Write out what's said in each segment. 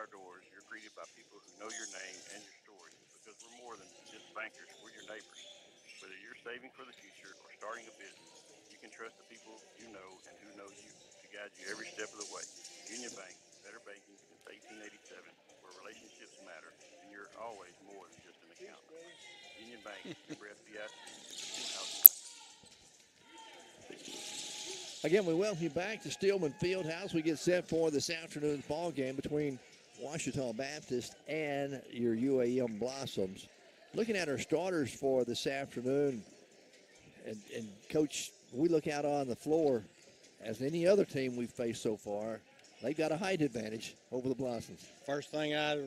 our doors, you're greeted by people who know your name and your story because we're more than just bankers, we're your neighbors. Whether you're saving for the future or starting a business, you can trust the people you know and who know you to guide you every step of the way. Union Bank, better banking since 1887, where relationships matter, and you're always more than just an account. Union Bank, member FDIC. Again, we welcome you back to Stillman Fieldhouse. We get set for this afternoon's ball game between Ouachita Baptist and your UAM Blossoms. Looking at our starters for this afternoon, and Coach, we look out on the floor as any other team we've faced so far. They've got a height advantage over the Blossoms. First thing I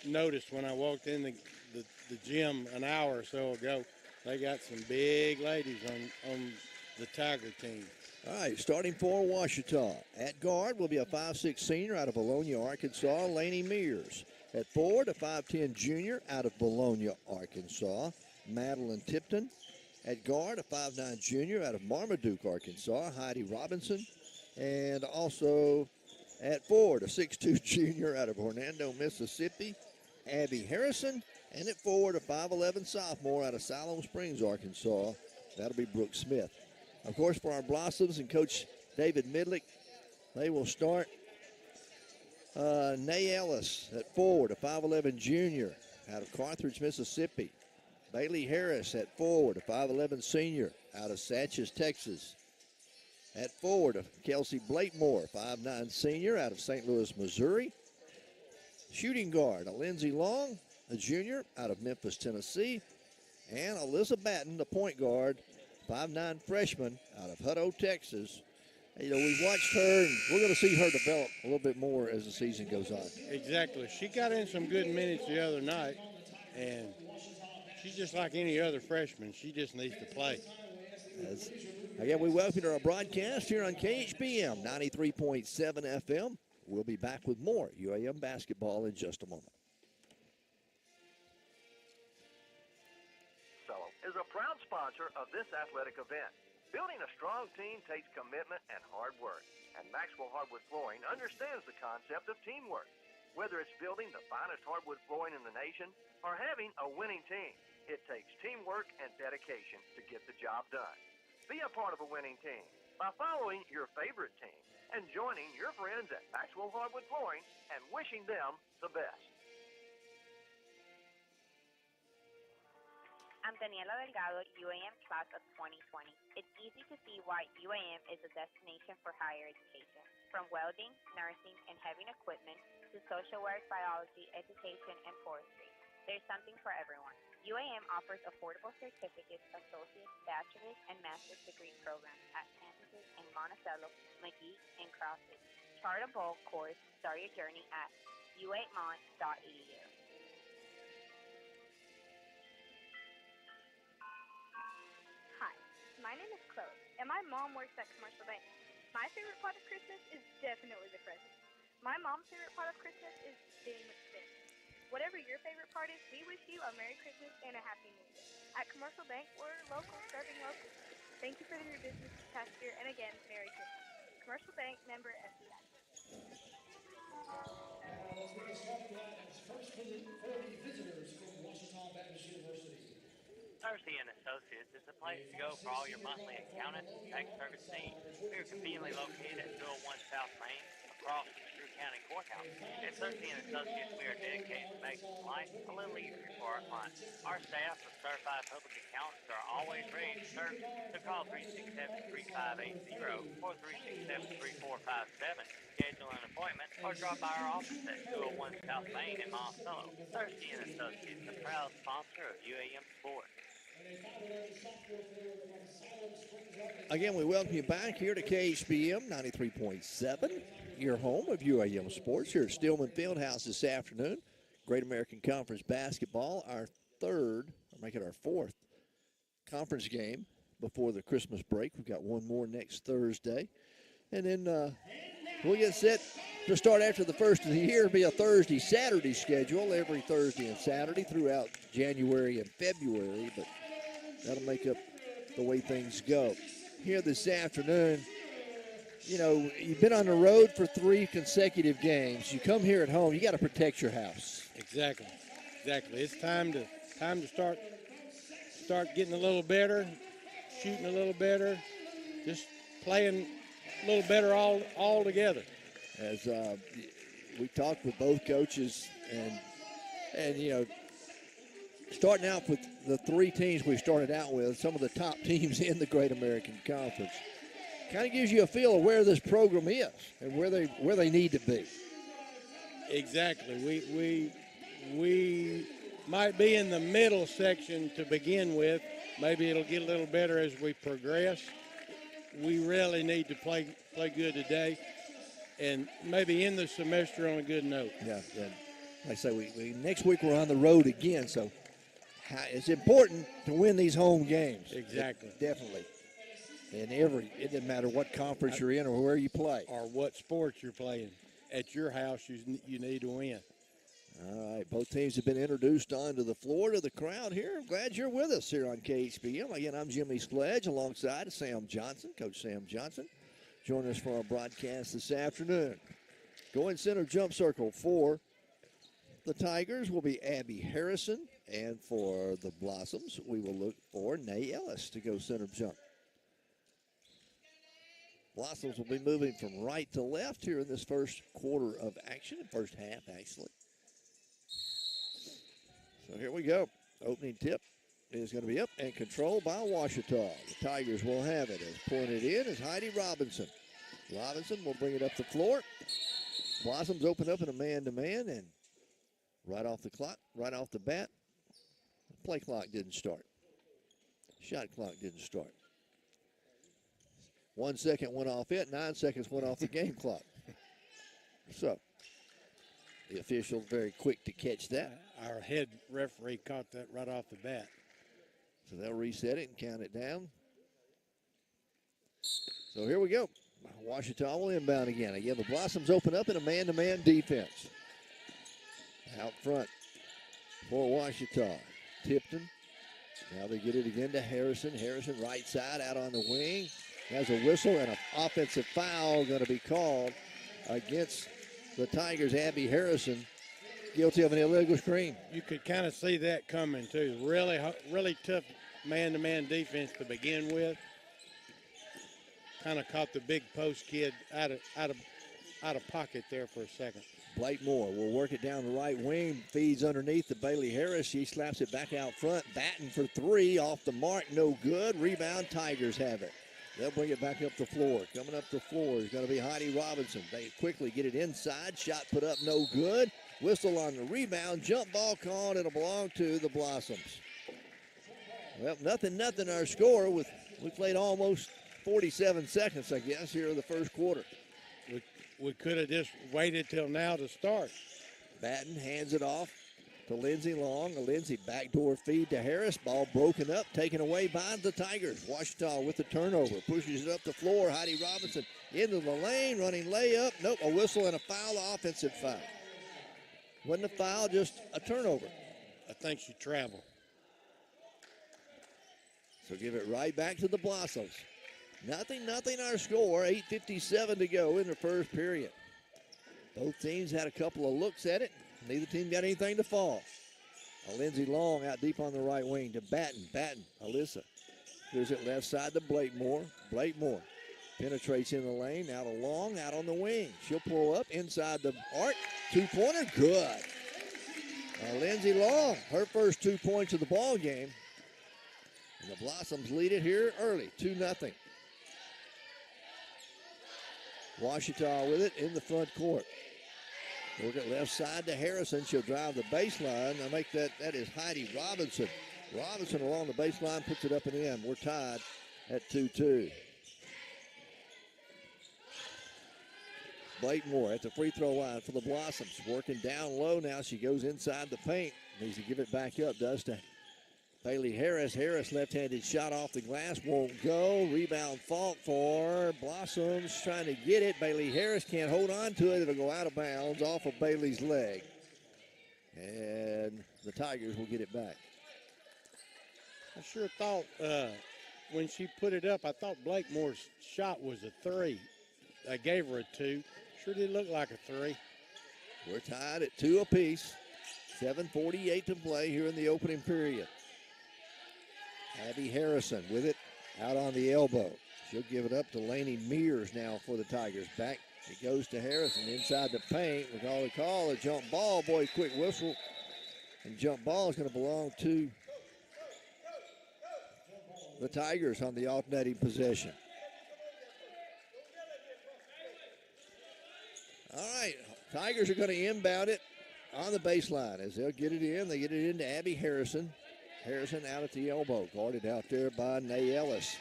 noticed when I walked in the gym an hour or so ago, they got some big ladies on the Tiger team. All right, starting for Ouachita. At guard will be a 5'6" senior out of Bologna, Arkansas, Laney Mears. At forward, a 5'10" junior out of Bologna, Arkansas, Madeline Tipton. At guard, a 5'9" junior out of Marmaduke, Arkansas, Heidi Robinson. And also at forward, a 6'2" junior out of Hernando, Mississippi, Abby Harrison. And at forward, a 5'11" sophomore out of Siloam Springs, Arkansas. That'll be Brooke Smith. Of course, for our Blossoms and Coach David Midlick, they will start Nay Ellis at forward, a 5'11" junior out of Carthage, Mississippi. Bailey Harris at forward, a 5'11" senior out of Satches, Texas. At forward, Kelsey Blakemore, 5'9" senior out of St. Louis, Missouri. Shooting guard, a Lindsey Long, a junior out of Memphis, Tennessee. And Alyssa Batten, the point guard, 5'9" freshman out of Hutto, Texas. You know, we've watched her, and we're going to see her develop a little bit more as the season goes on. Exactly. She got in some good minutes the other night, and she's just like any other freshman. She just needs to play. Again, we welcome you to our broadcast here on KHBM 93.7 FM. We'll be back with more UAM basketball in just a moment. Is a proud sponsor of this athletic event. Building a strong team takes commitment and hard work, and Maxwell Hardwood Flooring understands the concept of teamwork. Whether it's building the finest hardwood flooring in the nation or having a winning team, it takes teamwork and dedication to get the job done. Be a part of a winning team by following your favorite team and joining your friends at Maxwell Hardwood Flooring and wishing them the best. I'm Daniela Delgado, UAM Class of 2020. It's easy to see why UAM is a destination for higher education. From welding, nursing, and heavy equipment to social work, biology, education, and forestry, there's something for everyone. UAM offers affordable certificates, associate, bachelor's, and master's degree programs at campuses in Monticello, McGee, and Crossett. Chart a bold course, start your journey at u8mont.edu. Hi, my name is Chloe, and my mom works at Commercial Bank. My favorite part of Christmas is definitely the presents. My mom's favorite part of Christmas is getting with family. Whatever your favorite part is, we wish you a Merry Christmas and a Happy New Year. At Commercial Bank, we're local, serving local. Thank you for your business this past year, and again, Merry Christmas. Commercial Bank, member FDIC. Let's get started with first visit for the visitors from Ouachita Baptist University. Thursday & Associates is the place to go for all your monthly accountant and tax service needs. We are conveniently located at 201 South Main, across from the Drew County Courthouse. At Thursday & Associates, we are dedicated to making life a little easier for our clients. Our staff of certified public accountants are always ready to serve you. So call 367-3580 or 367-3457. Schedule an appointment or drop by our office at 201 South Main in Monticello. Thursday & Associates, the proud sponsor of UAM Sports. Again, we welcome you back here to KHBM 93.7, your home of UAM Sports here at Stillman Fieldhouse this afternoon. Great American Conference basketball, our third, or make it our fourth, conference game before the Christmas break. We've got one more next Thursday. And then we'll get set to start after the first of the year. It'll be a Thursday-Saturday schedule every Thursday and Saturday throughout January and February, but that'll make up the way things go. Here this afternoon, you've been on the road for 3 consecutive games. You come here at home, you got to protect your house. Exactly. It's time to start getting a little better, shooting a little better, just playing a little better all together. As we talked with both coaches, and starting out with the 3 teams we started out with, some of the top teams in the Great American Conference, kind of gives you a feel of where this program is and where they need to be. Exactly. We might be in the middle section to begin with. Maybe it'll get a little better as we progress. We really need to play good today, and maybe end the semester on a good note. Yeah. Like I say, we next week we're on the road again, so it's important to win these home games. Exactly. Definitely. It doesn't matter what conference you're in or where you play. Or what sports you're playing. At your house, you need to win. All right, both teams have been introduced onto the floor to the crowd here. I'm glad you're with us here on KHBM. Again, I'm Jimmy Sledge alongside Sam Johnson, Coach Sam Johnson. Joining us for our broadcast this afternoon. Going center jump circle for the Tigers will be Abby Harrison. And for the Blossoms, we will look for Nay Ellis to go center jump. Blossoms will be moving from right to left here in this first quarter of action, first half actually. So here we go. Opening tip is going to be up and controlled by Ouachita. The Tigers will have it. As pointed in is Heidi Robinson. Robinson will bring it up the floor. Blossoms open up in a man-to-man, and right off the clock, right off the bat, the play clock didn't start. Shot clock didn't start. 1 second went off it, 9 seconds went off the game clock. So, the official very quick to catch that. Our head referee caught that right off the bat. So they'll reset it and count it down. So here we go. Ouachita will inbound again. Again, the Blossoms open up in a man-to-man defense. Out front for Ouachita. Tipton. Now they get it again to Harrison. Harrison right side out on the wing. Has a whistle and an offensive foul going to be called against the Tigers. Abby Harrison guilty of an illegal screen. You could kind of see that coming too. Really tough man-to-man defense to begin with. Kind of caught the big post kid out of pocket there for a second. Blake Moore will work it down the right wing, feeds underneath to Bailey Harris. She slaps it back out front, batting for 3, off the mark, no good. Rebound, Tigers have it. They'll bring it back up the floor. Coming up the floor is going to be Heidi Robinson. They quickly get it inside. Shot put up, no good. Whistle on the rebound. Jump ball called. It'll belong to the Blossoms. Well, nothing our score. We played almost 47 seconds, I guess, here in the first quarter. We could have just waited till now to start. Batten hands it off to Lindsey Long. A Lindsey backdoor feed to Harris. Ball broken up, taken away by the Tigers. Ouachita with the turnover. Pushes it up the floor. Heidi Robinson into the lane, running layup. Nope, a whistle and a foul, offensive foul. Wasn't a foul, just a turnover. I think she traveled. So give it right back to the Blossoms. Nothing our score. 8:57 to go in the first period. Both teams had a couple of looks at it. Neither team got anything to fall. Lindsey Long out deep on the right wing to Batten. Alyssa. Here's it left side to Blakemore. Blakemore penetrates in the lane. Out of Long, out on the wing. She'll pull up inside the arc. 2-pointer, good. Lindsey Long, her first 2 points of the ball game. And the Blossoms lead it here early, 2-0. Ouachita with it in the front court. Work it left side to Harrison. She'll drive the baseline. Now make that is Heidi Robinson. Robinson along the baseline puts it up and in. We're tied at 2-2. Blakemore at the free throw line for the Blossoms. Working down low now. She goes inside the paint. Needs to give it back up. Does to Bailey Harris. Harris left-handed shot off the glass. Won't go. Rebound fault for Blossoms. Trying to get it. Bailey Harris can't hold on to it. It'll go out of bounds off of Bailey's leg. And the Tigers will get it back. I sure thought when she put it up, I thought Blakemore's shot was a 3. I gave her a 2. Sure did look like a 3. We're tied at 2 apiece. 7:48 to play here in the opening period. Abby Harrison with it out on the elbow. She'll give it up to Lainey Mears now for the Tigers. Back it goes to Harrison inside the paint. We're going to call a jump ball. Boy, quick whistle. And jump ball is going to belong to the Tigers on the alternating possession. All right, Tigers are going to inbound it on the baseline. As they'll get it in, they get it into Abby Harrison. Harrison out at the elbow, guarded out there by Nay Ellis.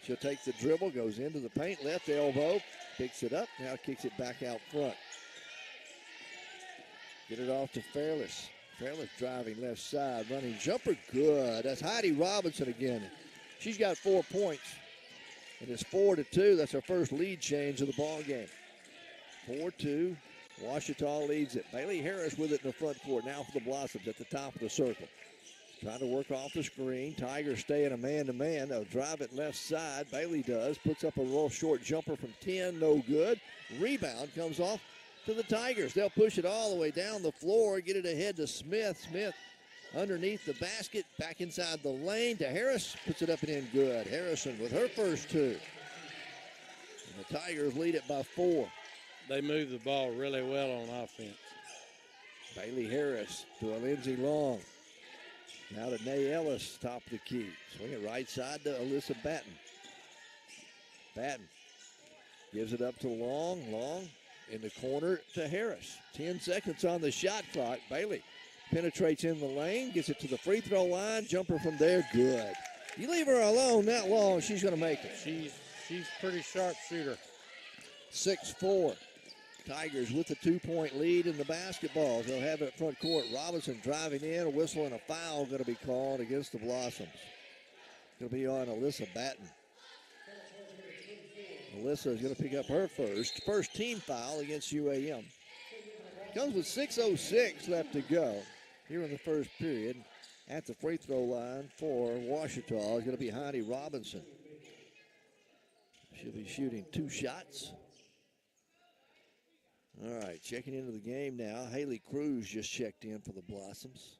She'll take the dribble, goes into the paint, left elbow, picks it up, now kicks it back out front. Get it off to Fairless. Fairless driving left side, running jumper, good. That's Heidi Robinson again. She's got 4 points, and it's 4-2. That's her first lead change of the ball game. 4-2. Ouachita leads it. Bailey Harris with it in the front court. Now for the Blossoms at the top of the circle. Trying to work off the screen. Tigers stay in a man-to-man. They'll drive it left side. Bailey does. Puts up a real short jumper from 10. No good. Rebound comes off to the Tigers. They'll push it all the way down the floor. Get it ahead to Smith. Smith underneath the basket. Back inside the lane to Harris. Puts it up and in good. Harrison with her first 2. And the Tigers lead it by 4. They move the ball really well on offense. Bailey Harris to a Lindsey Long. Now to Nay Ellis, top of the key. Swing it right side to Alyssa Batten. Batten gives it up to Long. Long in the corner to Harris. 10 seconds on the shot clock. Bailey penetrates in the lane, gets it to the free throw line. Jumper from there, good. You leave her alone that long, she's going to make it. She's pretty sharp shooter. 6-4. Tigers with a 2-point lead in the basketball. They'll have it at front court. Robinson driving in, a whistle and a foul going to be called against the Blossoms. Going to be on Alyssa Batten. Alyssa is going to pick up her first team foul against UAM. Comes with 6:06 left to go here in the first period. At the free throw line for Ouachita is going to be Heidi Robinson. She'll be shooting 2 shots. All right, checking into the game now. Haley Cruz just checked in for the Blossoms.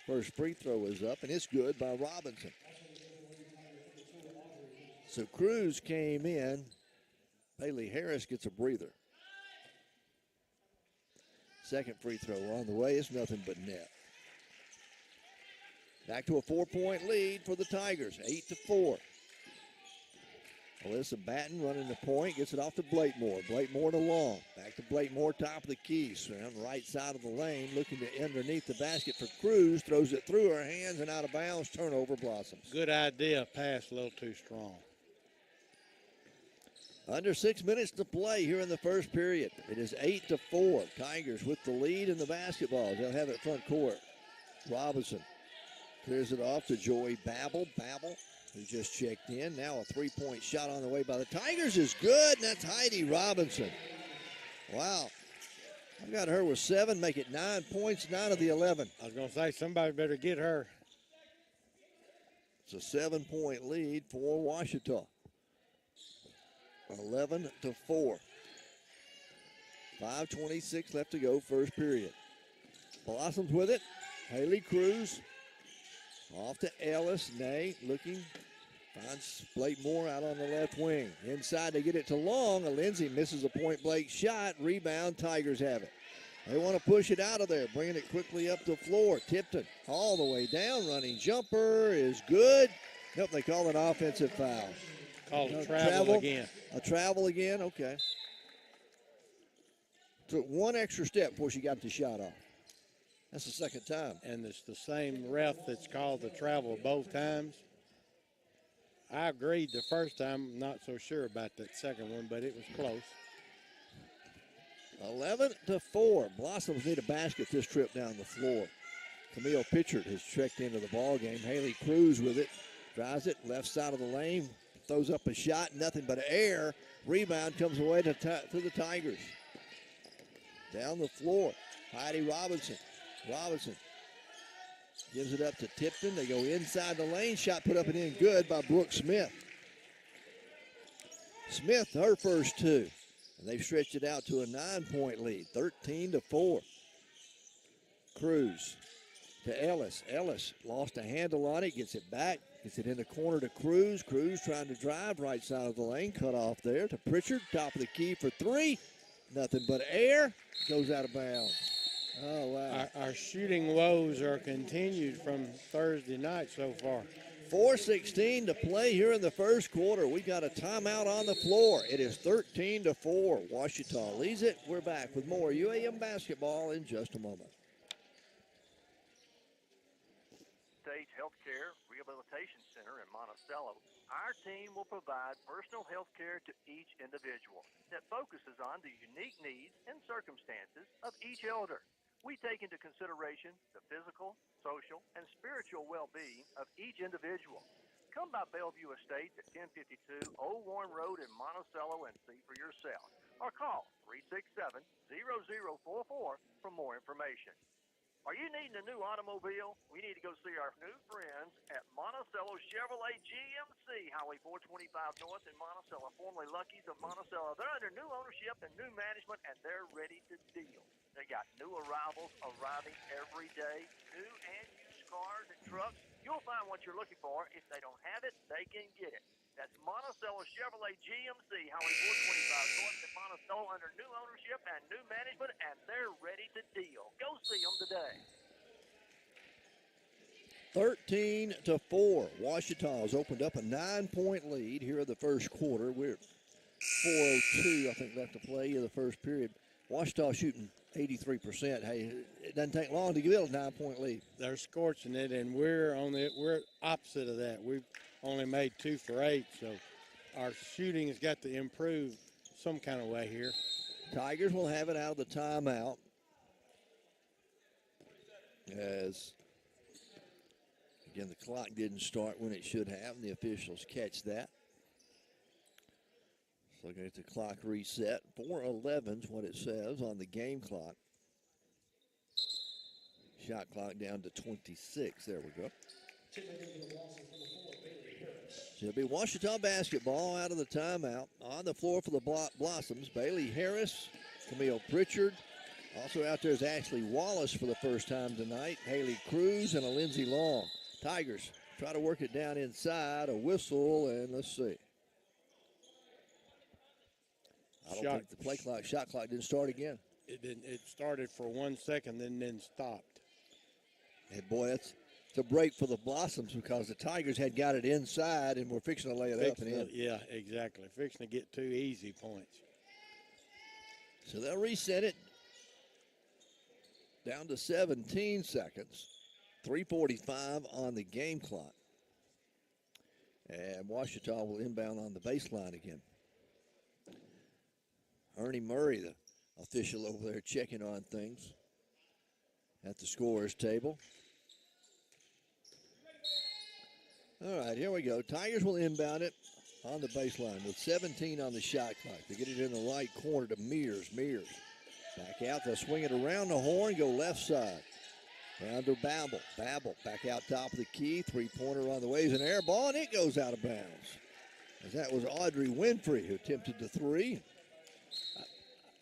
First free throw is up, and it's good by Robinson. So Cruz came in. Bailey Harris gets a breather. Second free throw on the way. It's nothing but net. Back to a 4-point lead for the Tigers, 8-4. Alyssa Batten running the point, gets it off to Blakemore. Blakemore to Long. Back to Blakemore, top of the key. On the right side of the lane, looking to underneath the basket for Cruz. Throws it through her hands and out of bounds. Turnover, Blossoms. Good idea. Pass a little too strong. Under 6 minutes to play here in the first period. It is 8-4. Tigers with the lead in the basketball. They'll have it front court. Robinson clears it off to Joey Babel. Babel, who just checked in. Now a 3-point shot on the way by the Tigers is good, and that's Heidi Robinson. Wow. I've got her with 7, make it 9 points, 9 of the 11. I was going to say, somebody better get her. It's a 7-point lead for Ouachita. 11-4. 5:26 left to go, first period. Blossoms with it. Haley Cruz off to Ellis. Nay looking. Finds Blakemore out on the left wing. Inside they get it to Long. Lindsay misses a point-blank shot. Rebound, Tigers have it. They want to push it out of there, bringing it quickly up the floor. Tipton all the way down. Running jumper is good. Nope, they call an offensive foul. Called a travel again. A travel again, okay. Took one extra step before she got the shot off. That's the second time. And it's the same ref that's called the travel both times. I agreed the first time, not so sure about that second one, but it was close. 11-4. Blossoms need a basket this trip down the floor. Camille Pitchard has checked into the ball game. Haley Cruz with it. Drives it left side of the lane. Throws up a shot. Nothing but air. Rebound comes away to the Tigers. Down the floor. Heidi Robinson. Robinson gives it up to Tipton. They go inside the lane. Shot put up and in good by Brooke Smith. Smith, her first 2. And they've stretched it out to a 9-point lead, 13-4. Cruz to Ellis. Ellis lost a handle on it, gets it back, gets it in the corner to Cruz. Cruz trying to drive right side of the lane, cut off there to Pritchard, top of the key for three. Nothing but air, goes out of bounds. Oh, wow. Our shooting woes are continued from Thursday night so far. 4:16 to play here in the first quarter. We got a timeout on the floor. It is 13-4. Ouachita leads it. We're back with more UAM basketball in just a moment. State Healthcare Rehabilitation Center in Monticello. Our team will provide personal health care to each individual that focuses on the unique needs and circumstances of each elder. We take into consideration the physical, social, and spiritual well-being of each individual. Come by Bellevue Estates at 1052 Old Warren Road in Monticello and see for yourself. Or call 367-0044 for more information. Are you needing a new automobile? We need to go see our new friends at Monticello Chevrolet GMC, Highway 425 North in Monticello, formerly Lucky's of Monticello. They're under new ownership and new management, and they're ready to deal. They got new arrivals arriving every day, new and used cars and trucks. You'll find what you're looking for. If they don't have it, they can get it. That's Monticello Chevrolet GMC, Highway 425 North in Monticello, under new ownership and new management, and they're ready to deal. Go see them today. 13-4. Ouachita has opened up a 9-point lead here in the first quarter. We're at 4:02, I think, left to play in the first period. Ouachita shooting 83%. Hey, it doesn't take long to give a 9-point lead. They're scorching it, and we're opposite of that. We've only made 2 for 8, so our shooting has got to improve some kind of way here. Tigers will have it out of the timeout as, again, the clock didn't start when it should have, and the officials catch that. So we're going to get the clock reset. 4:11 is what it says on the game clock. Shot clock down to 26. There we go. So it'll be Ouachita basketball out of the timeout. On the floor for the Blossoms, Bailey Harris, Camille Pritchard. Also out there is Ashley Wallace for the first time tonight. Haley Cruz and a Lindsey Long. Tigers try to work it down inside. A whistle, and let's see. I don't think the shot clock didn't start again. It didn't. It started for 1 second, then stopped. And boy, it's a break for the Blossoms because the Tigers had got it inside and were fixing to lay it up and in. Yeah, exactly. Fixing to get 2 easy points. So they'll reset it down to 17 seconds. 3:45 on the game clock. And Ouachita will inbound on the baseline again. Ernie Murray, the official over there, checking on things at the scorer's table. All right, here we go. Tigers will inbound it on the baseline with 17 on the shot clock. They get it in the right corner to Mears. Mears back out. They'll swing it around the horn, go left side. Down to Babel. Babel back out top of the key. Three-pointer on the way is an air ball, and it goes out of bounds. As that was Audrey Winfrey who attempted the three.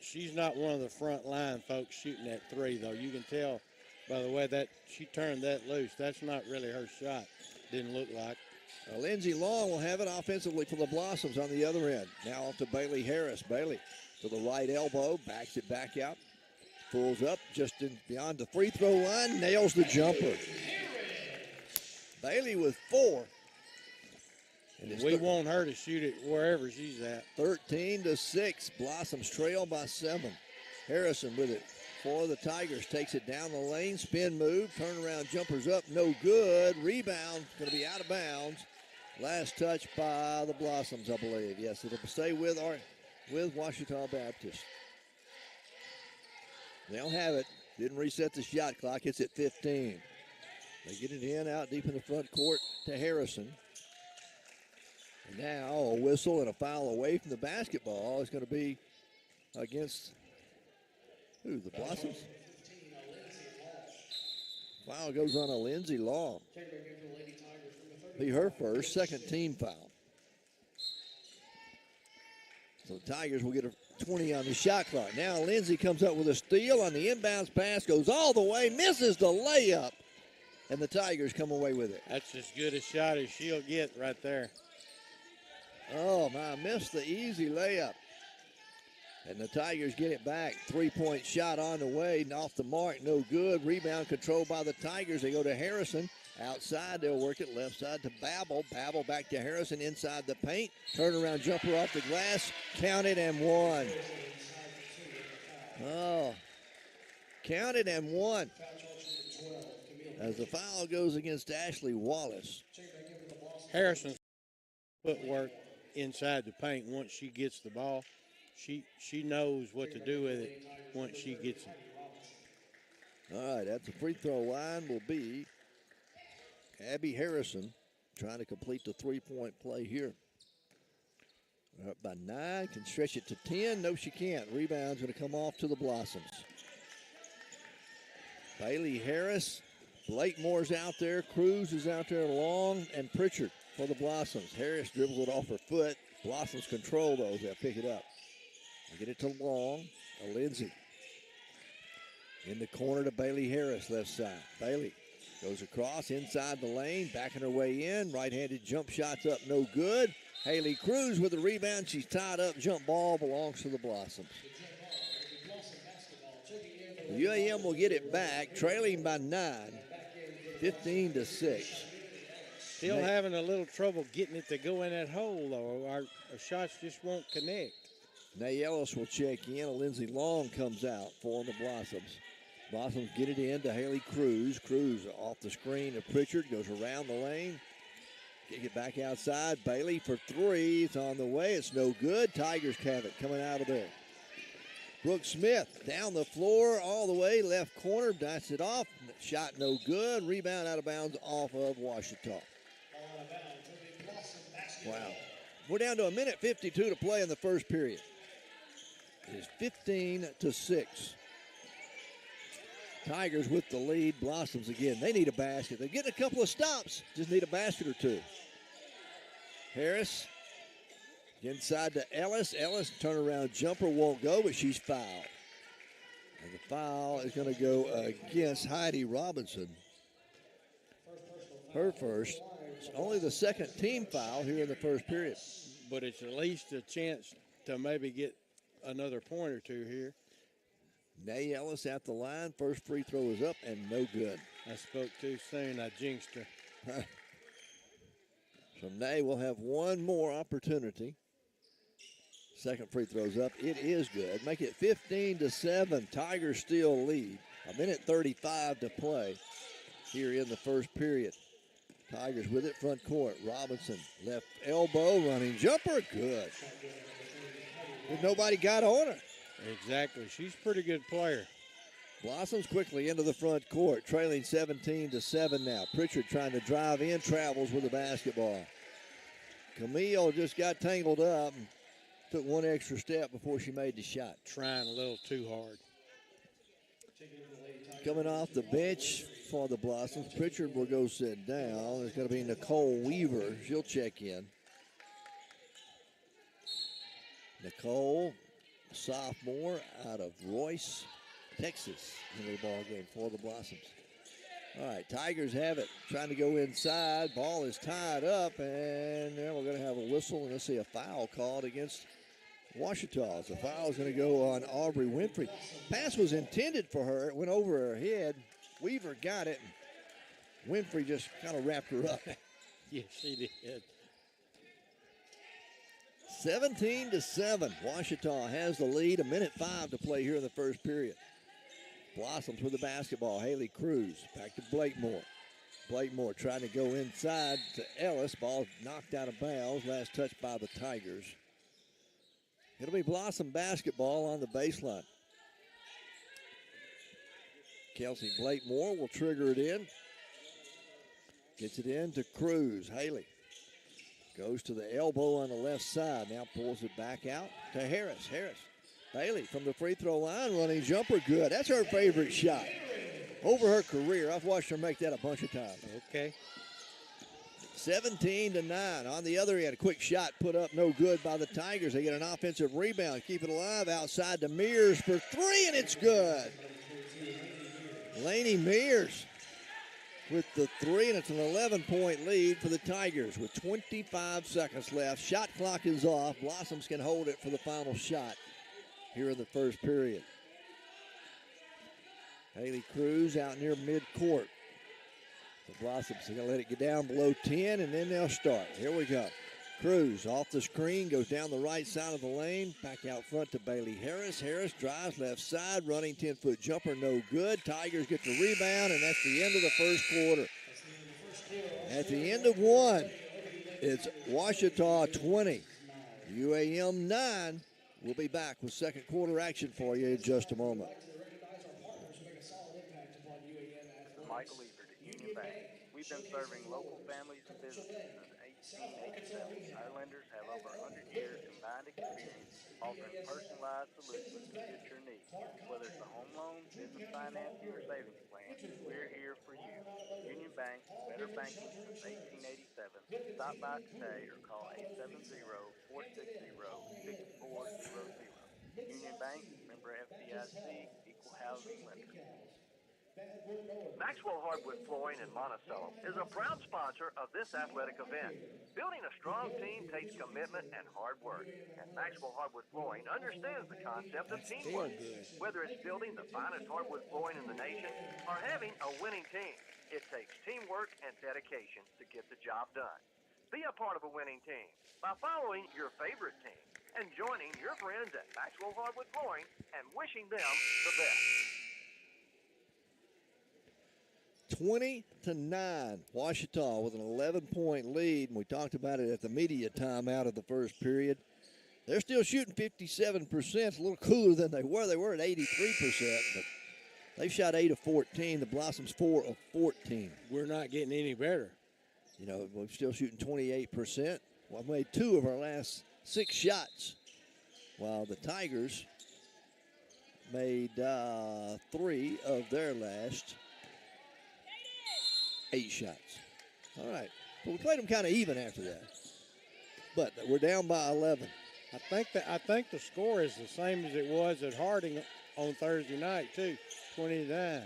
She's not one of the front line folks shooting that three, though. You can tell by the way that she turned that loose. That's not really her shot. Didn't look like. Lindsey Long will have it offensively for the Blossoms on the other end. Now off to Bailey Harris. Bailey to the right elbow, backs it back out. Pulls up just beyond the free throw line, nails the jumper. Bailey with 4. And we want her to shoot it wherever she's at. 13-6. Blossoms trail by 7. Harrison with it for the Tigers. Takes it down the lane. Spin move. Turnaround jumpers up. No good. Rebound. Going to be out of bounds. Last touch by the Blossoms, I believe. Yes, it'll stay with Ouachita Baptist. They'll have it. Didn't reset the shot clock. It's at 15. They get it in out deep in the front court to Harrison. And now a whistle and a foul away from the basketball is going to be against who? The Blossoms? Foul goes on a Lindsey Long. Be her first, second team foul. So the Tigers will get a 20 on the shot clock. Now Lindsay comes up with a steal on the inbounds pass, goes all the way, misses the layup, and the Tigers come away with it. That's as good a shot as she'll get right there. Oh, my, missed the easy layup. And the Tigers get it back. 3-point shot on the way, and off the mark, no good. Rebound controlled by the Tigers. They go to Harrison. Outside, they'll work it left side to Babel. Babel back to Harrison inside the paint. Turnaround jumper off the glass. Counted and one. Oh, counted and one. As the foul goes against Ashley Wallace. Harrison's footwork inside the paint once she gets the ball. She knows what to do with it once she gets it. All right, at the free throw line will be Abby Harrison trying to complete the three-point play here. Up by 9, can stretch it to 10. No, she can't. Rebound's going to come off to the Blossoms. Bailey Harris, Blakemoore's out there, Cruz is out there long, and Pritchard for the Blossoms. Harris dribbles it off her foot. Blossoms control those. They'll pick it up. They get it to Long, Lindsay. In the corner to Bailey Harris, left side. Bailey goes across inside the lane, backing her way in. Right-handed jump shots up, no good. Haley Cruz with the rebound. She's tied up. Jump ball belongs to the Blossoms. The UAM will get it back, trailing by 9, 15-6. Still having a little trouble getting it to go in that hole, though. Our shots just won't connect. Nay Ellis will check in. Lindsey Long comes out for the Blossoms. Blossoms get it in to Haley Cruz. Cruz off the screen of Pritchard, goes around the lane. Kick it back outside. Bailey for 3. It's on the way. It's no good. Tigers have it coming out of there. Brooke Smith down the floor all the way. Left corner. Diced it off. Shot no good. Rebound out of bounds off of Ouachita. Wow. We're down to a minute 52 to play in the first period. It is 15-6. Tigers with the lead. Blossoms again. They need a basket. They're getting a couple of stops. Just need a basket or two. Harris inside to Ellis. Ellis turnaround jumper won't go, but she's fouled. And the foul is going to go against Heidi Robinson. Her first. It's only the second team foul here in the first period. But it's at least a chance to maybe get another point or two here. Nay Ellis at the line. First free throw is up and no good. I spoke too soon. I jinxed her. So Nay will have one more opportunity. Second free throw's up. It is good. Make it 15-7. Tigers still lead. A minute 35 to play here in the first period. Tigers with it front court. Robinson left elbow running jumper. Good. Nobody got on her. Exactly. She's a pretty good player. Blossoms quickly into the front court, trailing 17-7 now. Pritchard trying to drive in, travels with the basketball. Camille just got tangled up and took one extra step before she made the shot. Trying a little too hard. Coming off the bench for the Blossoms, Pritchard will go sit down. It's going to be Nicole Weaver. She'll check in. Nicole, sophomore out of Royce, Texas, into the ball game for the Blossoms. All right, Tigers have it. Trying to go inside. Ball is tied up, and then we're going to have a whistle, and let's see a foul called against Ouachita. The foul is going to go on Aubrey Winfrey. Pass was intended for her. It went over her head. Weaver got it, and Winfrey just kind of wrapped her up. Yes, she did. 17-7. Ouachita has the lead. A minute 5 to play here in the first period. Blossoms with the basketball. Haley Cruz back to Blakemore. Blakemore trying to go inside to Ellis. Ball knocked out of bounds. Last touch by the Tigers. It'll be Blossom basketball on the baseline. Kelsey Blakemore will trigger it in. Gets it in to Cruz. Haley goes to the elbow on the left side. Now pulls it back out to Harris. Bailey from the free throw line, running jumper, good. That's her favorite shot over her career. I've watched her make that a bunch of times. Okay. 17-9. On the other end, a quick shot put up, no good by the Tigers. They get an offensive rebound, keep it alive outside to Mears for three, and it's good. Laney Mears with the three, and it's an 11-point lead for the Tigers with 25 seconds left. Shot clock is off. Blossoms can hold it for the final shot here in the first period. Haley Cruz out near midcourt. The Blossoms are going to let it get down below 10, and then they'll start. Here we go. Cruz off the screen, goes down the right side of the lane, back out front to Bailey Harris. Harris drives left side, running 10-foot jumper, no good. Tigers get the rebound, and that's the end of the first quarter. At the end of one, it's Ouachita 20, UAM 9. We'll be back with second quarter action for you in just a moment. Michael Ebert at Union Bank. We've been serving local families and businesses since 1887. Our lenders have over 100 years combined experience offering personalized solutions to fit your needs. Whether it's a home loan, business financing, or savings plan, we're here for you. Union Bank, better banking since 1887. Stop by today or call 870-460-6400. Union Bank, member FDIC, equal housing lender. Maxwell Hardwood Flooring in Monticello is a proud sponsor of this athletic event. Building a strong team takes commitment and hard work, and Maxwell Hardwood Flooring understands the concept of teamwork. Whether it's building the finest hardwood flooring in the nation or having a winning team, it takes teamwork and dedication to get the job done. Be a part of a winning team by following your favorite team and joining your friends at Maxwell Hardwood Flooring and wishing them the best. 20-9, Ouachita with an 11-point lead, and we talked about it at the media timeout of the first period. They're still shooting 57%, a little cooler than they were. They were at 83%, but they've shot 8 of 14. The Blossoms 4 of 14. We're not getting any better. You know, we're still shooting 28%. Well, I've made 2 of our last 6 shots, while the Tigers made 3 of their last 8 shots. All right. But we played them kind of even after that. But we're down by 11. I think the score is the same as it was at Harding on Thursday night, too, 29.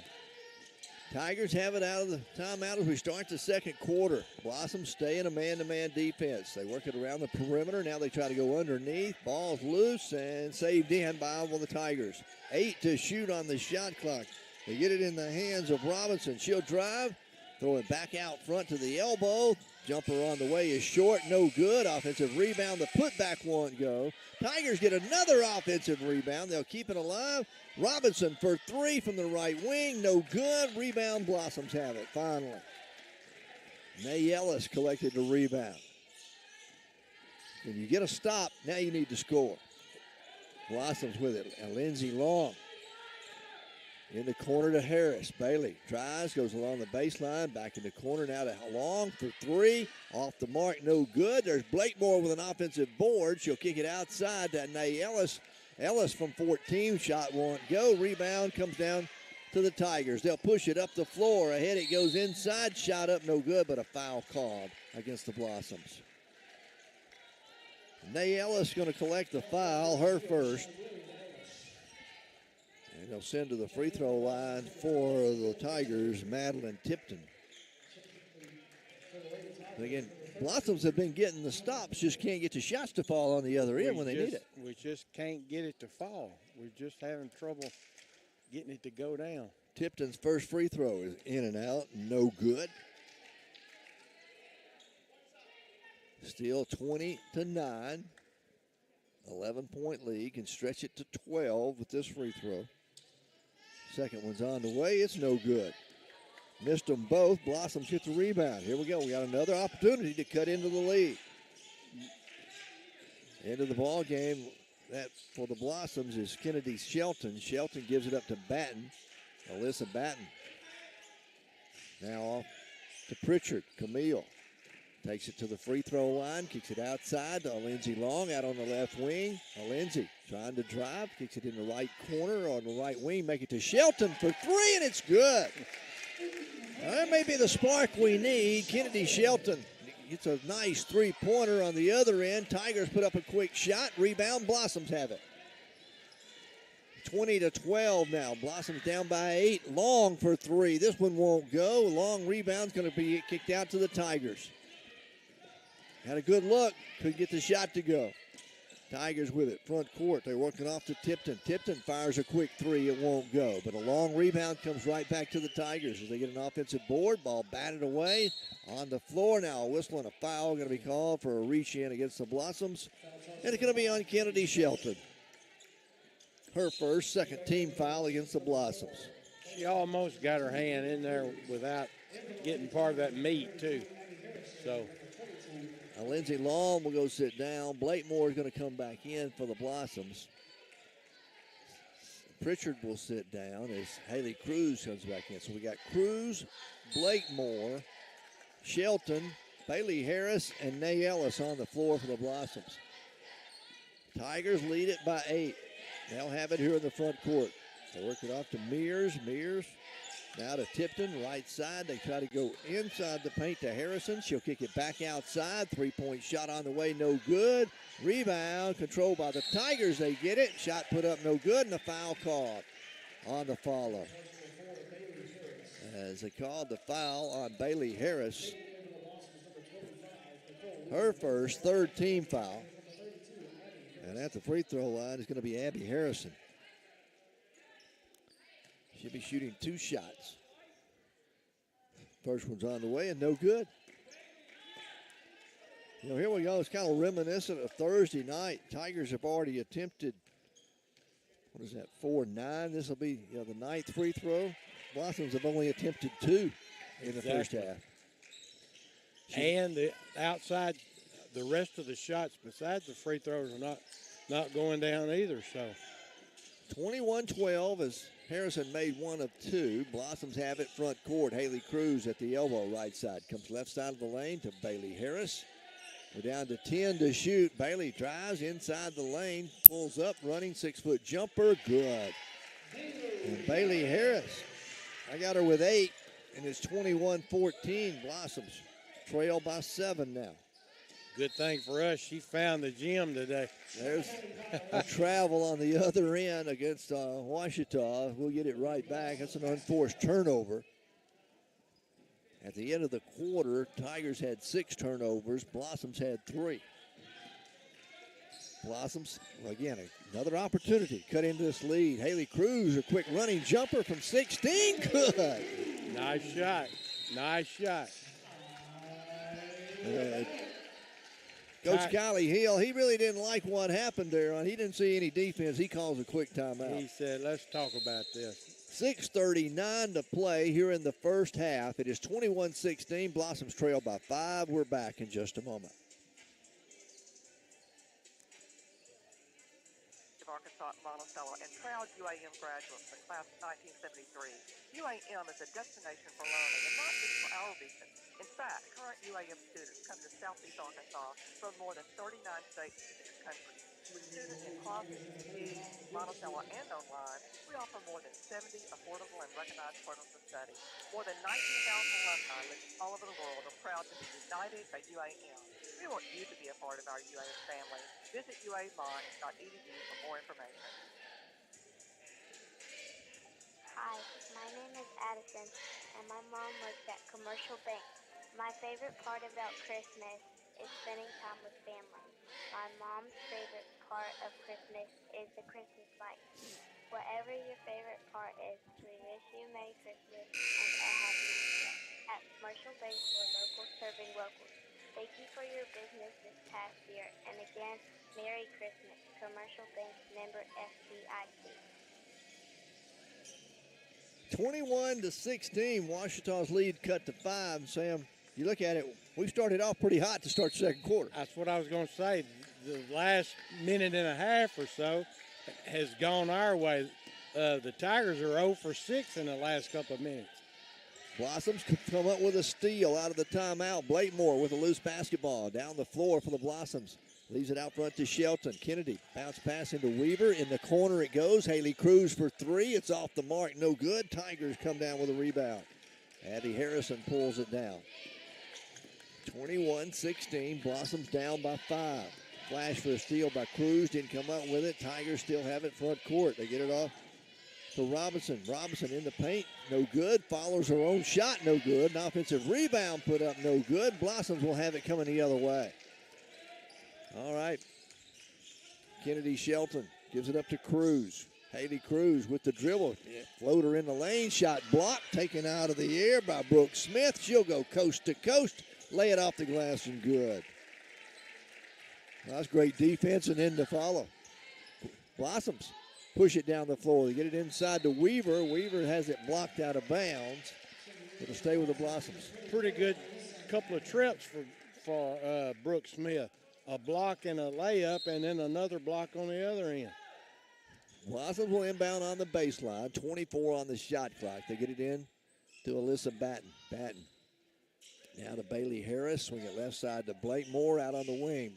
Tigers have it out of the timeout as we start the second quarter. Blossoms stay in a man-to-man defense. They work it around the perimeter. Now they try to go underneath. Ball's loose and saved in by all the Tigers. 8 to shoot on the shot clock. They get it in the hands of Robinson. She'll drive. Throw it back out front to the elbow. Jumper on the way is short, no good. Offensive rebound, the putback won't go. Tigers get another offensive rebound. They'll keep it alive. Robinson for 3 from the right wing, no good. Rebound, Blossoms have it finally. May Ellis collected the rebound. When you get a stop, now you need to score. Blossoms with it, and Lindsey Long. In the corner to Harris. Bailey tries, goes along the baseline, back in the corner now to Long for 3. Off the mark, no good. There's Blakemore with an offensive board. She'll kick it outside to Nay Ellis. Ellis from 14, shot won't go. Rebound comes down to the Tigers. They'll push it up the floor. Ahead it goes inside, shot up, no good, but a foul called against the Blossoms. Nay Ellis going to collect the foul, her first. And they'll send to the free throw line for the Tigers, Madeline Tipton. And again, Blossoms have been getting the stops, just can't get the shots to fall on the other end when they need it. We just can't get it to fall. We're just having trouble getting it to go down. Tipton's first free throw is in and out, no good. Still 20-9. 11-point lead, can stretch it to 12 with this free throw. Second one's on the way. It's no good. Missed them both. Blossoms get the rebound. Here we go. We got another opportunity to cut into the lead. End of the ball game. That for the Blossoms is Kennedy Shelton. Shelton gives it up to Batten. Alyssa Batten. Now off to Pritchard. Camille takes it to the free throw line. Kicks it outside to Lindsey Long out on the left wing. Lindsey trying to drive. Kicks it in the right corner on the right wing. Make it to Shelton for 3, and it's good. That may be the spark we need. Kennedy Shelton gets a nice three-pointer on the other end. Tigers put up a quick shot. Rebound, Blossoms have it. 20-12 now. Blossoms down by 8. Long for 3. This one won't go. Long rebound's going to be kicked out to the Tigers. Had a good look. Couldn't get the shot to go. Tigers with it. Front court. They're working off to Tipton. Tipton fires a quick 3. It won't go. But a long rebound comes right back to the Tigers as they get an offensive board. Ball batted away on the floor. Now a whistle and a foul going to be called for a reach in against the Blossoms. And it's going to be on Kennedy Shelton. Her first, second team foul against the Blossoms. She almost got her hand in there without getting part of that meat, too. So. Now Lindsey Long will go sit down. Blakemore is going to come back in for the Blossoms. Pritchard will sit down as Haley Cruz comes back in. So we got Cruz, Blakemore, Shelton, Bailey Harris, and Nay Ellis on the floor for the Blossoms. Tigers lead it by 8. They'll have it here in the front court. They work it off to Mears. Mears now to Tipton, right side. They try to go inside the paint to Harrison. She'll kick it back outside. Three-point shot on the way, no good. Rebound controlled by the Tigers. They get it. Shot put up, no good, and a foul called on the follow. As they called the foul on Bailey Harris. Her first, third team foul. And at the free throw line is going to be Abby Harrison. She'll be shooting 2 shots. First one's on the way and no good. You know, here we go. It's kind of reminiscent of Thursday night. Tigers have already attempted, 4-9. This will be the 9th free throw. Blossoms have only attempted 2 in the first half. And the outside, the rest of the shots besides the free throws are not going down either. So 21-12 as Harrison made 1 of 2. Blossoms have it front court. Haley Cruz at the elbow right side. Comes left side of the lane to Bailey Harris. We're down to 10 to shoot. Bailey drives inside the lane. Pulls up, running 6-foot jumper. Good. And Bailey Harris, I got her with 8. And it's 21-14. Blossoms trail by 7 now. Good thing for us, she found the gym today. There's a travel on the other end against Ouachita. We'll get it right back. That's an unforced turnover. At the end of the quarter, Tigers had 6 turnovers. Blossoms had 3. Blossoms, again, another opportunity. Cut into this lead. Haley Cruz, a quick running jumper from 16. Good. Nice shot. Nice shot. Coach Kylie Hill, he really didn't like what happened there. He didn't see any defense. He calls a quick timeout. He said, let's talk about this. 6:39 to play here in the first half. It is 21-16. Blossoms trail by 5. We're back in just a moment. Arkansas, Monticello, and proud UAM graduates, the class of 1973. UAM is a destination for learning, and not just for our region. In fact, current UAM students come to Southeast Arkansas from more than 39 states and 6 countries. With students in classes, Monticello, and online, we offer more than 70 affordable and recognized programs of study. More than 19,000 alumni living all over the world are proud to be united at UAM. We want you to be a part of our UAM family. Visit uamont.edu for more information. Hi, my name is Addison, and my mom works at Commercial Bank. My favorite part about Christmas is spending time with family. My mom's favorite part of Christmas is the Christmas lights. Whatever your favorite part is, we wish you Merry Christmas and a Happy New Year. At Commercial Bank, we're local serving locals. Thank you for your business this past year, and again, Merry Christmas. Commercial Bank, member FDIC. 21-16, Ouachita's lead cut to 5. Sam, you look at it, we started off pretty hot to start second quarter. That's what I was going to say. The last minute and a half or so has gone our way. The Tigers are 0 for 6 in the last couple of minutes. Blossoms could come up with a steal out of the timeout. Blakemore with a loose basketball down the floor for the Blossoms. Leaves it out front to Shelton. Kennedy, bounce pass into Weaver. In the corner it goes. Haley Cruz for 3. It's off the mark. No good. Tigers come down with a rebound. Abby Harrison pulls it down. 21-16. Blossoms down by 5. Flash for a steal by Cruz. Didn't come up with it. Tigers still have it front court. They get it off to Robinson. Robinson in the paint. No good. Follows her own shot. No good. An offensive rebound put up. No good. Blossoms will have it coming the other way. All right. Kennedy Shelton gives it up to Cruz. Haley Cruz with the dribble. Floater in the lane. Shot blocked. Taken out of the air by Brooke Smith. She'll go coast to coast. Lay it off the glass and good. That's great defense and then to follow. Blossoms push it down the floor. They get it inside to Weaver. Weaver has it blocked out of bounds. It'll stay with the Blossoms. Pretty good couple of trips for Brooke Smith. A block and a layup, and then another block on the other end. Blossoms will inbound on the baseline. 24 on the shot clock. They get it in to Alyssa Batten. Batten. Now to Bailey Harris. Swing it left side to Blake Moore out on the wing.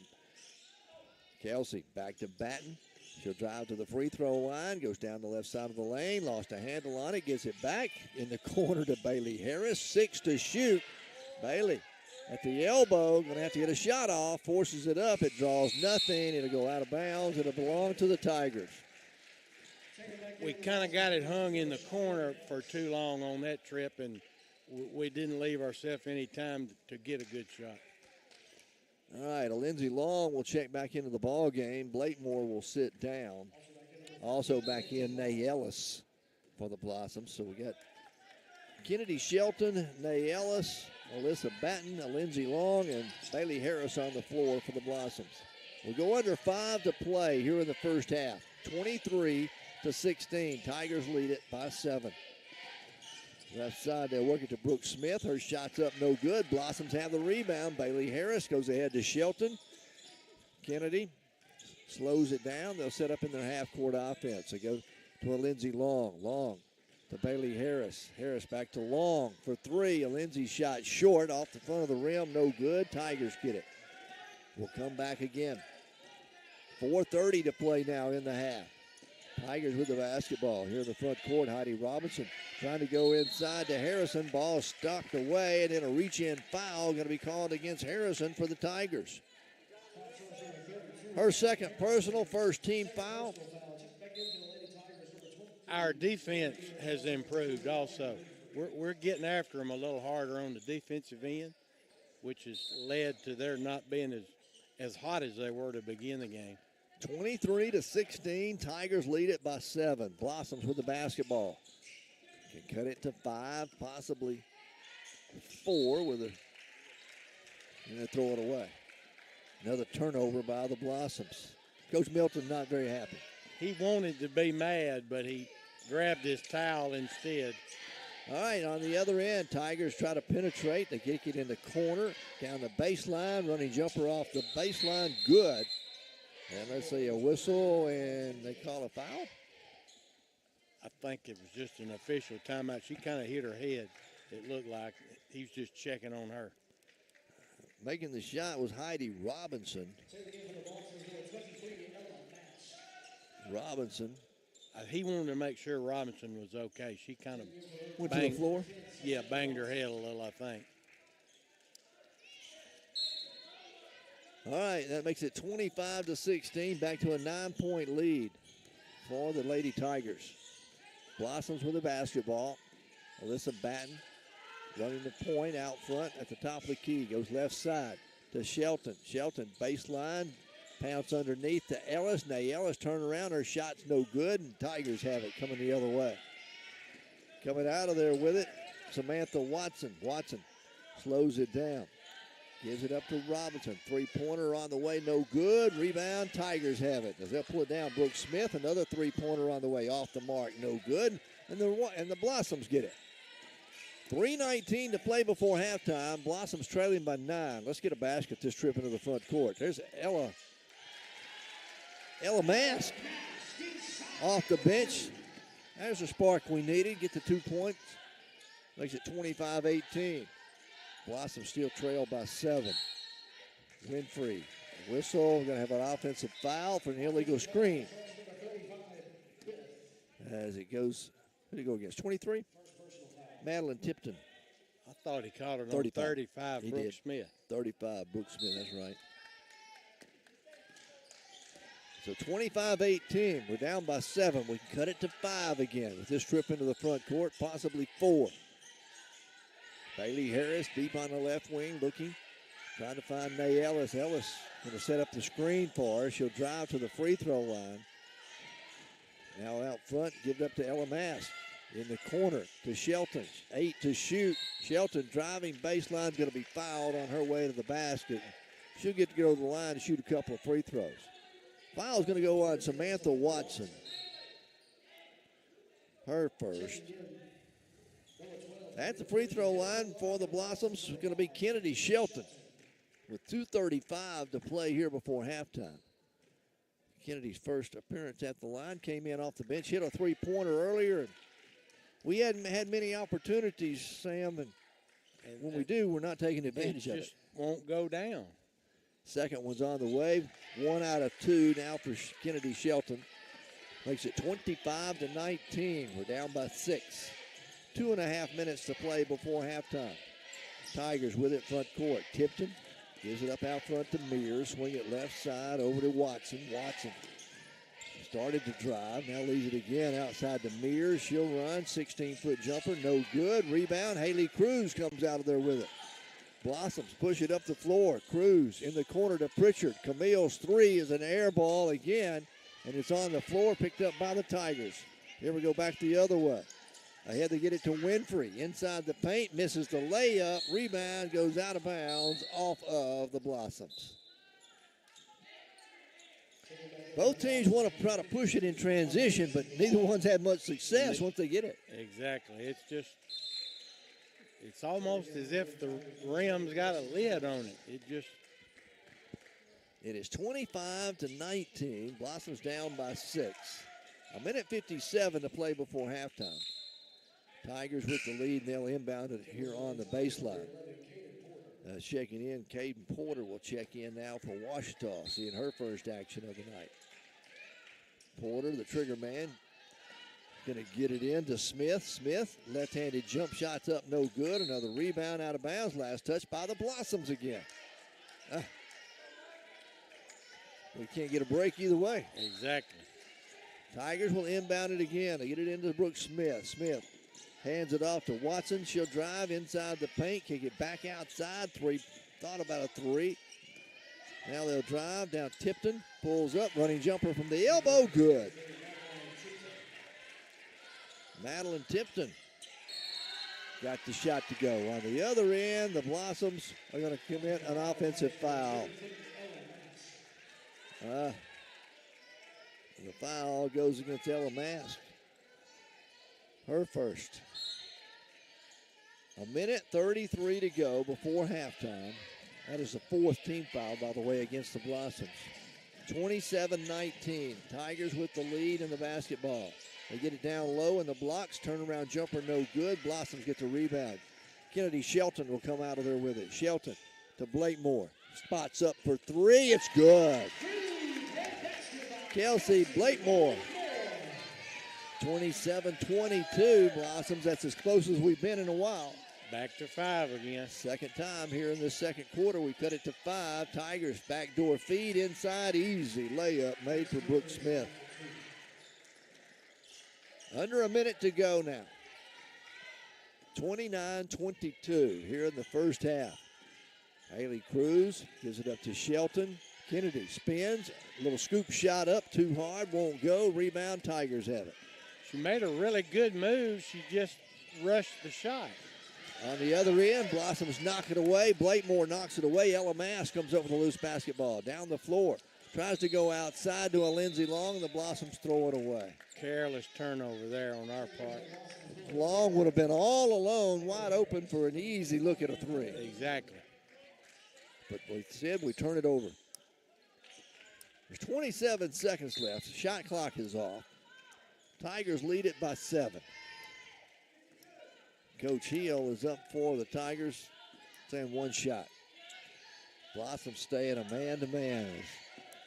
Kelsey back to Batten. She'll drive to the free throw line. Goes down the left side of the lane. Lost a handle on it. Gets it back in the corner to Bailey Harris. 6 to shoot. Bailey at the elbow. Going to have to get a shot off. Forces it up. It draws nothing. It'll go out of bounds. It'll belong to the Tigers. We kind of got it hung in the corner for too long on that trip, and we didn't leave ourselves any time to get a good shot. All right, Lindsey Long will check back into the ball game. Blakemore will sit down. Also back in Nay Ellis for the Blossoms. So we got Kennedy Shelton, Nay Ellis, Alyssa Batten, Lindsey Long, and Bailey Harris on the floor for the Blossoms. We'll go under 5 to play here in the first half. 23-16. Tigers lead it by 7. Left side, they'll work it to Brooke Smith. Her shot's up, no good. Blossoms have the rebound. Bailey Harris goes ahead to Shelton. Kennedy slows it down. They'll set up in their half-court offense. They go to a Lindsey Long. Long to Bailey Harris. Harris back to Long for 3. A Lindsey shot short off the front of the rim. No good. Tigers get it. We'll come back again. 4:30 to play now in the half. Tigers with the basketball here in the front court. Heidi Robinson trying to go inside to Harrison. Ball stopped away, and then a reach-in foul going to be called against Harrison for the Tigers. Her second personal, first team foul. Our defense has improved also. We're getting after them a little harder on the defensive end, which has led to their not being as hot as they were to begin the game. 23-16. Tigers lead it by 7. Blossoms with the basketball. Can cut it to 5, possibly 4 with a. And they throw it away. Another turnover by the Blossoms. Coach Milton not very happy. He wanted to be mad, but he grabbed his towel instead. All right, on the other end, Tigers try to penetrate. They kick it in the corner, down the baseline, running jumper off the baseline, good. And let's see, a whistle, and they call a foul? I think it was just an official timeout. She kind of hit her head, it looked like. He was just checking on her. Making the shot was Heidi Robinson. Robinson. He wanted to make sure Robinson was okay. She kind of went to the floor? Yeah, banged her head a little, I think. All right, that makes it 25-16, back to a 9-point lead for the Lady Tigers. Blossoms with the basketball. Alyssa Batten running the point out front at the top of the key. Goes left side to Shelton. Shelton baseline, pounce underneath to Ellis. Now Ellis turn around, her shot's no good, and Tigers have it coming the other way. Coming out of there with it, Samantha Watson. Watson slows it down. Gives it up to Robinson. Three-pointer on the way, no good. Rebound, Tigers have it. As they'll pull it down, Brooke Smith, another three-pointer on the way, off the mark, no good. And the Blossoms get it. 3:19 to play before halftime. Blossoms trailing by 9. Let's get a basket this trip into the front court. There's Ella Mask off the bench. There's the spark we needed. Get the 2 points. Makes it 25-18. Blossoms still trail by 7. Winfrey, whistle. We're going to have an offensive foul for an illegal screen. As it goes, who did it go against? 23? Madeline Tipton I thought he called it 35. on 35, He Brooks did. Smith. 35, Brooks Smith, that's right. So 25-18, we're down by 7. We can cut it to 5 again with this trip into the front court, possibly 4. Bailey Harris deep on the left wing, looking, trying to find Nay Ellis. Ellis going to set up the screen for her. She'll drive to the free throw line. Now out front, give it up to Ella Mask. In the corner to Shelton. 8 to shoot. Shelton driving baseline's going to be fouled on her way to the basket. She'll get to go to the line to shoot a couple of free throws. Foul's going to go on Samantha Watson. Her first. At the free throw line for the Blossoms is going to be Kennedy Shelton with 2:35 to play here before halftime. Kennedy's first appearance at the line, came in off the bench, hit a three-pointer earlier. And we hadn't had many opportunities, Sam, and when we do, we're not taking advantage of it. Just won't go down. Second one's on the way. 1 out of 2 now for Kennedy Shelton. Makes it 25-19. We're down by 6. 2.5 minutes to play before halftime. Tigers with it front court. Tipton gives it up out front to Mears. Swing it left side over to Watson. Watson started to drive. Now leaves it again outside to Mears. She'll run. 16-foot jumper. No good. Rebound. Haley Cruz comes out of there with it. Blossoms push it up the floor. Cruz in the corner to Pritchard. Camille's 3 is an air ball again, and it's on the floor, picked up by the Tigers. Here we go back the other way. Ahead to get it to Winfrey. Inside the paint, misses the layup. Rebound goes out of bounds off of the Blossoms. Both teams want to try to push it in transition, but neither one's had much success once they get it. Exactly. It's almost as if the rim's got a lid on it. It is 25-19. Blossoms down by 6. 1:57 to play before halftime. Tigers with the lead, and they'll inbound it here on the baseline. Checking in, Caden Porter will check in now for Ouachita, seeing her first action of the night. Porter, the trigger man, going to get it in to Smith. Smith, left-handed jump shots up, no good. Another rebound out of bounds. Last touch by the Blossoms again. We can't get a break either way. Exactly. Tigers will inbound it again. They get it into Brooks Smith. Smith hands it off to Watson. She'll drive inside the paint, kick it back outside. Thought about a 3. Now they'll drive down Tipton. Pulls up, running jumper from the elbow, good. Madeline Tipton got the shot to go. On the other end, the Blossoms are going to commit an offensive foul. The foul goes against Ella Mask. Her first. 1:33 to go before halftime. That is the 4th team foul, by the way, against the Blossoms. 27-19. Tigers with the lead in the basketball. They get it down low in the blocks. Turnaround jumper, no good. Blossoms get the rebound. Kennedy Shelton will come out of there with it. Shelton to Blakemore. Spots up for 3. It's good. Kelsey Blakemore. 27-22. Blossoms, that's as close as we've been in a while. Back to 5 again. Second time here in the second quarter. We cut it to 5. Tigers backdoor feed inside. Easy layup made for Brooks Smith. Under a minute to go now. 29-22 here in the first half. Haley Cruz gives it up to Shelton. Kennedy spins. A little scoop shot up. Too hard. Won't go. Rebound. Tigers have it. She made a really good move. She just rushed the shot. On the other end, Blossoms knock it away. Blakemore knocks it away. Ella Mass comes up with a loose basketball. Down the floor. Tries to go outside to a Lindsey Long. The Blossoms throw it away. Careless turnover there on our part. Long would have been all alone, wide open for an easy look at a 3. Exactly. But we said we turn it over. There's 27 seconds left. Shot clock is off. Tigers lead it by 7. Coach Hill is up for the Tigers, saying 1 shot. Blossoms staying a man-to-man.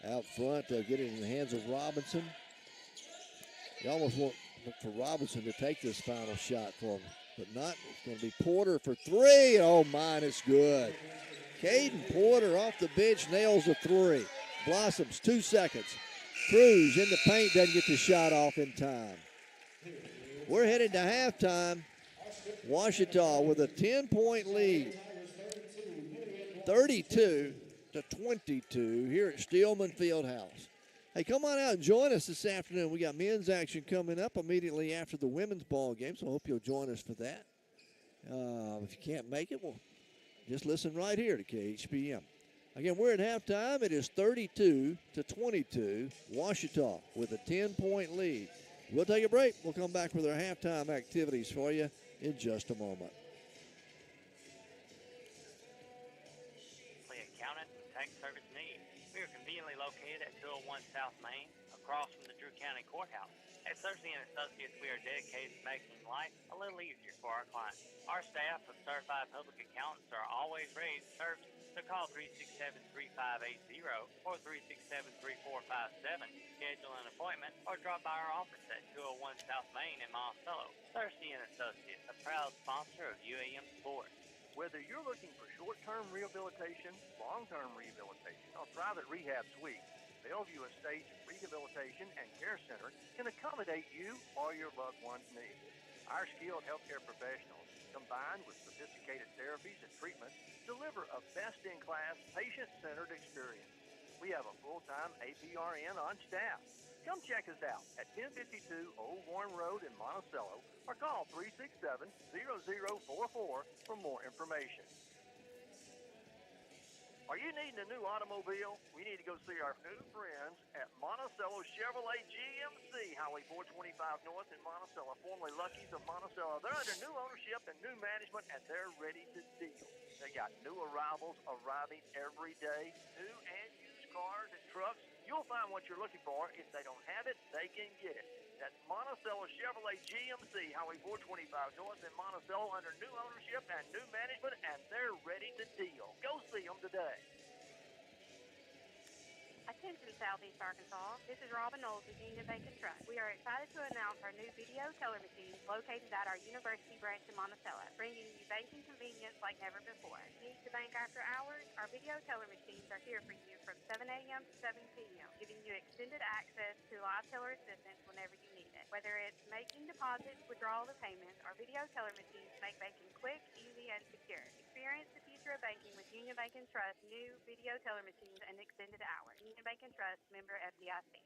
Out front, they'll get it in the hands of Robinson. You almost want for Robinson to take this final shot for them. but not. It's going to be Porter for three. Oh, mine is good. Caden Porter off the bench nails a three. Blossoms, 2 seconds. Cruz in the paint, doesn't get the shot off in time. We're headed to halftime. Ouachita with a 10-point lead. 32-22 here at Steelman Fieldhouse. Hey, come on out and join us this afternoon. We got men's action coming up immediately after the women's ball game, so I hope you'll join us for that. If you can't make it, well, just listen right here to KHPM. Again, we're at halftime. It is 32-22. Ouachita with a 10-point lead. We'll take a break. We'll come back with our halftime activities for you in just a moment. Accountant and tax service needs. We are conveniently located at 201 South Main, across from the Drew County Courthouse. At Cersei and Associates, we are dedicated to making life a little easier for our clients. Our staff of certified public accountants are always ready to serve you. So call 367-3580 or 367-3457, schedule an appointment, or drop by our office at 201 South Main in Monticello. Cersei and Associates, a proud sponsor of UAM Sports. Whether you're looking for short-term rehabilitation, long-term rehabilitation, or private rehab suite, Bellevue Estates Rehabilitation and Care Center can accommodate you or your loved one's needs. Our skilled healthcare professionals, combined with sophisticated therapies and treatments, deliver a best-in-class, patient-centered experience. We have a full-time APRN on staff. Come check us out at 1052 Old Warren Road in Monticello or call 367-0044 for more information. Are you needing a new automobile? We need to go see our new friends at Monticello Chevrolet GMC, Highway 425 North in Monticello, formerly Lucky's of Monticello. They're under new ownership and new management, and they're ready to deal. They got new arrivals arriving every day, new and used cars and trucks. You'll find what you're looking for. If they don't have it, they can get it. That's Monticello Chevrolet GMC, Highway 425 North in Monticello, under new ownership and new management, and they're ready to deal. Go see them today. Attention Southeast Arkansas, this is Robin Knowles with Union Bank and Trust. We are excited to announce our new video teller machines located at our University branch in Monticello, bringing you banking convenience like never before. Need to bank after hours? Our video teller machines are here for you from 7 a.m. to 7 p.m., giving you extended access to live teller assistance whenever you need it. Whether it's making deposits, withdrawal, or payments, our video teller machines make banking quick, easy, and secure. Experience the future of banking with Union Bank and Trust new video teller machines and extended hours. Union Bank and Trust, member FDIC.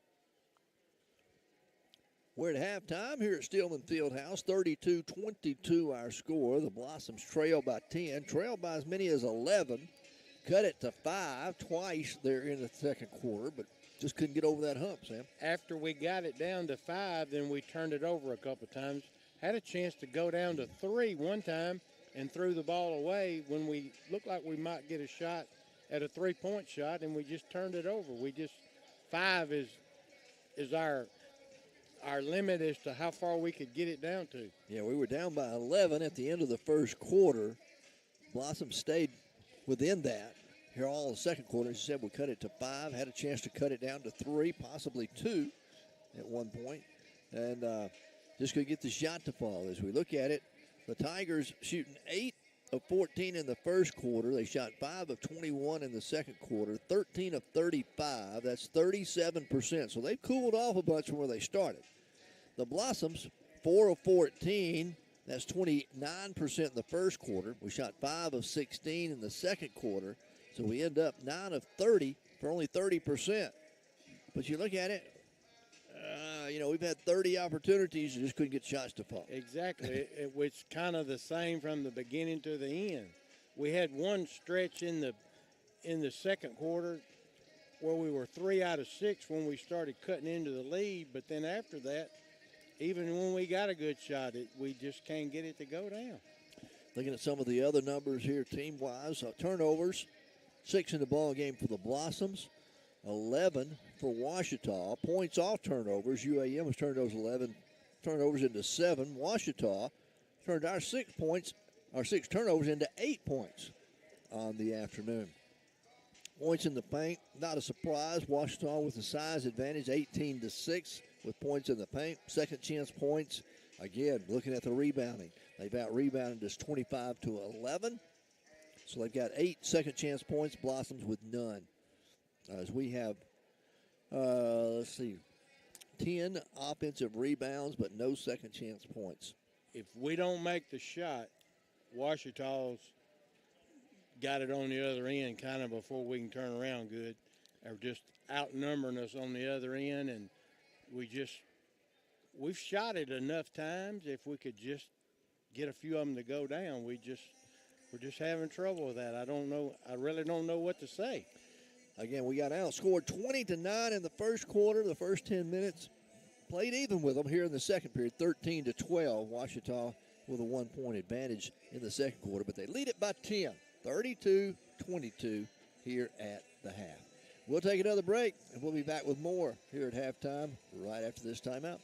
We're at halftime here at Steelman Fieldhouse. 32-22 our score. The Blossoms trail by 10. Trail by as many as 11. Cut it to 5 twice there in the second quarter, but just couldn't get over that hump, Sam. After we got it down to 5, then we turned it over a couple of times. Had a chance to go down to 3 one time and threw the ball away when we looked like we might get a shot at a three-point shot, and we just turned it over. 5 is our limit as to how far we could get it down to. Yeah, we were down by 11 at the end of the first quarter. Blossom stayed within that here all the second quarter. She said we cut it to 5, had a chance to cut it down to 3, possibly 2 at one point, and just couldn't get the shot to fall. As we look at it, the Tigers shooting 8 of 14 in the first quarter. They shot 5 of 21 in the second quarter, 13 of 35. That's 37%. So they've cooled off a bunch from where they started. The Blossoms, 4 of 14. That's 29% in the first quarter. We shot 5 of 16 in the second quarter. So we end up 9 of 30 for only 30%. But you look at it, we've had 30 opportunities and just couldn't get shots to fall. Exactly. It was kind of the same from the beginning to the end. We had one stretch in the second quarter where we were 3 out of 6 when we started cutting into the lead, but then after that, even when we got a good shot, we just can't get it to go down. Looking at some of the other numbers here team-wise, turnovers, 6 in the ball game for the Blossoms, 11 for Ouachita. Points off turnovers. UAM has turned those 11 turnovers into 7. Ouachita turned our 6 turnovers into 8 points on the afternoon. Points in the paint, not a surprise. Ouachita with the size advantage, 18-6 with points in the paint. Second chance points, Again, looking at the rebounding, they've out-rebounded us 25-11. So they've got 8 second chance points, Blossoms with none. As we have, 10 offensive rebounds, but no second chance points. If we don't make the shot, Ouachita's got it on the other end kind of before we can turn around good. They're just outnumbering us on the other end, and we've shot it enough times. If we could just get a few of them to go down, we're just having trouble with that. I really don't know what to say. Again, we got outscored 20-9 in the first quarter. The first 10 minutes played even with them here in the second period, 13-12. Ouachita with a 1-point advantage in the second quarter, but they lead it by 10, 32-22 here at the half. We'll take another break, and we'll be back with more here at halftime right after this timeout.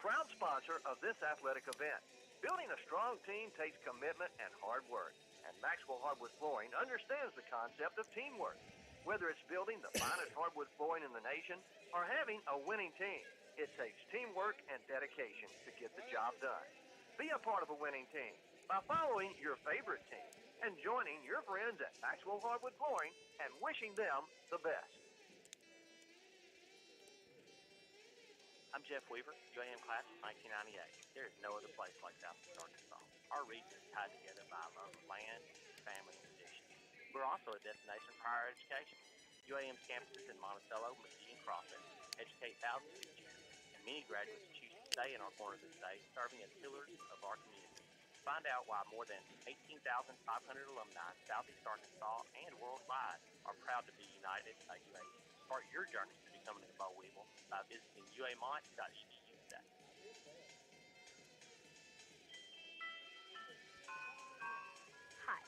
Proud sponsor of this athletic event. Building a strong team takes commitment and hard work. And Maxwell Hardwood Flooring understands the concept of teamwork. Whether it's building the finest hardwood flooring in the nation or having a winning team, it takes teamwork and dedication to get the job done. Be a part of a winning team by following your favorite team and joining your friends at Maxwell Hardwood Flooring and wishing them the best. I'm Jeff Weaver, UAM class of 1998. There is no other place like Southeast Arkansas. Our region is tied together by a love of land, family, and tradition. We're also a destination for higher education. UAM's campuses in Monticello, McGee, and Crawford educate thousands each year, and many graduates choose to stay in our corner of the state, serving as pillars of our community. Find out why more than 18,500 alumni in Southeast Arkansas and worldwide are proud to be united at UAM. Start your journey to becoming a Bo Weevil by visiting uamont.edu today. Hi,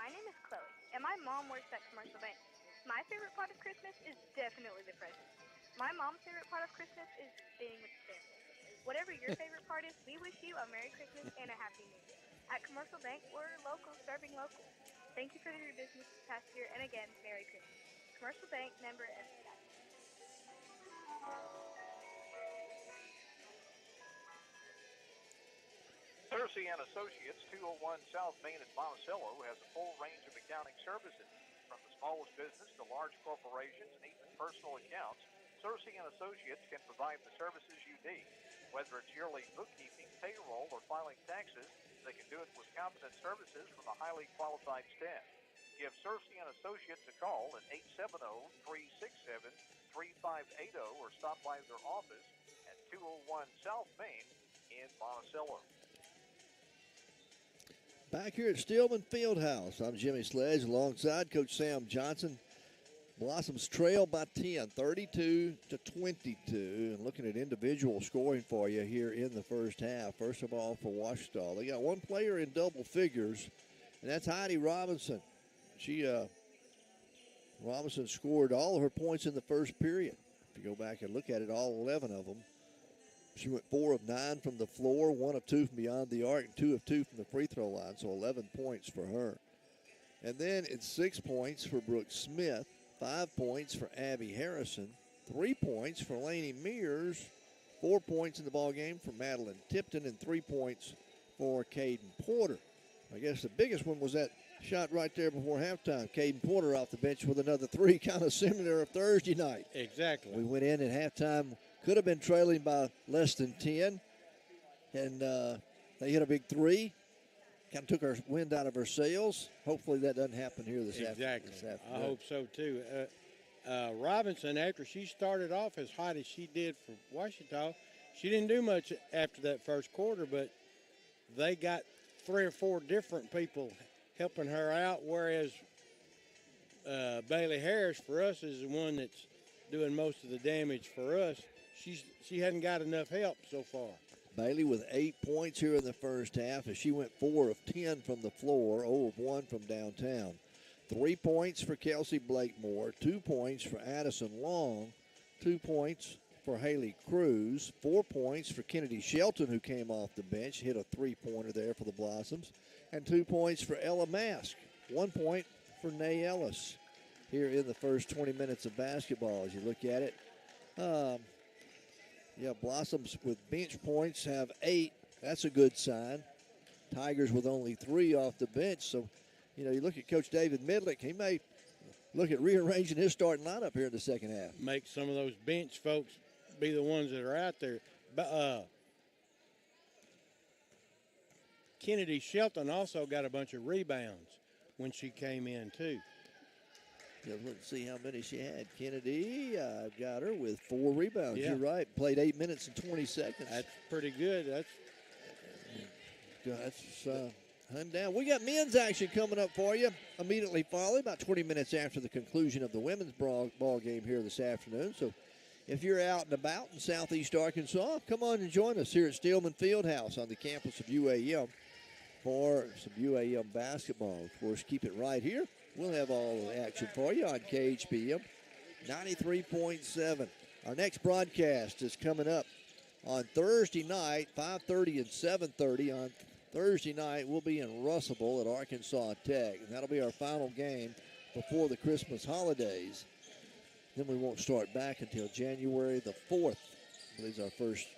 my name is Chloe, and my mom works at Commercial Bank. My favorite part of Christmas is definitely the presents. My mom's favorite part of Christmas is being with family. Whatever your favorite part is, we wish you a Merry Christmas and a Happy New Year. At Commercial Bank, we're local, serving local. Thank you for your business this past year, and again, Merry Christmas. Commercial Bank, member FDIC. 𝗗𝗜𝗦𝗖𝗟𝗔𝗜𝗠𝗘𝗥 Associates, 201 South Main in Monticello, has a full range of accounting services. From the smallest business to large corporations and even personal accounts, 𝗗𝗜𝗦𝗍𝒂 Associates can provide the services you need. Whether it's yearly bookkeeping, payroll, or filing taxes, they can do it with competent services from a highly qualified staff. Give 𝗗𝗜𝗦 Associates a call at 870-367-3580 or stop by their office at 201 South Main in Monticello. Back here at Stillman Fieldhouse, I'm Jimmy Sledge alongside Coach Sam Johnson. Blossoms trail by 10, 32-22. And looking at individual scoring for you here in the first half. First of all, for Ouachita, they got one player in double figures, and that's Heidi Robinson. Robinson scored all of her points in the first period. If you go back and look at it, all 11 of them. She went 4 of 9 from the floor, 1 of 2 from beyond the arc, and 2 of 2 from the free throw line, so 11 points for her. And then it's 6 points for Brooke Smith, 5 points for Abby Harrison, 3 points for Lainey Mears, 4 points in the ballgame for Madeline Tipton, and 3 points for Caden Porter. I guess the biggest one was that shot right there before halftime. Caden Porter off the bench with another 3, kind of similar of Thursday night. Exactly. We went in at halftime, could have been trailing by less than 10, and they hit a big 3. Kind of took our wind out of our sails. Hopefully that doesn't happen here this afternoon. I hope so, too. Robinson, after she started off as hot as she did for Ouachita, she didn't do much after that first quarter, but they got 3 or 4 different people helping her out, whereas Bailey Harris for us is the one that's doing most of the damage for us. She hadn't got enough help so far. Bailey with 8 points here in the first half as she went 4 of 10 from the floor, 0 of 1 from downtown. 3 points for Kelsey Blakemore, 2 points for Addison Long, 2 points for Haley Cruz, 4 points for Kennedy Shelton, who came off the bench, hit a 3-pointer there for the Blossoms, and 2 points for Ella Mask, 1 point for Nay Ellis here in the first 20 minutes of basketball. As you look at it, Yeah, Blossoms with bench points have 8. That's a good sign. Tigers with only 3 off the bench. So, you look at Coach David Midlick. He may look at rearranging his starting lineup here in the second half. Make some of those bench folks be the ones that are out there. Kennedy Shelton also got a bunch of rebounds when she came in, too. Yeah, let's see how many she had. Kennedy, I've got her with 4 rebounds. Yeah. You're right. Played 8 minutes and 20 seconds. That's pretty good. That's hunned down. We got men's action coming up for you immediately following, about 20 minutes after the conclusion of the women's ball game here this afternoon. So if you're out and about in southeast Arkansas, come on and join us here at Steelman Fieldhouse on the campus of UAM for some UAM basketball. Of course, keep it right here. We'll have all the action for you on KHPM 93.7. Our next broadcast is coming up on Thursday night, 5:30 and 7:30. On Thursday night, we'll be in Russellville at Arkansas Tech, and that'll be our final game before the Christmas holidays. Then we won't start back until January the 4th. I believe it's our first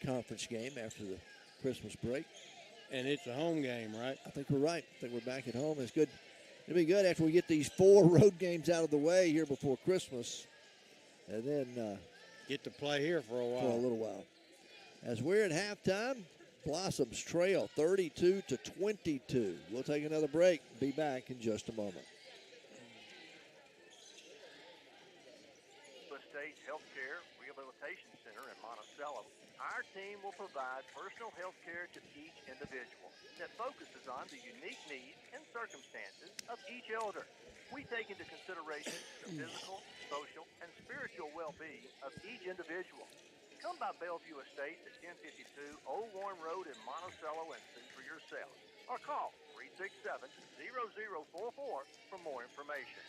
conference game after the Christmas break. And it's a home game, right? I think we're right. I think we're back at home. It's good. It'll be good after we get these 4 road games out of the way here before Christmas, and then get to play here for a while. For a little while. As we're at halftime, Blossoms trail 32-22. We'll take another break. Be back in just a moment. The State Healthcare Rehabilitation Center in Monticello. Our team will provide personal health care to each individual that focuses on the unique needs and circumstances of each elder. We take into consideration the physical, social, and spiritual well-being of each individual. Come by Bellevue Estates at 1052 Old Warren Road in Monticello and see for yourself. Or call 367-0044 for more information.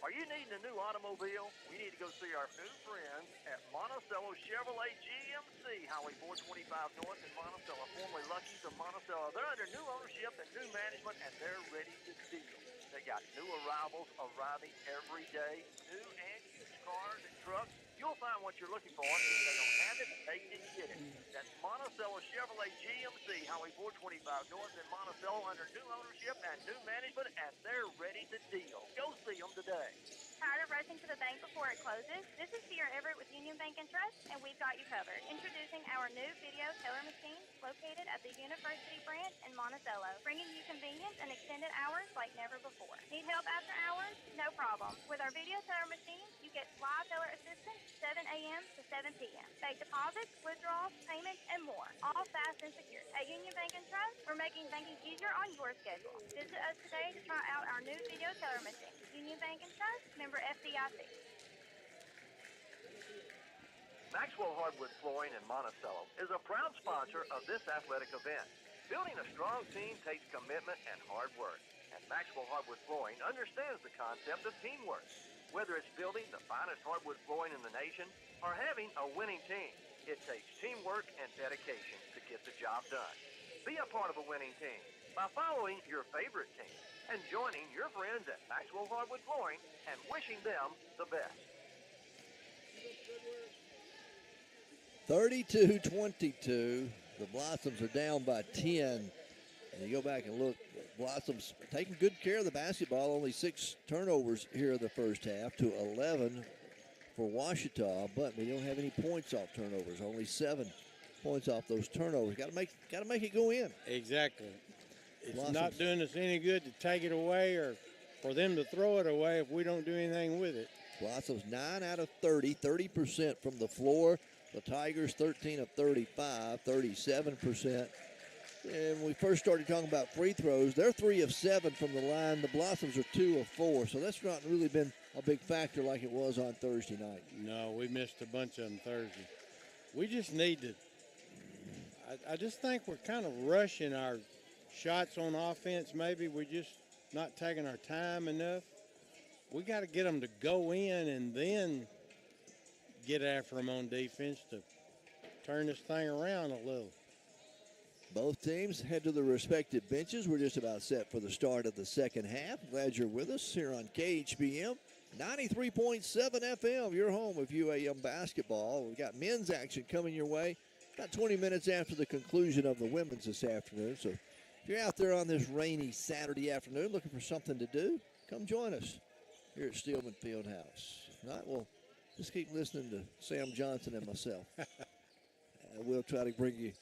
Are you needing a new automobile? We need to go see our new friends at Monticello Chevrolet GMC, Highway 425 North in Monticello, formerly Lucky's of Monticello. They're under new ownership and new management, and they're ready to deal. They got new arrivals arriving every day, new and used cars and trucks. You'll find what you're looking for. If they don't have it, they can get it. That's Monticello Chevrolet GMC, Highway 425 North in Monticello, under new ownership and new management, and they're ready to deal. Go see them today. Tired of rushing to the bank before it closes? This is Sierra Everett with Union Bank and Trust, and we've got you covered. Introducing our new video teller machines located at the University branch in Monticello, bringing you convenience and extended hours like never before. Need help after hours? No problem. With our video teller machines, you get live teller assistance 7 a.m. to 7 p.m. Bank deposits, withdrawals, payments, and more. All fast and secure. At Union Bank and Trust, we're making banking easier on your schedule. Visit us today to try out our new video teller machine. Union Bank and Trust, member FDIC. Maxwell Hardwood Flooring in Monticello is a proud sponsor of this athletic event. Building a strong team takes commitment and hard work, and Maxwell Hardwood Flooring understands the concept of teamwork. Whether it's building the finest hardwood flooring in the nation or having a winning team, it takes teamwork and dedication to get the job done. Be a part of a winning team by following your favorite team and joining your friends at Maxwell Hardwood Flooring and wishing them the best. 32-22. The Blossoms are down by 10. And you go back and look, Blossoms taking good care of the basketball. Only 6 turnovers here in the first half to 11 for Ouachita, but we don't have any points off turnovers. Only 7 points off those turnovers. Got to make it go in. Exactly. It's Blossoms. not doing us any good to take it away or for them to throw it away if we don't do anything with it. Blossoms 9 out of 30, 30% from the floor. The Tigers 13 of 35, 37%. And when we first started talking about free throws, they're 3 of 7 from the line. The Blossoms are 2 of 4. So that's not really been a big factor like it was on Thursday night. No, we missed a bunch of them Thursday. We just need to I just think we're kind of rushing our shots on offense. Maybe we're just not taking our time enough. We got to get them to go in and then get after them on defense to turn this thing around a little. Both teams head to their respective benches. We're just about set for the start of the second half. Glad you're with us here on KHBM 93.7 FM, your home of UAM basketball. We've got men's action coming your way about 20 minutes after the conclusion of the women's this afternoon. So if you're out there on this rainy Saturday afternoon looking for something to do, come join us here at Steelman Fieldhouse. If not, we'll just keep listening to Sam Johnson and myself. We'll try to bring you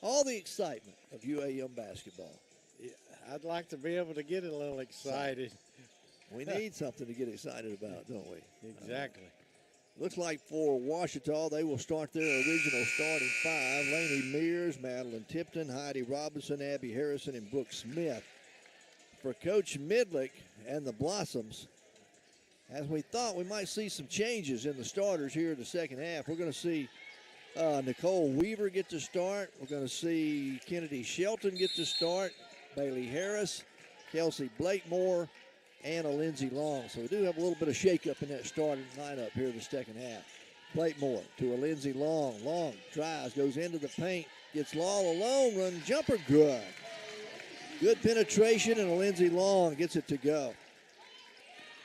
all the excitement of UAM basketball. Yeah, I'd like to be able to get a little excited. We need something to get excited about, don't we? Exactly. Looks like for Ouachita, they will start their original starting five. Lainey Mears, Madeline Tipton, Heidi Robinson, Abby Harrison, and Brooke Smith. For Coach Midlick and the Blossoms, as we thought we might see some changes in the starters here in the second half. We're going to see Nicole Weaver get to start. We're going to see Kennedy Shelton get to start. Bailey Harris, Kelsey Blakemore, and a Lindsey Long. So we do have a little bit of shakeup in that starting lineup here in the second half. Blakemore to a Lindsey Long. Long drives, goes into the paint, gets Law alone, run jumper, good. Good penetration, and a Lindsey Long gets it to go.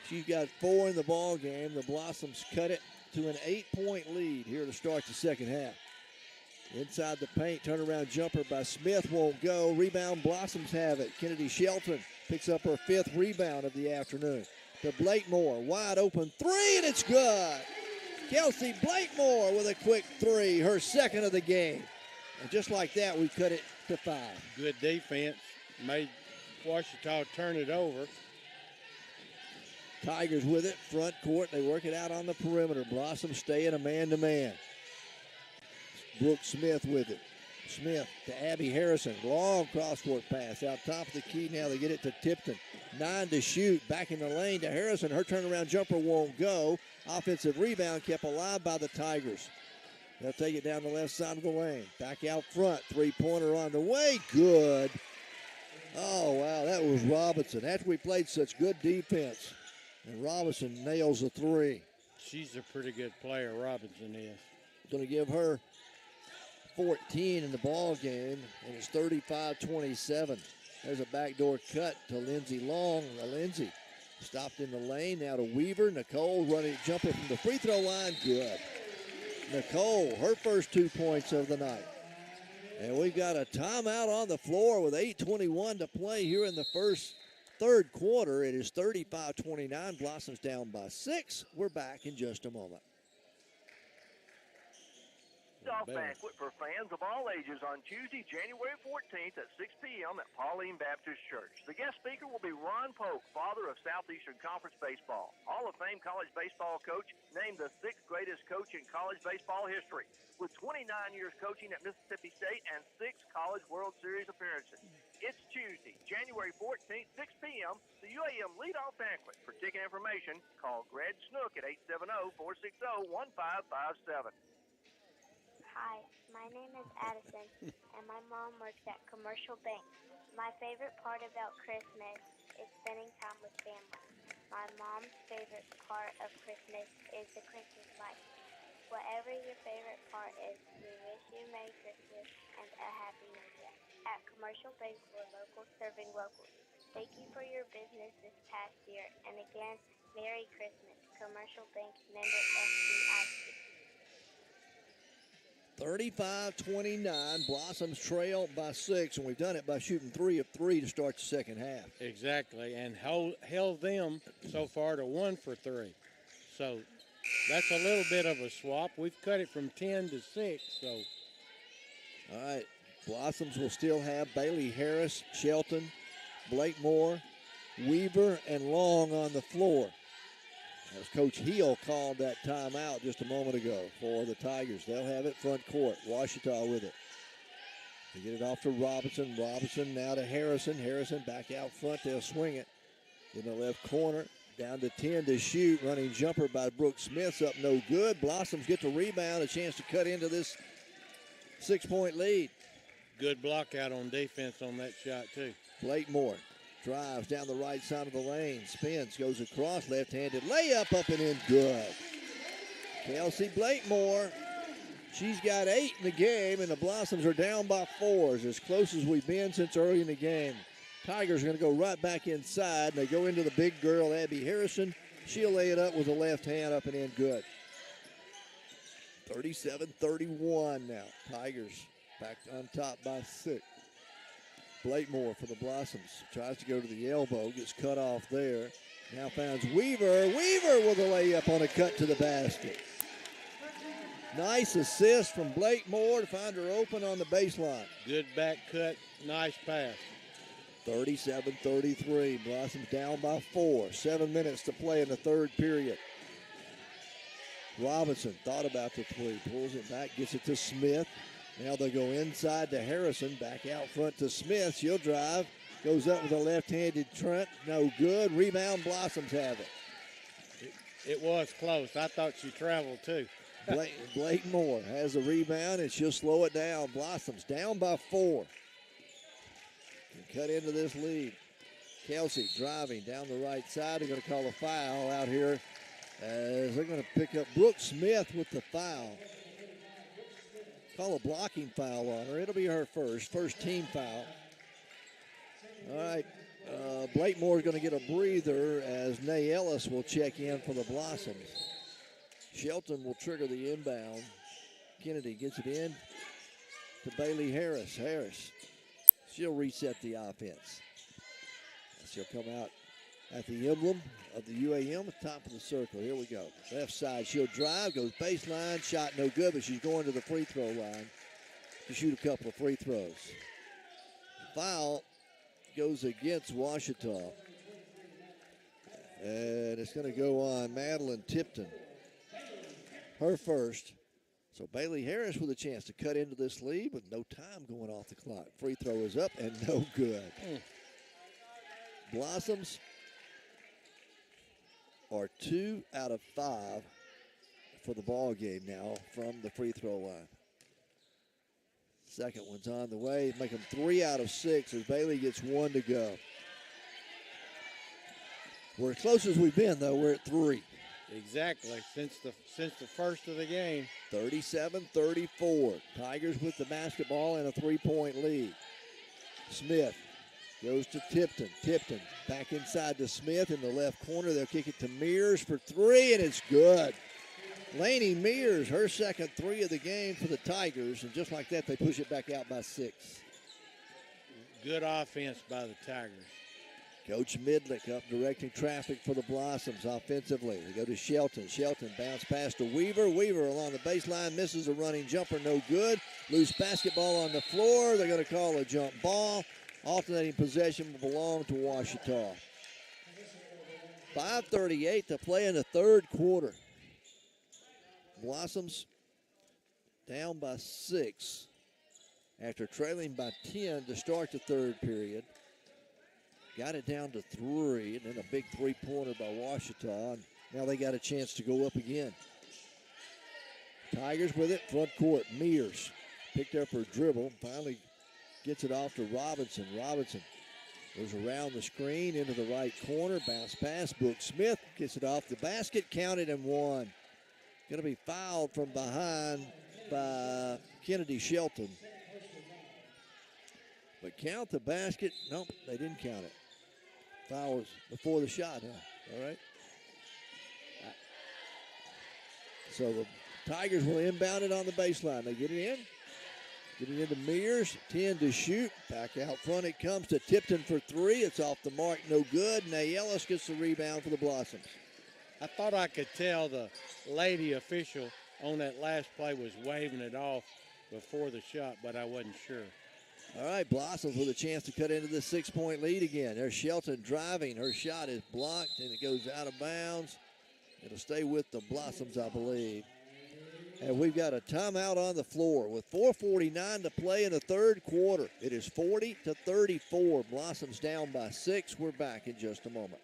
She's got 4 in the ball game. The Blossoms cut it to an 8-point lead here to start the second half. Inside the paint, turnaround jumper by Smith won't go. Rebound, Blossoms have it. Kennedy Shelton picks up her 5th rebound of the afternoon. To Blakemore, wide open 3, and it's good. Kelsey Blakemore with a quick 3, her 2nd of the game. And just like that, we cut it to 5. Good defense. Made Ouachita turn it over. Tigers with it, front court. They work it out on the perimeter. Blossom stay in a man-to-man. Brooke Smith with it. Smith to Abby Harrison. Long cross-court pass out top of the key. Now they get it to Tipton. 9 to shoot. Back in the lane to Harrison. Her turnaround jumper won't go. Offensive rebound kept alive by the Tigers. They'll take it down the left side of the lane. Back out front. Three-pointer on the way. Good. Oh, wow, that was Robinson. After we played such good defense. And Robinson nails a 3. She's a pretty good player, Robinson is. Going to give her 14 in the ball game, and it's 35-27. There's a backdoor cut to Lindsey Long. Lindsey stopped in the lane. Now to Weaver. Nicole running jumper from the free throw line. Good. Nicole, her first 2 points of the night. And we've got a timeout on the floor with 8:21 to play here in the third quarter. It is 35-29. Blossoms down by 6. We're back in just a moment. Golf banquet for fans of all ages on Tuesday, January 14th at 6 p.m. at Pauline Baptist Church. The guest speaker will be Ron Polk, father of Southeastern Conference baseball. Hall of Fame college baseball coach, named the 6th greatest coach in college baseball history, with 29 years coaching at Mississippi State and 6 College World Series appearances. It's Tuesday, January 14th, 6 p.m., the UAM Leadoff Banquet. For ticket information, call Greg Snook at 870-460-1557. Hi, my name is Addison, and my mom works at Commercial Bank. My favorite part about Christmas is spending time with family. My mom's favorite part of Christmas is the Christmas lights. Whatever your favorite part is, we wish you Merry Christmas and a Happy New Year. At Commercial Bank, we're local serving locals. Thank you for your business this past year, and again, Merry Christmas. Commercial Bank, member FDIC. 35-29, Blossoms trail by 6, and we've done it by shooting 3 of 3 to start the second half. Exactly, and held them so far to 1 for 3. So that's a little bit of a swap. We've cut it from 10 to 6. So, all right, Blossoms will still have Bailey Harris, Shelton, Blakemore, Weaver, and Long on the floor. As Coach Heel called that timeout just a moment ago for the Tigers. They'll have it front court. Ouachita with it. They get it off to Robinson. Robinson now to Harrison. Harrison back out front. They'll swing it in the left corner. Down to 10 to shoot. Running jumper by Brooke Smith. Up no good. Blossoms get the rebound. A chance to cut into this 6-point lead. Good block out on defense on that shot, too. Blakemore drives down the right side of the lane. Spins, goes across, left-handed layup up and in, good. Kelsey Blakemore, she's got 8 in the game, and the Blossoms are down by 4. As close as we've been since early in the game. Tigers are going to go right back inside, and they go into the big girl, Abby Harrison. She'll lay it up with the left hand up and in good. 37-31 now. Tigers back on top by 6. Blakemore for the Blossoms. Tries to go to the elbow. Gets cut off there. Now finds Weaver. Weaver with a layup on a cut to the basket. Nice assist from Blakemore to find her open on the baseline. Good back cut. Nice pass. 37-33. Blossoms down by 4. 7 minutes to play in the third period. Robinson thought about the three. Pulls it back. Gets it to Smith. Now they'll go inside to Harrison. Back out front to Smith. She'll drive. Goes up with a left-handed Trent. No good. Rebound. Blossoms have it. It was close. I thought she traveled too. Blakemore has a rebound, and she'll slow it down. Blossoms down by 4. And cut into this lead. Kelsey driving down the right side. They're going to call a foul out here as they're going to pick up Brooke Smith with the foul. Call a blocking foul on her. It'll be her first team foul. All right, Blakemore's going to get a breather as Nay Ellis will check in for the Blossoms. Shelton will trigger the inbound. Kennedy gets it in to Bailey Harris. Harris, she'll reset the offense. She'll come out at the emblem of the UAM at the top of the circle. Here we go. Left side, she'll drive, goes baseline, shot no good, but she's going to the free throw line to shoot a couple of free throws. Foul goes against Ouachita. And it's going to go on Madeline Tipton. Her first. So Bailey Harris with a chance to cut into this lead with no time going off the clock. Free throw is up and no good. Blossoms are 2 out of 5 for the ball game now from the free throw line. Second one's on the way. Make them 3 out of 6 as Bailey gets 1 to go. We're as close as we've been, though. We're at 3. Exactly, since the first of the game. 37-34. Tigers with the basketball and a 3-point lead. Smith goes to Tipton. Tipton back inside to Smith in the left corner. They'll kick it to Mears for 3, and it's good. Lainey Mears, her second 3 of the game for the Tigers, and just like that, they push it back out by 6. Good offense by the Tigers. Coach Midlick up directing traffic for the Blossoms offensively. They go to Shelton. Shelton bounce pass to Weaver. Weaver along the baseline misses a running jumper, no good. Loose basketball on the floor. They're going to call a jump ball. Alternating possession will belong to Ouachita. 5:38 to play in the third quarter. Blossoms down by 6 after trailing by 10 to start the third period. Got it down to 3, and then a big three-pointer by Ouachita. And now they got a chance to go up again. Tigers with it, front court. Mears picked up her dribble, finally gets it off to Robinson. Robinson goes around the screen into the right corner, bounce pass. Brooke Smith gets it off the basket, counted and 1. Going to be fouled from behind by Kennedy Shelton. But count the basket. Nope, they didn't count it. Foul was before the shot, huh? All right. So the Tigers will inbound it on the baseline. They get it in. Get it into Mears. 10 to shoot. Back out front it comes to Tipton for 3. It's off the mark, no good. Nay Ellis gets the rebound for the Blossoms. I thought I could tell the lady official on that last play was waving it off before the shot, but I wasn't sure. All right, Blossoms with a chance to cut into the 6-point lead again. There's Shelton driving. Her shot is blocked, and it goes out of bounds. It'll stay with the Blossoms, I believe. And we've got a timeout on the floor with 4:49 to play in the third quarter. It is 40-34. Blossoms down by 6. We're back in just a moment.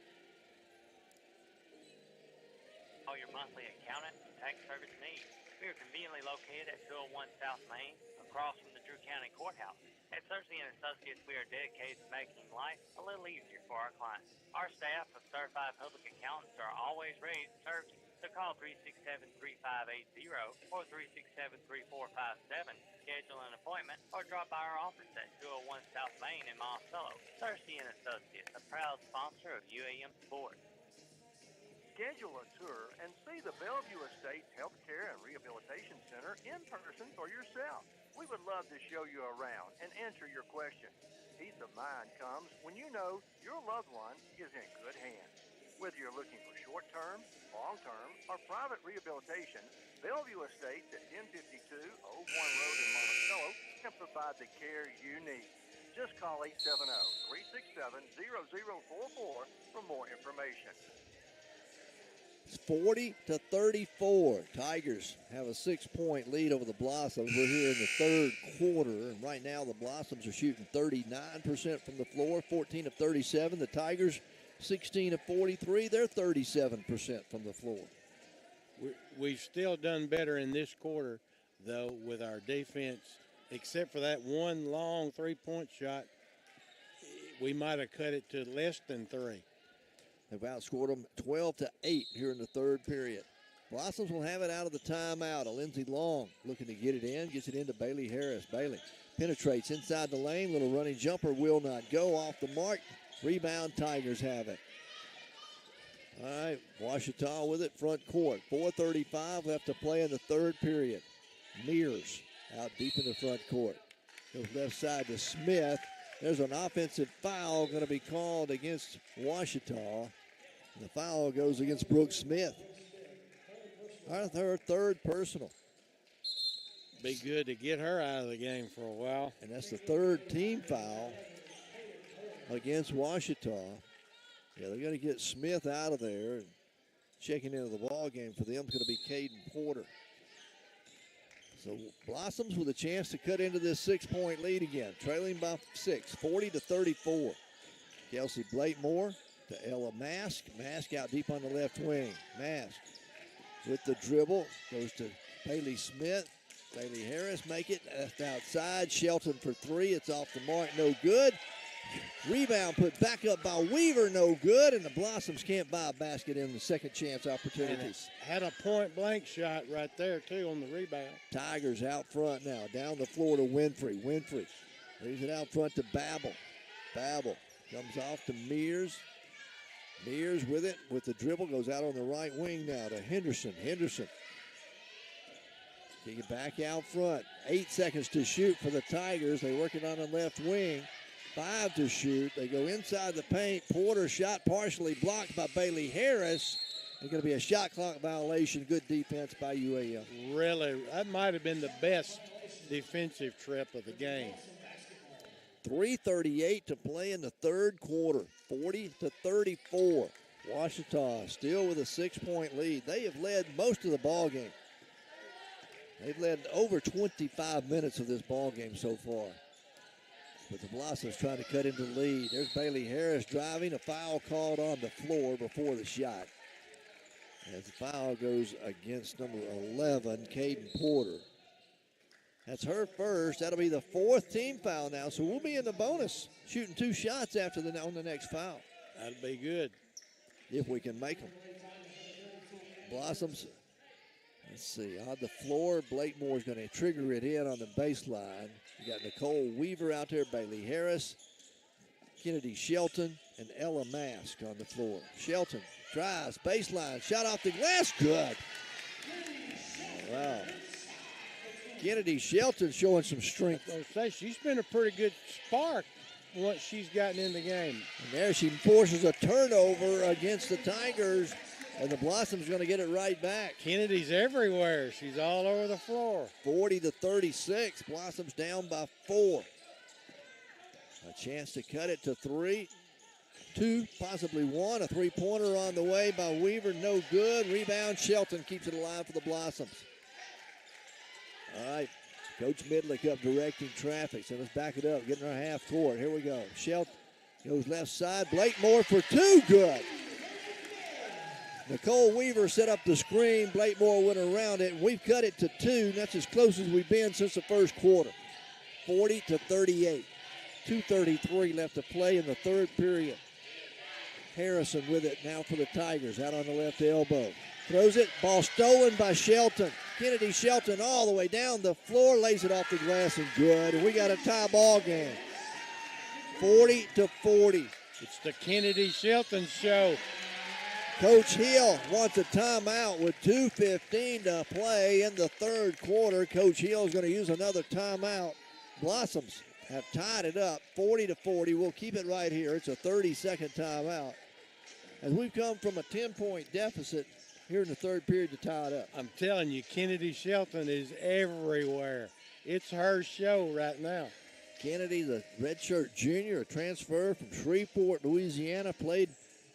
All your monthly accountant and tax service needs. We are conveniently located at 201 South Main, across from the Drew County Courthouse. At Cersei & Associates, we are dedicated to making life a little easier for our clients. Our staff of certified public accountants are always ready to serve you. So call 367-3580 or 367-3457, schedule an appointment, or drop by our office at 201 South Main in Monticello. Cersei & Associates, a proud sponsor of UAM Sports. Schedule a tour and see the Bellevue Estates Healthcare and Rehabilitation Center in person for yourself. We would love to show you around and answer your questions. Peace of mind comes when you know your loved one is in good hands. Whether you're looking for short-term, long-term, or private rehabilitation, Bellevue Estates at 1052 Old One Road in Monticello can provide the care you need. Just call 870-367-0044 for more information. It's 40-34. Tigers have a 6-point lead over the Blossoms. We're here in the third quarter, and right now the Blossoms are shooting 39% from the floor, 14 of 37. The Tigers, 16 of 43. They're 37% from the floor. We've still done better in this quarter, though, with our defense, except for that one long three-point shot. We might have cut it to less than 3. They've outscored them 12-8 here in the third period. Blossoms will have it out of the timeout. Lindsey Long looking to get it in, gets it into Bailey Harris. Bailey penetrates inside the lane. Little running jumper will not go, off the mark. Rebound, Tigers have it. All right, Ouachita with it, front court. 4:35 left to play in the third period. Mears out deep in the front court. Goes left side to Smith. There's an offensive foul going to be called against Ouachita. The foul goes against Brooke Smith. Her third personal. Be good to get her out of the game for a while. And that's the third team foul against Ouachita. Yeah, they're going to get Smith out of there. And checking into the ball game for them is going to be Caden Porter. So Blossoms with a chance to cut into this 6-point lead again, trailing by 6, 40-34. Kelsey Blatemore to Ella Mask. Mask out deep on the left wing. Mask with the dribble goes to Bailey Smith. Bailey Harris make it. Left outside. Shelton for 3. It's off the mark. No good. Rebound put back up by Weaver. No good. And the Blossoms can't buy a basket in the second chance opportunities. Had a point-blank shot right there, too, on the rebound. Tigers out front now. Down the floor to Winfrey. Winfrey leaves it out front to Babel. Babel comes off to Mears. Mears with it, with the dribble, goes out on the right wing now to Henderson. Henderson. Kick it back out front. 8 seconds to shoot for the Tigers. They work it on the left wing. 5 to shoot. They go inside the paint. Porter shot partially blocked by Bailey Harris. There's going to be a shot clock violation. Good defense by UAM. Really, that might have been the best defensive trip of the game. 3:38 to play in the third quarter. 40-34. Ouachita still with a 6-point lead. They have led most of the ball game. They've led over 25 minutes of this ball game so far. But the Blossoms trying to cut into the lead. There's Bailey Harris driving. A foul called on the floor before the shot. As the foul goes against number 11, Caden Porter. That's her first. That'll be the 4th team foul now. So we'll be in the bonus, shooting 2 shots after on the next foul. That'll be good. If we can make them. Blossoms, let's see, on the floor. Blakemore's going to trigger it in on the baseline. You got Nicole Weaver out there, Bailey Harris, Kennedy Shelton, and Ella Mask on the floor. Shelton drives, baseline, shot off the glass, good. Wow. Kennedy Shelton showing some strength. I was going to say, she's been a pretty good spark once she's gotten in the game. And there she forces a turnover against the Tigers, and the Blossoms going to get it right back. Kennedy's everywhere. She's all over the floor. 40-36. Blossoms down by 4. A chance to cut it to 3. 2, possibly 1. A 3-pointer on the way by Weaver. No good. Rebound. Shelton keeps it alive for the Blossoms. All right. Coach Midlick up directing traffic. So let's back it up. Getting our half court. Here we go. Shelton goes left side. Blakemore for 2. Good. Nicole Weaver set up the screen. Blakemore went around it. We've cut it to 2. That's as close as we've been since the first quarter. 40-38. 2:33 left to play in the third period. Harrison with it now for the Tigers. Out on the left elbow. Throws it. Ball stolen by Shelton. Kennedy Shelton all the way down the floor. Lays it off the glass and good. And we got a tie ball game. 40-40. It's the Kennedy Shelton show. Coach Hill wants a timeout with 2:15 to play in the third quarter. Coach Hill is going to use another timeout. Blossoms have tied it up 40-40. We'll keep it right here. It's a 30-second timeout. As we've come from a 10-point deficit here in the third period to tie it up. I'm telling you, Kennedy Shelton is everywhere. It's her show right now. Kennedy, the redshirt junior, a transfer from Shreveport, Louisiana, played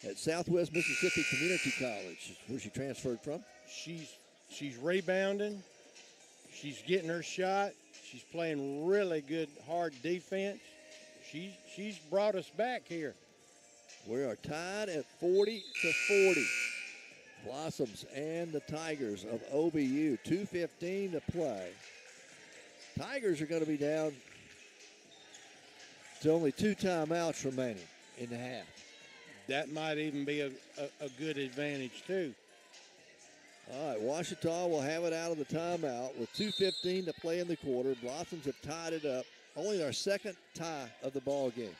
at Southwest Mississippi Community College, where she transferred from. She's rebounding. She's getting her shot. She's playing really good, hard defense. She's brought us back here. We are tied at 40-40. Blossoms and the Tigers of OBU, 2:15 to play. Tigers are going to be down to only 2 timeouts remaining in the half. That might even be a good advantage, too. All right, Ouachita will have it out of the timeout with 2:15 to play in the quarter. Blossoms have tied it up. Only our second tie of the ball game.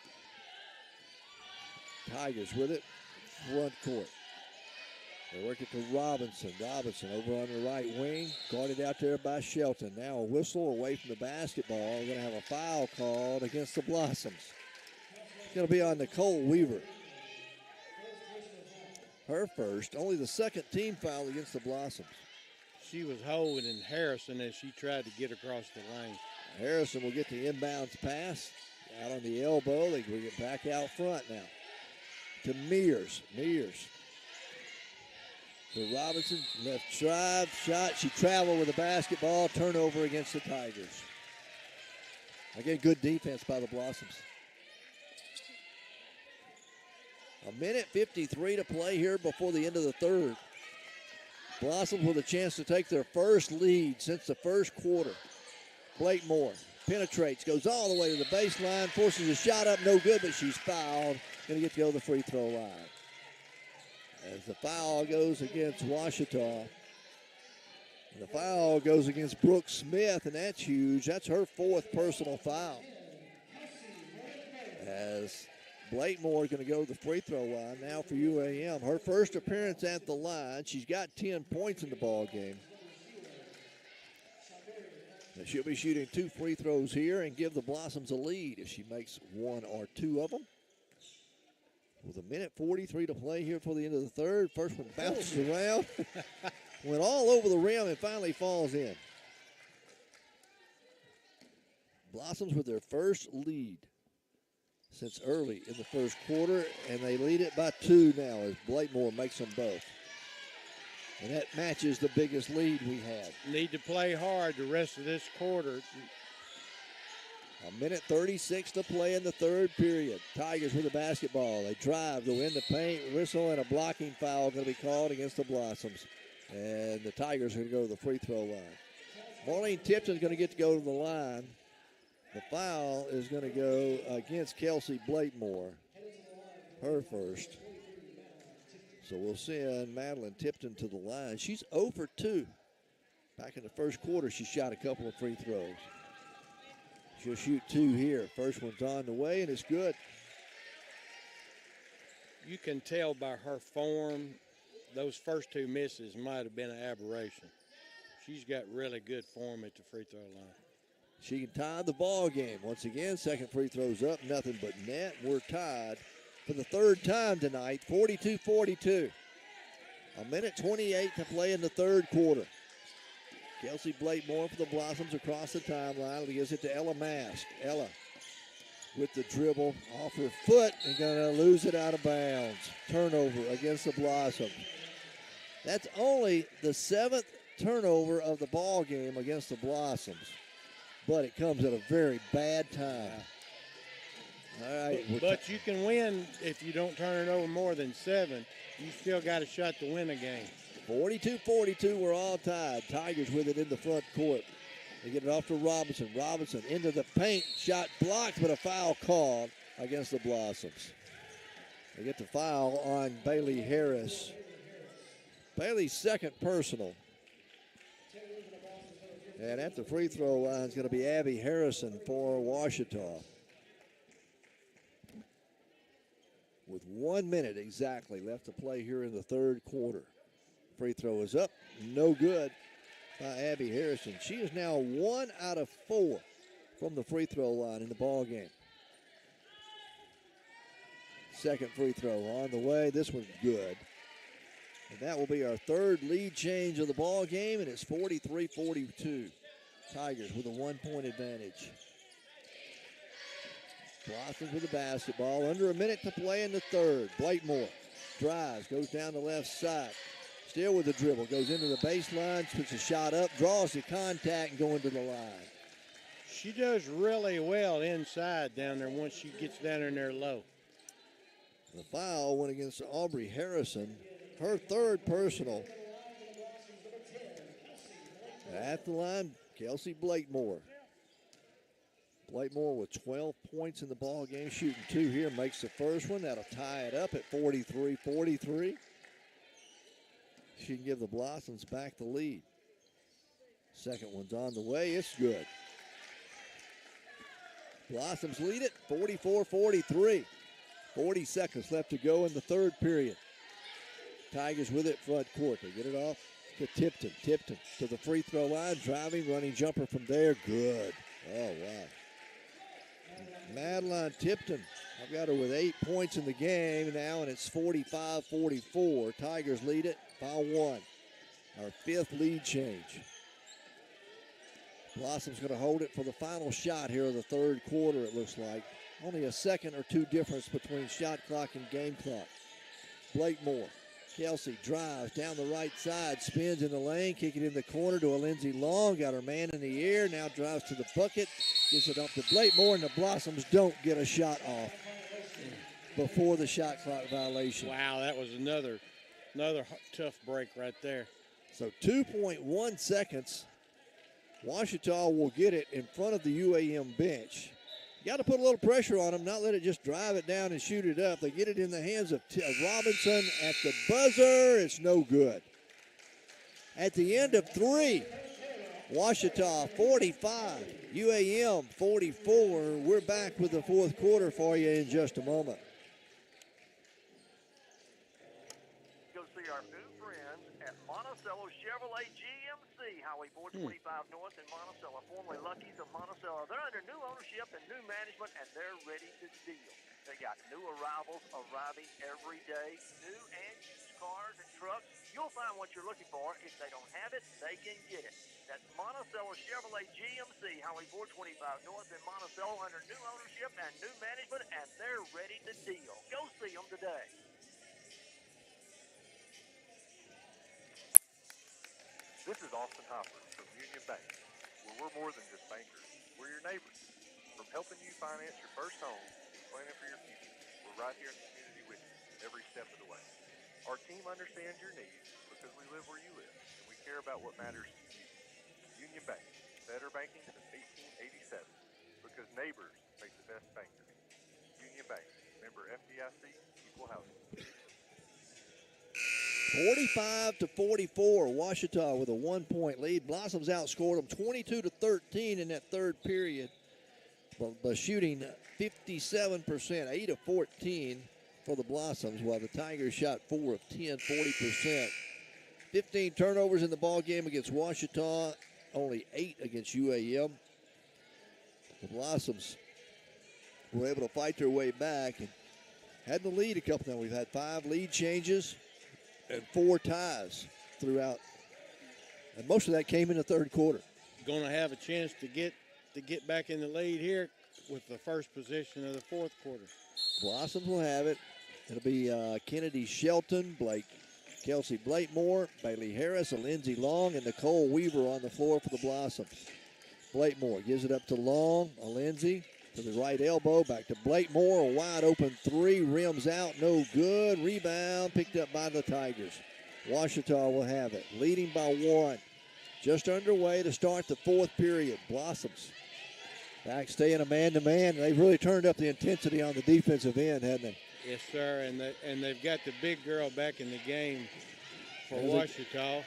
Tigers with it, front court. They work it to Robinson. Robinson over on the right wing, guarded out there by Shelton. Now a whistle away from the basketball. We're going to have a foul called against the Blossoms. It's going to be on Nicole Weaver. Her first, only the second team foul against the Blossoms. She was holding Harrison as she tried to get across the lane. Harrison will get the inbounds pass out on the elbow. They will get back out front now to Mears. Mears to Robinson, left drive, shot. She traveled with the basketball. Turnover against the Tigers. Again, good defense by the Blossoms. A minute 53 to play here before the end of the third. Blossoms with a chance to take their first lead since the first quarter. Blake Moore penetrates, goes all the way to the baseline, forces a shot up, no good, but she's fouled. Going to get to go to the free throw line. As the foul goes against Ouachita. And the foul goes against Brooke Smith, and that's huge. That's her 4th personal foul. As Blakemore is going to go to the free throw line now for UAM. Her first appearance at the line. She's got 10 points in the ball game. And she'll be shooting 2 free throws here and give the Blossoms a lead if she makes 1 or 2 of them. With a minute 43 to play here for the end of the third. First one bounces around. Went all over the rim and finally falls in. Blossoms with their first lead since early in the first quarter, and they lead it by 2 now as Blakemore makes them both. And that matches the biggest lead we had. Need to play hard the rest of this quarter. A minute 36 to play in the third period. Tigers with the basketball. They drive, go in the paint, whistle, and a blocking foul going to be called against the Blossoms. And the Tigers are going to go to the free throw line. Marlene Tipton's going to get to go to the line. The foul is going to go against Kelsey Blakemore, her first. So we'll send Madeline Tipton to the line. She's 0 for 2. Back in the first quarter, she shot a couple of free throws. She'll shoot 2 here. First one's on the way, and it's good. You can tell by her form, those first 2 misses might have been an aberration. She's got really good form at the free throw line. She can tie the ball game. Once again, second free throw's up, nothing but net. We're tied for the third time tonight, 42-42. A minute 28 to play in the third quarter. Kelsey Blakemore for the Blossoms across the timeline. Gives it to Ella Mask. Ella with the dribble off her foot and going to lose it out of bounds. Turnover against the Blossoms. That's only the 7th turnover of the ball game against the Blossoms. But it comes at a very bad time. All right. But you can win if you don't turn it over more than 7. You still got a shot to win a game. 42-42, we're all tied. Tigers with it in the front court. They get it off to Robinson. Robinson into the paint. Shot blocked, but a foul called against the Blossoms. They get the foul on Bailey Harris. Bailey's second personal. And at the free throw line is going to be Abby Harrison for Ouachita. With 1 minute exactly left to play here in the third quarter. Free throw is up, no good by Abby Harrison. She is now 1 out of 4 from the free throw line in the ball game. Second free throw on the way. This one's good. And that will be our third lead change of the ball game, and it's 43-42. Tigers with a 1-point advantage. Blossoms with the basketball. Under a minute to play in the third. Blakemore drives, goes down the left side. Still with the dribble, goes into the baseline, puts a shot up, draws the contact, and going to the line. She does really well inside down there once she gets down in there low. The foul went against Aubrey Harrison, her third personal. At the line, Kelsey Blakemore. Blakemore with 12 points in the ball game, shooting 2 here, makes the first one. That'll tie it up at 43-43. She can give the Blossoms back the lead. Second one's on the way. It's good. Blossoms lead it 44-43. 40 seconds left to go in the third period. Tigers with it front court. They get it off to Tipton. Tipton to the free throw line. Driving, running jumper from there. Good. Oh, wow. Madeline Tipton. I've got her with 8 points in the game now, and it's 45-44. Tigers lead it by 1. Our 5th lead change. Blossom's going to hold it for the final shot here of the third quarter, it looks like. Only a second or 2 difference between shot clock and game clock. Blakemore. Kelsey drives down the right side, spins in the lane, kick it in the corner to a Lindsey Long. Got her man in the air, now drives to the bucket, gives it up to Blakemore, and the Blossoms don't get a shot off before the shot clock violation. Wow, that was another tough break right there. So 2.1 seconds. Ouachita will get it in front of the UAM bench. You got to put a little pressure on them, not let it just drive it down and shoot it up. They get it in the hands of Robinson at the buzzer. It's no good. At the end of 3, Ouachita 45, UAM 44. We're back with the fourth quarter for you in just a moment. Go see our new friends at Monticello Chevrolet GMC, Highway 425 North in Monticello, formerly Lucky's of Monticello. They're under new ownership and new management, and they're ready to deal. They got new arrivals arriving every day, new and used cars and trucks. You'll find what you're looking for. If they don't have it, they can get it. That's Monticello Chevrolet GMC, Highway 425 North in Monticello, under new ownership and new management, and they're ready to deal. Go see them today. This is Austin Hopper from Union Bank, where we're more than just bankers. We're your neighbors. From helping you finance your first home, planning for your future, we're right here in the community with you every step of the way. Our team understands your needs because we live where you live, and we care about what matters to you. Union Bank, better banking since 1887, because neighbors make the best bankers. Union Bank, member FDIC, equal housing. 45-44, Ouachita with a 1-point lead. Blossoms outscored them 22-13 in that third period, but shooting 57%, 8 of 14 for the Blossoms, while the Tigers shot 4 of 10, 40%. 15 turnovers in the ball game against Ouachita, only 8 against UAM. The Blossoms were able to fight their way back and had the lead a couple times. We've had 5 lead changes and 4 ties throughout, and most of that came in the third quarter. Going to have a chance to get back in the lead here with the first possession of the fourth quarter. Blossoms will have it. It'll be Kennedy Shelton, Kelsey Blakemore, Bailey Harris, Lindsey Long, and Nicole Weaver on the floor for the Blossoms. Blakemore gives it up to Long, Lindsey to the right elbow, back to Blakemore, a wide open 3, rims out, no good. Rebound picked up by the Tigers. Ouachita will have it, leading by 1. Just underway to start the fourth period. Blossoms back staying a man-to-man. They've really turned up the intensity on the defensive end, haven't they? Yes, sir, and they've got the big girl back in the game for Ouachita.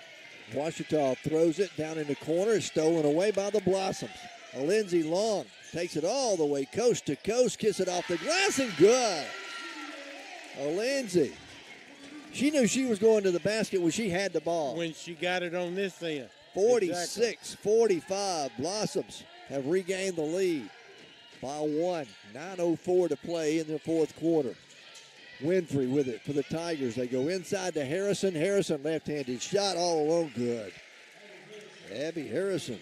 Ouachita throws it down in the corner, stolen away by the Blossoms. Lindsey Long takes it all the way coast to coast, kiss it off the glass, and good. Lindsay. She knew she was going to the basket when she had the ball. When she got it on this end. 46-45. Blossoms have regained the lead by 1. 9:04 to play in the fourth quarter. Winfrey with it for the Tigers. They go inside to Harrison. Harrison left-handed shot all alone. Good. Abby Harrison.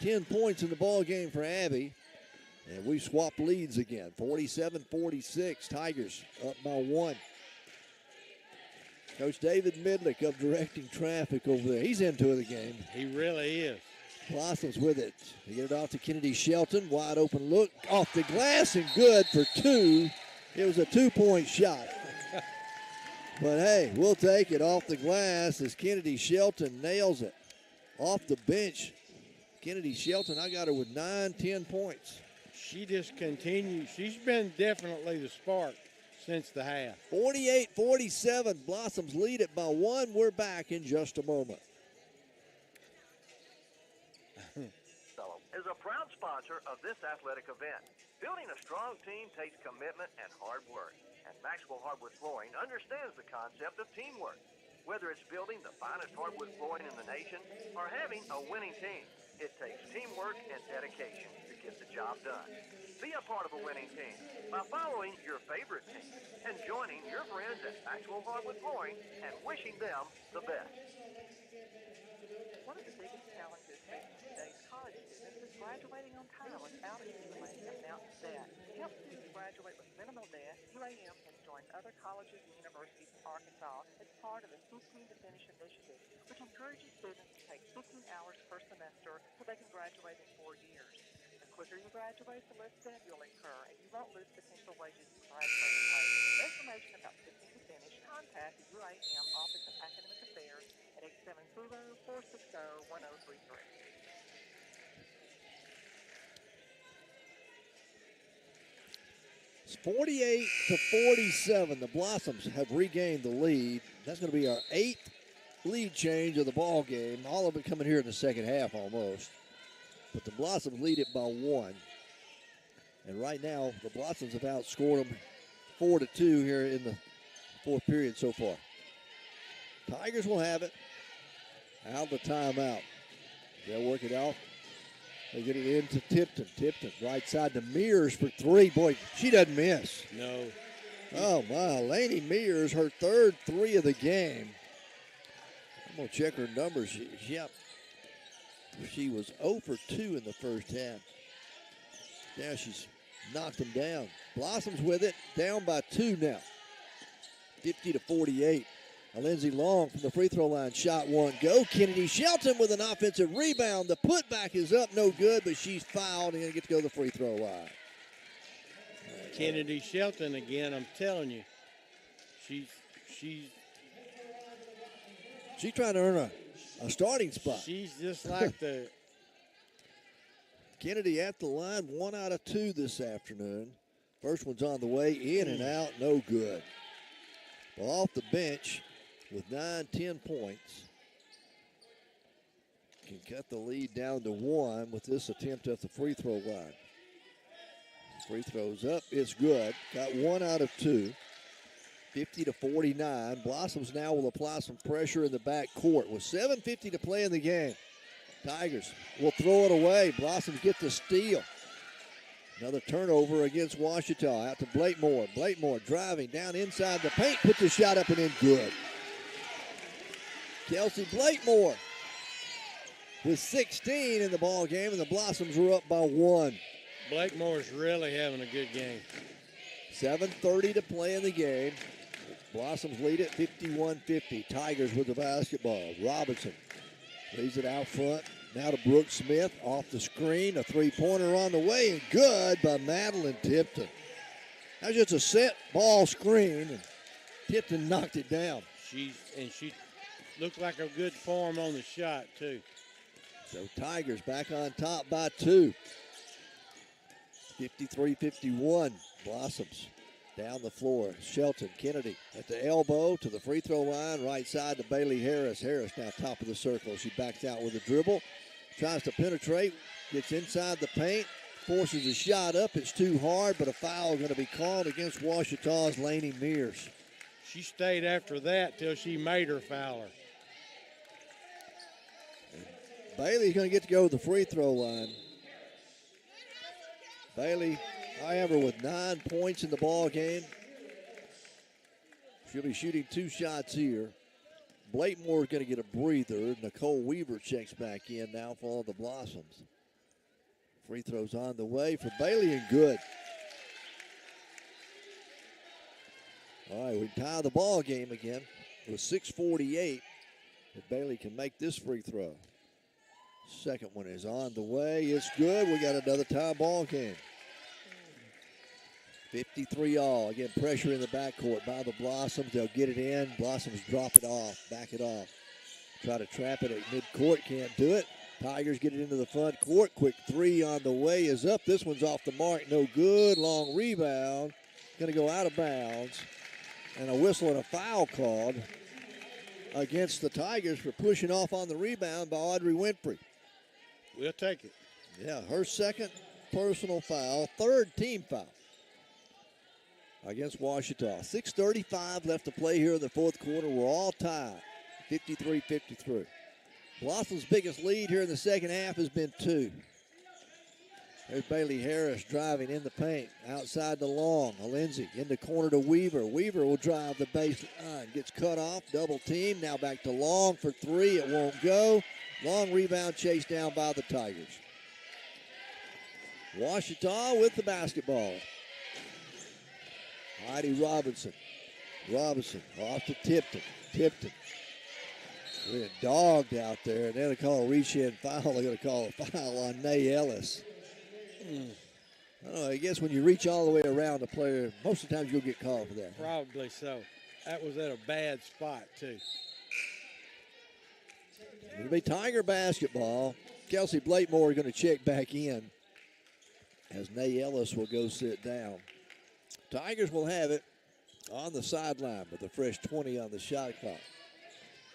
10 points in the ball game for Abby. And we swapped leads again. 47-46. Tigers up by 1. Coach David Midlick of directing traffic over there. He's into the game. He really is. Blossoms with it. They get it off to Kennedy Shelton. Wide open look off the glass and good for 2. It was a 2-point shot. But hey, we'll take it off the glass as Kennedy Shelton nails it. Off the bench, Kennedy Shelton, I got her with 9-10 points. She just continues. She's been definitely the spark since the half. 48-47. Blossoms lead it by 1. We're back in just a moment. Is a proud sponsor of this athletic event. Building a strong team takes commitment and hard work. And Maxwell Hardwood Flooring understands the concept of teamwork. Whether it's building the finest hardwood flooring in the nation or having a winning team, it takes teamwork and dedication to get the job done. Be a part of a winning team by following your favorite team and joining your friends at Maxwell Hardwood Flooring and wishing them the best. One of the biggest challenges facing today's college students is graduating on time without accumulating amounts of debt. To help students graduate with minimal debt, UAM has joined other colleges and universities in Arkansas as part of the 15 to Finish initiative, which encourages students to take 15 hours per semester so they can graduate in 4 years. The quicker you graduate, the less debt you'll incur, and you won't lose potential wages in graduating late. For information about 15 to Finish, contact the UAM Office of Academic Affairs at 870-460-1033. It's 48-47. The Blossoms have regained the lead. That's going to be our 8th lead change of the ball game. All of it coming here in the second half almost. But the Blossoms lead it by 1. And right now, the Blossoms have outscored them 4-2 here in the fourth period so far. Tigers will have it. Out the timeout. They'll work it out. They get it into Tipton. Tipton, right side to Mears for 3. Boy, she doesn't miss. No. Oh, my. Lainey Mears, her 3rd 3 of the game. I'm going to check her numbers. She was 0 for 2 in the first half. Now she's knocked them down. Blossoms with it, down by 2 now. 50-48. Lindsay Long from the free throw line, shot 1, go. Kennedy Shelton with an offensive rebound. The putback is up, no good, but she's fouled and going to get to go to the free throw line. Kennedy Shelton again, I'm telling you. She's trying to earn a starting spot. She's just like the Kennedy at the line, 1 out of 2 this afternoon. First one's on the way, in and out, no good. Well, off the bench with 9-10 points. Can cut the lead down to 1 with this attempt at the free throw line. Free throws up, it's good. Got 1 out of 2. 50-49. Blossoms now will apply some pressure in the back court with 7:50 to play in the game. Tigers will throw it away. Blossoms get the steal. Another turnover against Ouachita. Out to Blakemore. Blakemore driving down inside the paint. Puts the shot up and in, good. Kelsey Blakemore with 16 in the ball game, and the Blossoms were up by 1. Blakemore's really having a good game. 7:30 to play in the game. Blossoms lead it 51-50. Tigers with the basketball. Robinson leaves it out front. Now to Brooke Smith off the screen. A three-pointer on the way, and good by Madeline Tipton. That was just a set ball screen, and Tipton knocked it down. She looked like a good form on the shot, too. So Tigers back on top by 2. 53-51. Blossoms down the floor. Shelton Kennedy at the elbow to the free throw line. Right side to Bailey Harris. Harris now top of the circle. She backs out with a dribble. Tries to penetrate. Gets inside the paint. forces a shot up. It's too hard, but a foul going to be called against Ouachita's Laney Mears. She stayed after that till she made her fouler. Bailey's going to get to go to the free throw line. Bailey, however, with 9 points in the ball game. She'll be shooting 2 shots here. Blakemore's going to get a breather. Nicole Weaver checks back in now for all the Blossoms. Free throws on the way for Bailey and good. All right, we tie the ball game again with 6:48. If Bailey can make this free throw. Second one is on the way. It's good. We got another tie ball game. 53-all. Again, pressure in the backcourt by the Blossoms. They'll get it in. Blossoms drop it off, back it off. Try to trap it at midcourt. Can't do it. Tigers get it into the front court. Quick three on the way is up. This one's off the mark. No good. Long rebound. Going to go out of bounds. And a whistle and a foul called against the Tigers for pushing off on the rebound by Audrey Winfrey. We'll take it. Yeah, her second personal foul, third team foul against Ouachita. 6:35 left to play here in the fourth quarter. We're all tied, 53-53. Blossom's biggest lead here in the second half has been 2. There's Bailey Harris driving in the paint, outside to Long. Lindsay in the corner to Weaver. Weaver will drive the baseline, gets cut off, double team. Now back to Long for 3. It won't go. Long rebound chased down by the Tigers. Ouachita with the basketball. Heidi Robinson. Robinson off to Tipton. Tipton. We're dogged out there, and they're going to call a reach-in foul. They're going to call a foul on Nay Ellis. I don't know, I guess when you reach all the way around the player, most of the times you'll get called for that. Probably so. That was at a bad spot, too. It'll be Tiger basketball. Kelsey Blakemore is going to check back in as Nay Ellis will go sit down. Tigers will have it on the sideline with a fresh 20 on the shot clock.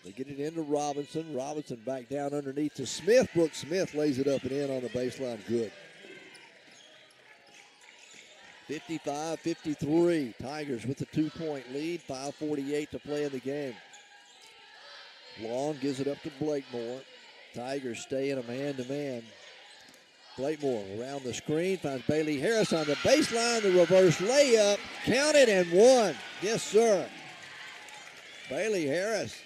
They get it into Robinson. Robinson back down underneath to Smith. Brooke Smith lays it up and in on the baseline. Good. 55-53. Tigers with the 2-point lead. 5:48 to play in the game. Long gives it up to Blakemore. Tigers stay in a man-to-man. Blakemore around the screen, finds Bailey Harris on the baseline. The reverse layup, counted and one. Yes, sir. Bailey Harris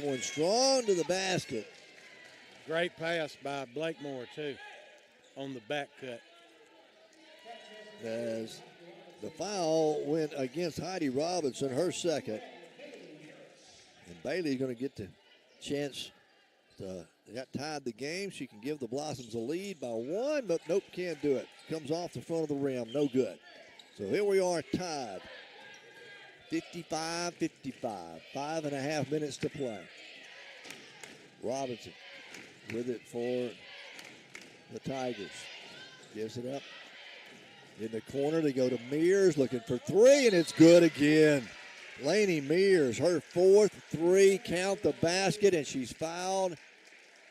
going strong to the basket. Great pass by Blakemore, too, on the back cut. As the foul went against Heidi Robinson, her second. And Bailey's going to get the chance to, they got tied the game. She can give the Blossoms a lead by 1, but nope, can't do it. Comes off the front of the rim, no good. So here we are tied. 55-55, 5.5 minutes to play. Robinson with it for the Tigers. Gives it up. In the corner, they go to Mears, looking for 3, and it's good again. Laney Mears, her 4th 3, count the basket, and she's fouled.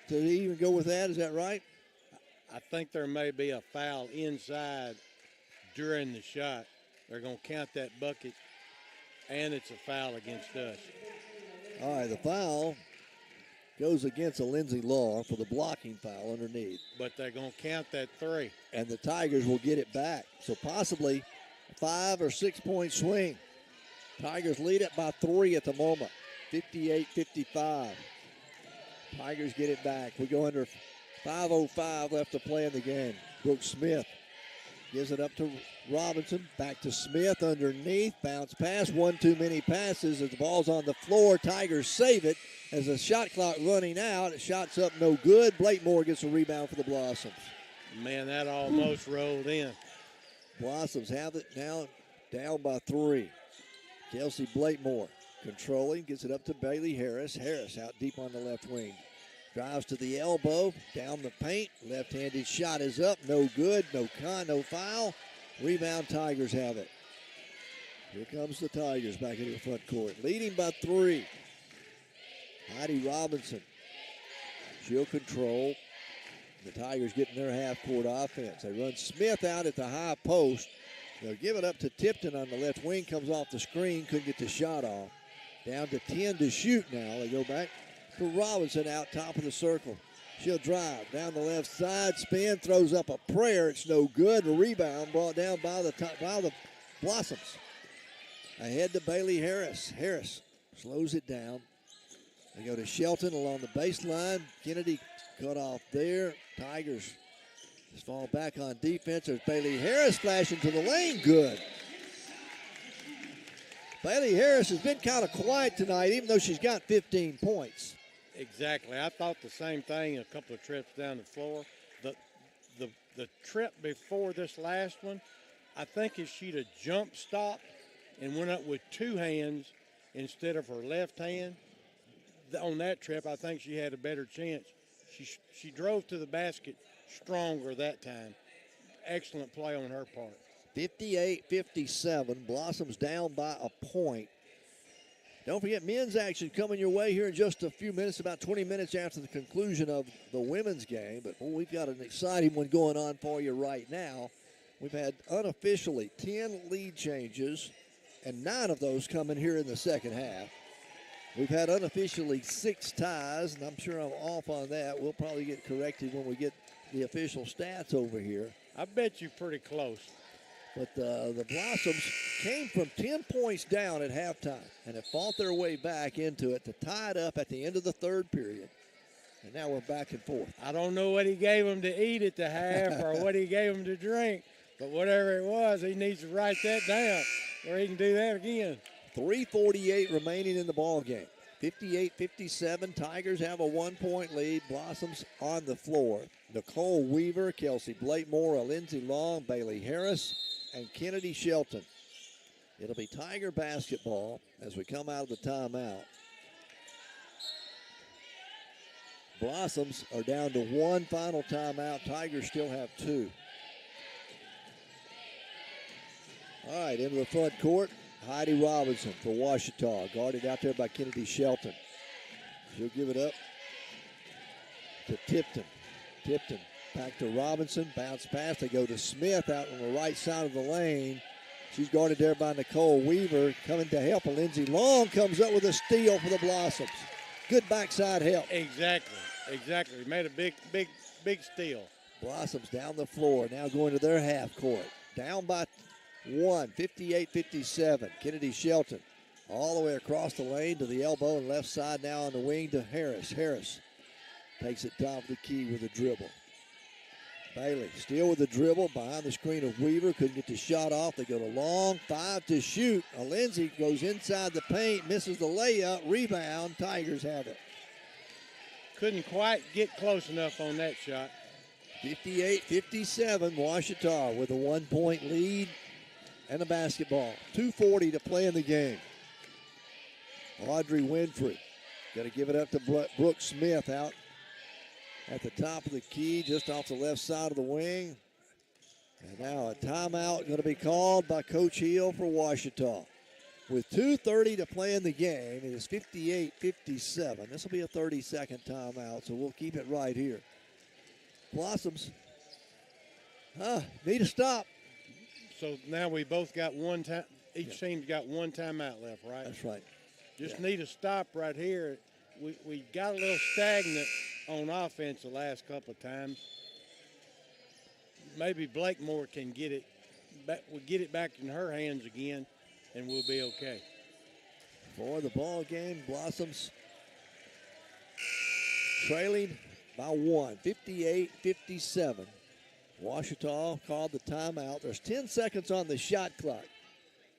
To even go with that, is that right? I think there may be a foul inside during the shot. They're going to count that bucket, and it's a foul against us. All right, the foul goes against a Lindsay Law for the blocking foul underneath. But they're going to count that 3. And the Tigers will get it back. So possibly a 5 or 6 point swing. Tigers lead it by 3 at the moment, 58-55. Tigers get it back. We go under 5:05 left to play in the game. Brooke Smith gives it up to Robinson. Back to Smith underneath. Bounce pass. 1 too many passes as the ball's on the floor. Tigers save it as the shot clock running out. Shots up no good. Blakemore gets a rebound for the Blossoms. Man, that almost rolled in. Blossoms have it now down by 3. Kelsey Blakemore controlling, gets it up to Bailey Harris. Harris out deep on the left wing. Drives to the elbow, down the paint. Left-handed shot is up, no good, no foul. Rebound, Tigers have it. Here comes the Tigers back into the front court, leading by 3. Heidi Robinson. She'll control. The Tigers getting their half-court offense. They run Smith out at the high post. They'll give it up to Tipton on the left wing. Comes off the screen. Couldn't get the shot off. Down to 10 to shoot now. They go back to Robinson out top of the circle. She'll drive down the left side. Spin. Throws up a prayer. It's no good. A rebound brought down by the Blossoms. Ahead to Bailey Harris. Harris slows it down. They go to Shelton along the baseline. Kennedy cut off there. Tigers just fall back on defense. There's Bailey Harris flashing to the lane. Good. Bailey Harris has been kind of quiet tonight, even though she's got 15 points. Exactly. I thought the same thing a couple of trips down the floor. The trip before this last one, I think if she'd have jump stopped and went up with two hands instead of her left hand, on that trip, I think she had a better chance. She drove to the basket stronger that time. Excellent play on her part. 58-57. Blossoms down by a point. Don't forget men's action coming your way here in just a few minutes, about 20 minutes after the conclusion of the women's game. But we've got an exciting one going on for you right now. We've had unofficially 10 lead changes, and 9 of those coming here in the second half. We've had unofficially 6 ties, and I'm sure I'm off on that. We'll probably get corrected when we get the official stats over here. I bet you're pretty close. But the Blossoms came from 10 points down at halftime and have fought their way back into it to tie it up at the end of the third period. And now we're back and forth. I don't know what he gave them to eat at the half or what he gave them to drink, but whatever it was, he needs to write that down or he can do that again. 3:48 remaining in the ball game. 58-57. Tigers have a 1-point lead. Blossoms on the floor. Nicole Weaver, Kelsey Blatemore, Lindsey Long, Bailey Harris, and Kennedy Shelton. It'll be Tiger basketball as we come out of the timeout. Blossoms are down to 1 final timeout. Tigers still have 2. All right, into the front court. Heidi Robinson for Ouachita, guarded out there by Kennedy Shelton. She'll give it up to Tipton. Tipton back to Robinson, bounce pass. They go to Smith out on the right side of the lane. She's guarded there by Nicole Weaver. Coming to help, Lindsey Long comes up with a steal for the Blossoms. Good backside help. Exactly. Made a big steal. Blossoms down the floor, now going to their half court. Down by 1, 58-57. Kennedy Shelton all the way across the lane to the elbow and left side now on the wing to Harris. Harris takes it top of the key with a dribble. Bailey still with the dribble behind the screen of Weaver. Couldn't get the shot off. They go to Long. 5 to shoot. Lindsay goes inside the paint, misses the layup. Rebound. Tigers have it. Couldn't quite get close enough on that shot. 58-57. Ouachita with a 1-point lead. And a basketball. 2:40 to play in the game. Audrey Winfrey. Got to give it up to Brooke Smith out at the top of the key, just off the left side of the wing. And now a timeout going to be called by Coach Hill for Ouachita. With 2:30 to play in the game, it is 58-57. This will be a 30-second timeout, so we'll keep it right here. Blossoms need a stop. So now we both got one time. Each team's got one timeout left, right? That's right. Just need a stop right here. We got a little stagnant on offense the last couple of times. Maybe Blakemore can get it back. We'll get it back in her hands again, and we'll be okay. For the ball game, Blossoms trailing by 1, 58-57. Ouachita called the timeout. There's 10 seconds on the shot clock.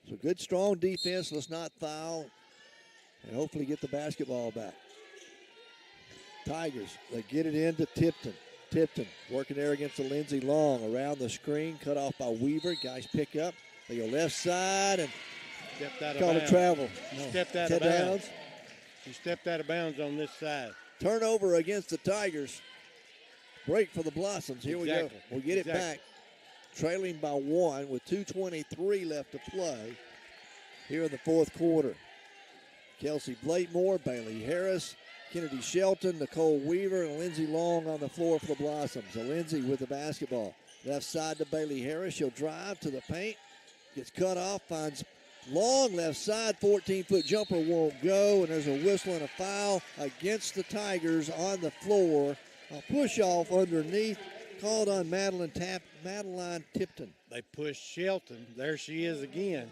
So good, strong defense. Let's not foul and hopefully get the basketball back. Tigers, they get it into Tipton. Tipton working there against the Lindsey Long. Around the screen, cut off by Weaver. Guys pick up. They go left side and call it travel. Stepped out of bounds. He stepped out of bounds on this side. Turnover against the Tigers. Break for the Blossoms. Here we go. We'll get it back. Trailing by 1 with 2:23 left to play here in the fourth quarter. Kelsey Blatemore, Bailey Harris, Kennedy Shelton, Nicole Weaver, and Lindsey Long on the floor for the Blossoms. So Lindsey with the basketball. Left side to Bailey Harris. She'll drive to the paint. Gets cut off, finds Long left side, 14-foot jumper won't go, and there's a whistle and a foul against the Tigers on the floor. A push-off underneath, called on Madeline Tipton. They pushed Shelton. There she is again.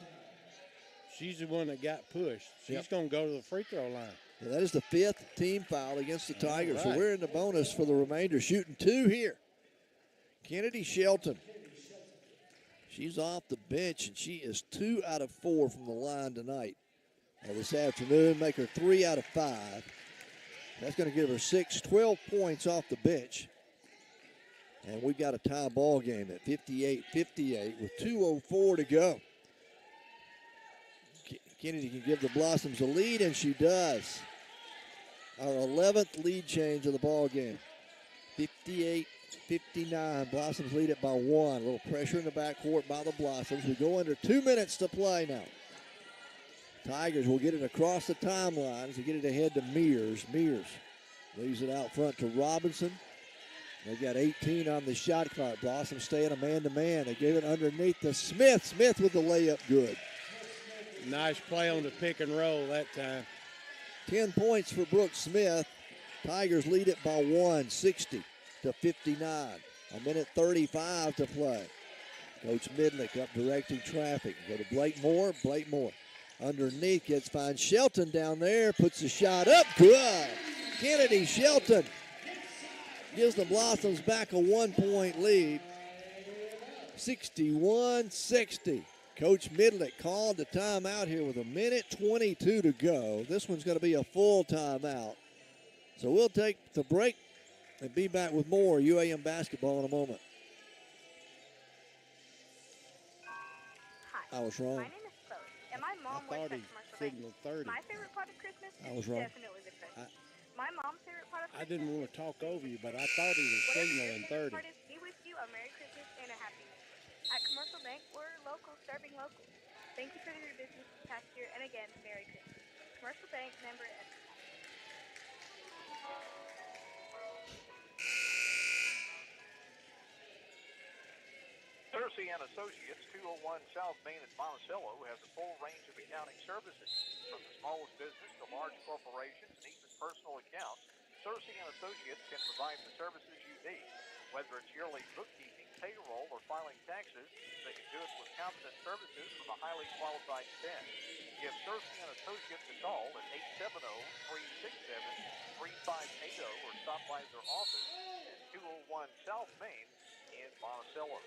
She's the one that got pushed. She's going to go to the free throw line. Yeah, that is the 5th team foul against the Tigers. Right. So we're in the bonus for the remainder. Shooting 2 here. Kennedy Shelton. She's off the bench, and she is 2 out of 4 from the line tonight. This afternoon, make her 3 out of 5. That's going to give her 12 points off the bench. And we've got a tie ball game at 58-58 with 2:04 to go. Kennedy can give the Blossoms a lead, and she does. Our 11th lead change of the ball game. 58-59. Blossoms lead it by 1. A little pressure in the backcourt by the Blossoms. We go under 2 minutes to play now. Tigers will get it across the timeline as they get it ahead to Mears. Mears leaves it out front to Robinson. They've got 18 on the shot clock. Blossoms staying a man-to-man. They gave it underneath to Smith. Smith with the layup good. Nice play on the pick and roll that time. 10 points for Brooke Smith. Tigers lead it by 1, 60-59. A minute 35 to play. Coach Midnick up directing traffic. Go to Blake Moore. Blake Moore underneath finds Shelton down there. Puts the shot up. Good. Kennedy Shelton gives the Blossoms back a 1-point lead. 61-60. Coach Midnick called the timeout here with a minute 22 to go. This one's going to be a full timeout. So we'll take the break and be back with more UAM basketball in a moment. Hi. I was wrong. My name is Chloe, and my mom works at Commercial Bank. Signal 30. My favorite part of Christmas I was is wrong. definitely the presents. My mom's favorite part of Christmas. I didn't want to talk over you, but I thought he was signaling 30. We wish you a Merry Christmas and a Happy New Year. At Commercial Bank, we're local, serving local. Thank you for your business this past year, and again, Merry Christmas. Commercial Bank, member FDIC. 𝗗𝗜𝗦𝗖𝗟𝗔𝗜𝗠𝗘𝗥 and Associates, 201 South Main in Monticello, has a full range of accounting services. From the smallest business to large corporations and even personal accounts, 𝗗𝗜𝗦 and Associates can provide the services you need. Whether it's yearly bookkeeping, payroll, or filing taxes, they can do it with competent services from a highly qualified staff. Give 𝗗𝗜𝗦 and Associates a call at 870-367-3580 or stop by their office at 201 South Main in Monticello.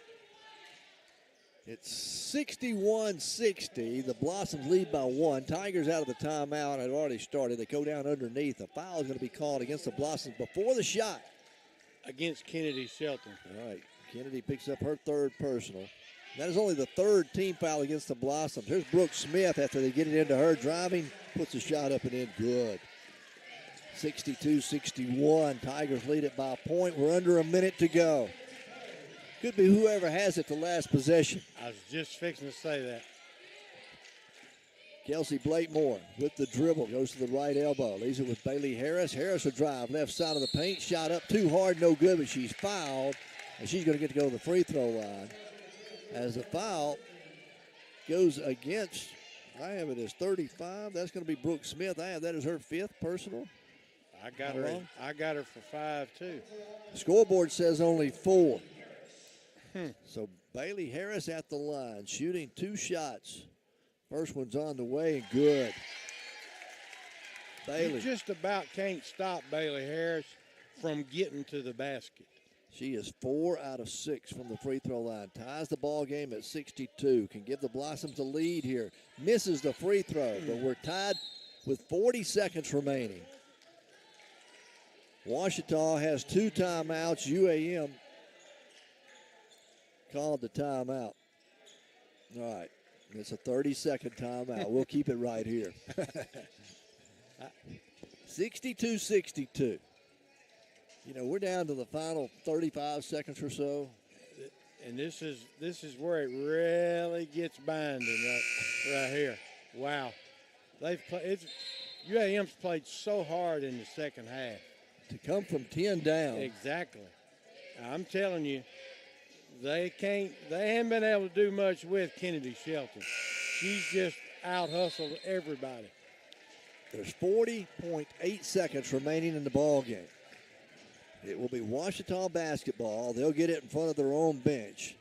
It's 61-60. The Blossoms lead by 1. Tigers out of the timeout had already started. They go down underneath. A foul is going to be called against the Blossoms before the shot. Against Kennedy Shelton. All right. Kennedy picks up her 3rd personal. That is only the 3rd team foul against the Blossoms. Here's Brooke Smith after they get it into her driving. Puts the shot up and in good. 62-61. Tigers lead it by a point. We're under a minute to go. Could be whoever has it the last possession. I was just fixing to say that. Kelsey Blakemore with the dribble. Goes to the right elbow. Leaves it with Bailey Harris. Harris will drive left side of the paint. Shot up too hard, no good, but she's fouled. And she's going to get to go to the free throw line. As the foul goes against, I have it as 35. That's going to be Brooke Smith. I have that as her 5th personal. I got her for 5 too. Scoreboard says only 4. So Bailey Harris at the line, shooting 2 shots. First one's on the way and good. Bailey. You just about can't stop Bailey Harris from getting to the basket. She is 4 out of 6 from the free throw line. Ties the ball game at 62. Can give the Blossoms a lead here. Misses the free throw, but we're tied with 40 seconds remaining. Ouachita has 2 timeouts. UAM called the timeout. All right. It's a 30-second timeout. We'll keep it right here. 62-62. You know, we're down to the final 35 seconds or so. And this is where it really gets binding right here. Wow. They've played. UAM's played so hard in the second half. To come from 10 down. Exactly. I'm telling you, they haven't been able to do much with Kennedy Shelton. She's just out-hustled everybody. There's 40.8 seconds remaining in the ball game. It will be Ouachita basketball. They'll get it in front of their own bench.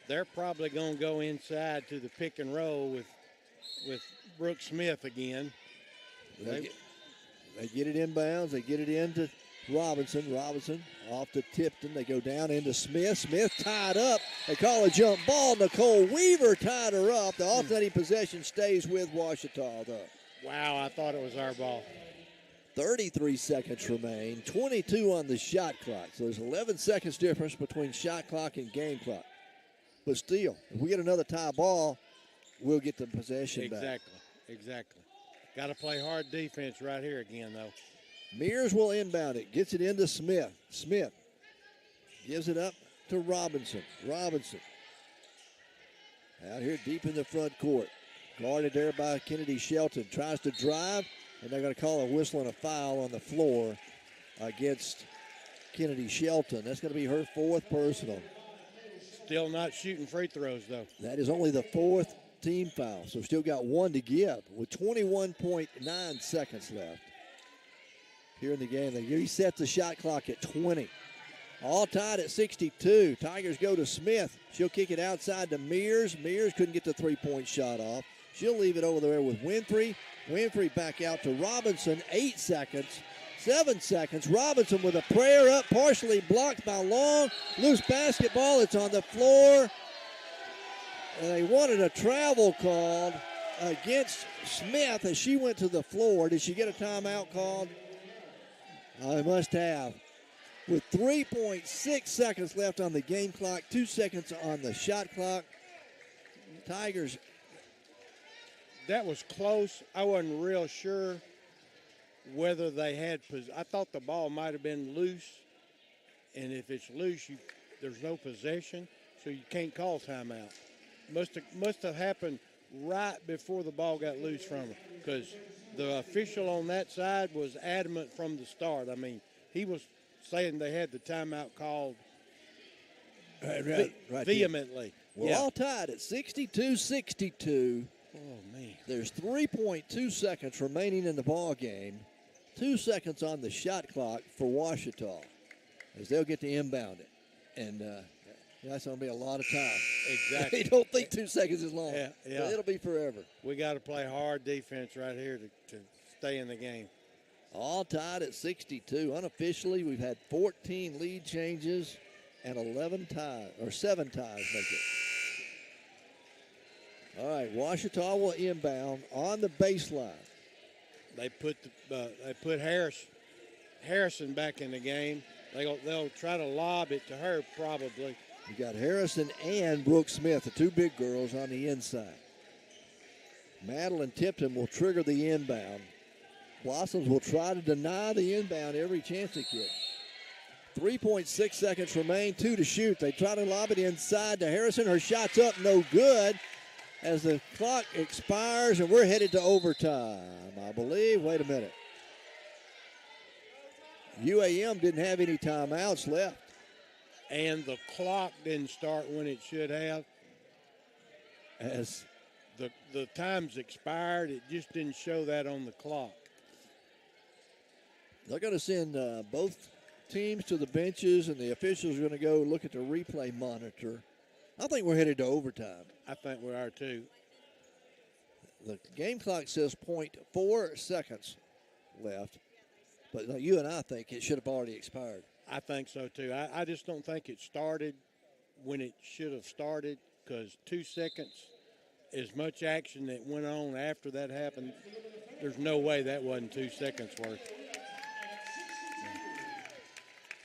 They're probably going to go inside to the pick and roll with Brooke Smith again. They get it inbounds. They get it into Robinson. Robinson off to Tipton. They go down into Smith. Smith tied up. They call a jump ball. Nicole Weaver tied her up. The alternating possession stays with Ouachita, though. Wow, I thought it was our ball. 33 seconds remain. 22 on the shot clock. So there's 11 seconds difference between shot clock and game clock. But still, if we get another tie ball, we'll get the possession back. Exactly. Got to play hard defense right here again, though. Mears will inbound it. Gets it into Smith. Smith gives it up to Robinson. Robinson out here deep in the front court. Guarded there by Kennedy Shelton. Tries to drive, and they're going to call a whistle and a foul on the floor against Kennedy Shelton. That's going to be her fourth personal. Still not shooting free throws, though. That is only the fourth team foul, so still got one to give with 21.9 seconds left here in the game. They reset the shot clock at 20. All tied at 62. Tigers go to Smith. She'll kick it outside to Mears. Mears couldn't get the three-point shot off. She'll leave it over there with Winfrey. Winfrey back out to Robinson. 8 seconds. 7 seconds. Robinson with a prayer up, partially blocked by Long. Loose basketball. It's on the floor. And they wanted a travel called against Smith as she went to the floor. Did she get a timeout called? I must have. With 3.6 seconds left on the game clock, 2 seconds on the shot clock. Tigers. That was close. I wasn't real sure whether they had. I thought the ball might have been loose, and if it's loose, there's no possession, so you can't call timeout. Must have happened right before the ball got loose from her, because the official on that side was adamant from the start. I mean, he was saying they had the timeout called vehemently. We're all tied at 62-62. Oh, man. There's 3.2 seconds remaining in the ball game. 2 seconds on the shot clock for Ouachita as they'll get to inbound it. And that's going to be a lot of time. Exactly. They don't think 2 seconds is long. Yeah. But it'll be forever. We got to play hard defense right here to stay in the game. All tied at 62. Unofficially, we've had 14 lead changes and 11 ties, or 7 ties make it. All right, Ouachita will inbound on the baseline. They put Harrison back in the game. They'll try to lob it to her probably. You got Harrison and Brooke Smith, the two big girls on the inside. Madeline Tipton will trigger the inbound. Blossoms will try to deny the inbound every chance they get. 3.6 seconds remain, 2 to shoot. They try to lob it inside to Harrison. Her shot's up, no good. As the clock expires, and we're headed to overtime, I believe. Wait a minute. UAM didn't have any timeouts left. And the clock didn't start when it should have. As the time's expired, it just didn't show that on the clock. They're going to send both teams to the benches, and the officials are going to go look at the replay monitor. I think we're headed to overtime. I think we are too. The game clock says 0.4 seconds left, but you and I think it should have already expired. I think so too. I just don't think it started when it should have started, because 2 seconds, as much action that went on after that happened, there's no way that wasn't 2 seconds worth.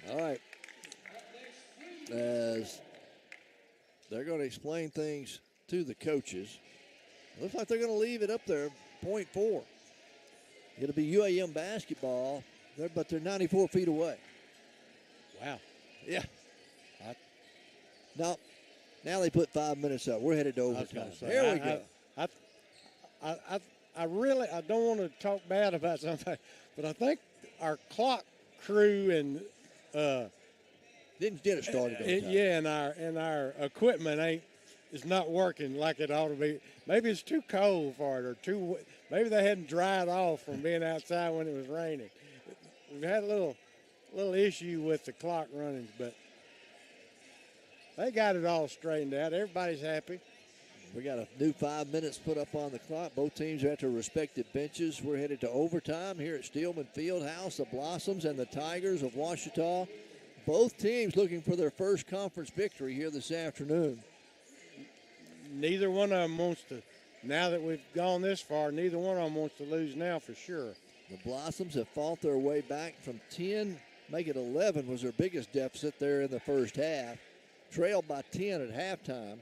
All right. As they're going to explain things to the coaches. Looks like they're going to leave it up there, 0.4. It'll be UAM basketball, but they're 94 feet away. Wow. Yeah. Now they put 5 minutes up. We're headed to overtime. Here we go. I don't want to talk bad about something, but I think our clock crew and didn't get it started. And our equipment is not working like it ought to be. Maybe it's too cold for it, or maybe they hadn't dried off from being outside when it was raining. We've had a little issue with the clock runnings, but they got it all straightened out. Everybody's happy. We got a new 5 minutes put up on the clock. Both teams are at their respective benches. We're headed to overtime here at Steelman Fieldhouse. The Blossoms and the Tigers of Ouachita. Both teams looking for their first conference victory here this afternoon. Neither one of them wants to, now that we've gone this far, neither one of them wants to lose now for sure. The Blossoms have fought their way back from 10, make it 11 was their biggest deficit there in the first half. Trailed by 10 at halftime.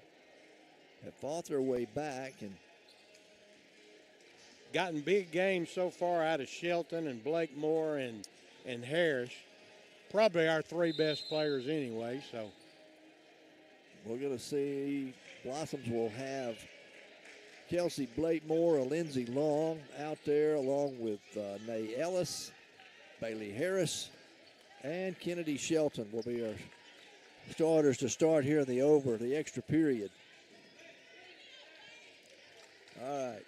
Have fought their way back and gotten big games so far out of Shelton and Blakemore and Harris. Probably our three best players anyway, so. We're going to see Blossoms will have Kelsey Blakemore, Lindsey Long out there along with Nay Ellis, Bailey Harris, and Kennedy Shelton will be our starters to start here in the extra period. All right.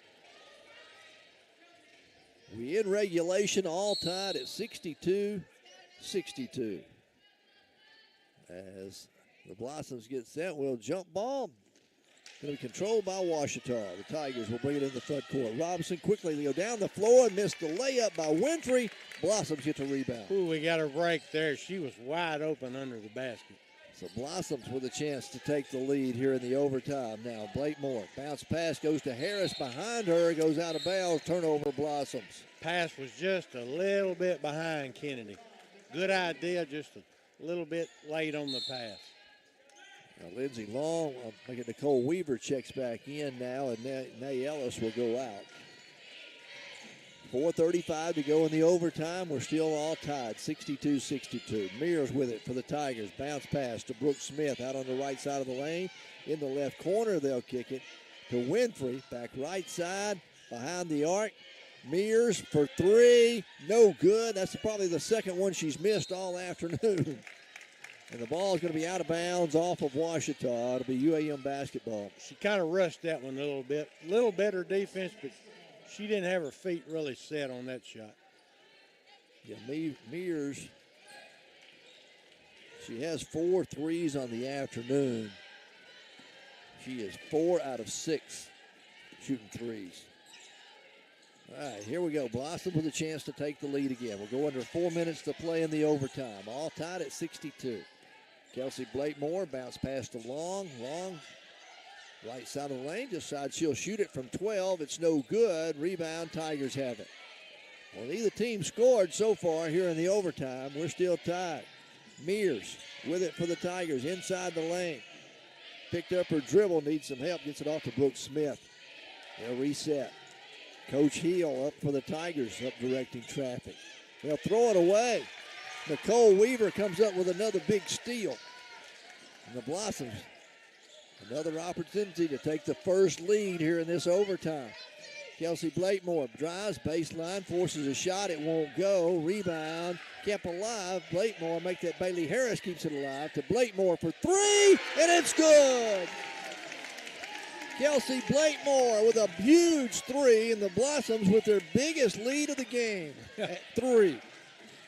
We in regulation, all tied at 62-62. As the Blossoms get set, will jump ball. Going to be controlled by Ouachita. The Tigers will bring it in the front court. Robinson quickly, they go down the floor and miss the layup by Winfrey. Blossoms get the rebound. Ooh, we got a break there. She was wide open under the basket. So Blossoms with a chance to take the lead here in the overtime. Now Blakemore, bounce pass goes to Harris behind her, goes out of bounds, turnover Blossoms. Pass was just a little bit behind Kennedy. Good idea, just a little bit late on the pass. Now Lindsey Long, making Nicole Weaver checks back in now, and Nay Ellis will go out. 4:35 to go in the overtime. We're still all tied, 62-62. Mears with it for the Tigers. Bounce pass to Brooke Smith out on the right side of the lane. In the left corner, they'll kick it to Winfrey. Back right side, behind the arc. Mears for three. No good. That's probably the second one she's missed all afternoon. And the ball is going to be out of bounds off of Ouachita. It'll be UAM basketball. She kind of rushed that one a little bit. A little better defense, but she didn't have her feet really set on that shot. Yeah, Mears, she has 4 threes on the afternoon. She is 4 out of 6 shooting threes. All right, here we go. Blossom with a chance to take the lead again. We'll go under 4 minutes to play in the overtime. All tied at 62. Kelsey Blakemore, bounce pass to Long. Long, right side of the lane, decides she'll shoot it from 12. It's no good. Rebound, Tigers have it. Well, neither team scored so far here in the overtime. We're still tied. Mears with it for the Tigers inside the lane. Picked up her dribble, needs some help, gets it off to Brooke Smith. They'll reset. Coach Heel up for the Tigers, up directing traffic. They'll throw it away. Nicole Weaver comes up with another big steal. And the Blossoms, another opportunity to take the first lead here in this overtime. Kelsey Blakemore drives, baseline, forces a shot. It won't go. Rebound, kept alive. Blakemore make that. Bailey Harris keeps it alive to Blakemore for three, and it's good. Kelsey Blakemore with a huge three, and the Blossoms with their biggest lead of the game at three.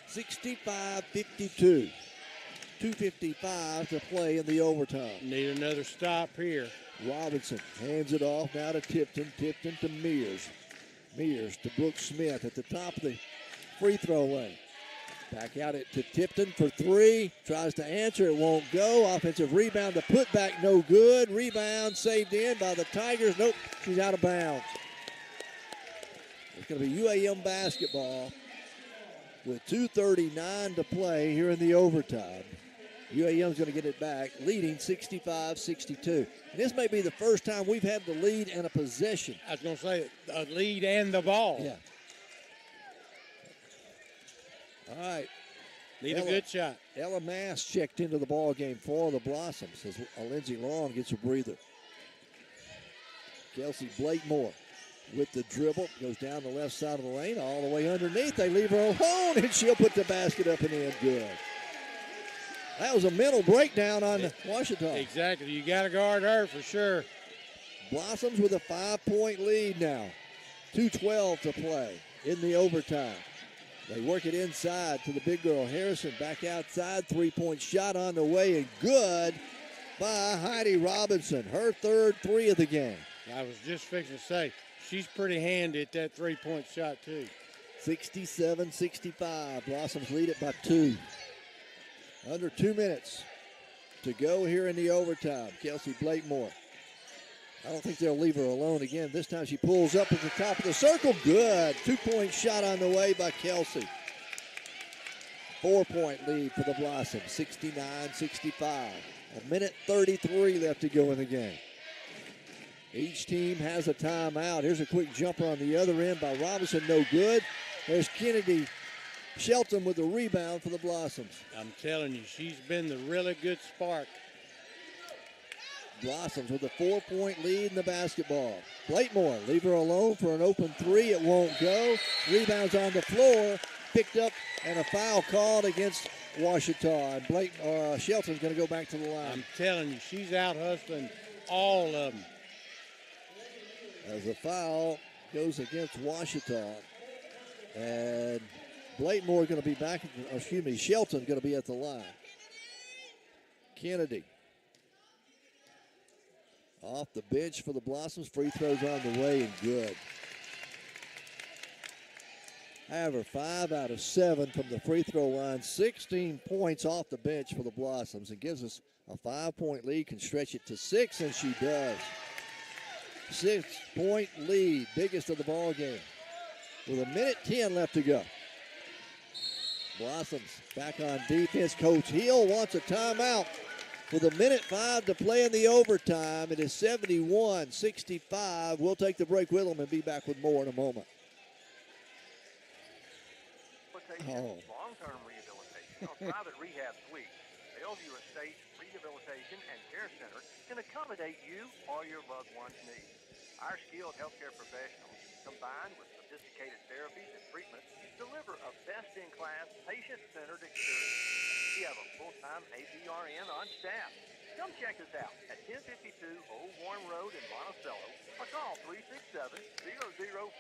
65-52. 2:55 to play in the overtime. Need another stop here. Robinson hands it off now to Tipton. Tipton to Mears. Mears to Brooke Smith at the top of the free throw lane. Back out it to Tipton for three. Tries to answer. It won't go. Offensive rebound to put back. No good. Rebound saved in by the Tigers. Nope. She's out of bounds. It's going to be UAM basketball with 2:39 to play here in the overtime. UAM's going to get it back, leading 65-62. And this may be the first time we've had the lead and a possession. I was going to say a lead and the ball. Yeah. All right. Need a good shot. Ella Mass checked into the ball game for the Blossoms as Lindsey Long gets a breather. Kelsey Blakemore with the dribble. Goes down the left side of the lane, all the way underneath. They leave her alone, and she'll put the basket up and in. Good. That was a mental breakdown on Ouachita. Exactly. You got to guard her for sure. Blossoms with a 5-point lead now. 2:12 to play in the overtime. They work it inside to the big girl, Harrison. Back outside, 3-point shot on the way, and good by Heidi Robinson. Her third 3 of the game. I was just fixing to say, she's pretty handy at that 3-point shot, too. 67-65. Blossoms lead it by 2. Under 2 minutes to go here in the overtime. Kelsey Blakemore. I don't think they'll leave her alone again. This time she pulls up at the top of the circle. Good. 2-point shot on the way by Kelsey. 4-point lead for the Blossoms. 69-65. 1:33 left to go in the game. Each team has a timeout. Here's a quick jumper on the other end by Robinson. No good. There's Kennedy Shelton with the rebound for the Blossoms. I'm telling you, she's been the really good spark. Blossoms with a 4-point lead in the basketball. Blakemore, leave her alone for an open 3. It won't go. Rebounds on the floor. Picked up and a foul called against Ouachita. And Shelton's going to go back to the line. I'm telling you, she's out hustling all of them. As the foul goes against Ouachita. And Blakemore going to be back, Shelton going to be at the line. Kennedy. Off the bench for the Blossoms. Free throws on the way and good. However, 5 out of 7 from the free throw line. 16 points off the bench for the Blossoms. It gives us a 5-point lead. Can stretch it to 6, and she does. 6-point lead. Biggest of the ball game. With 1:10 left to go. Blossoms back on defense. Coach Hill wants a timeout. With 1:05 to play in the overtime, it is 71-65. We'll take the break with them and be back with more in a moment. Long-term rehabilitation or private rehab suite. Bellevue Estates Rehabilitation and Care Center can accommodate you or your loved one's needs. Our skilled healthcare professionals, combined with sophisticated therapies and treatments, deliver a best-in-class, patient-centered experience. We have a full-time APRN on staff. Come check us out at 1052 Old Warren Road in Monticello or call 367-0044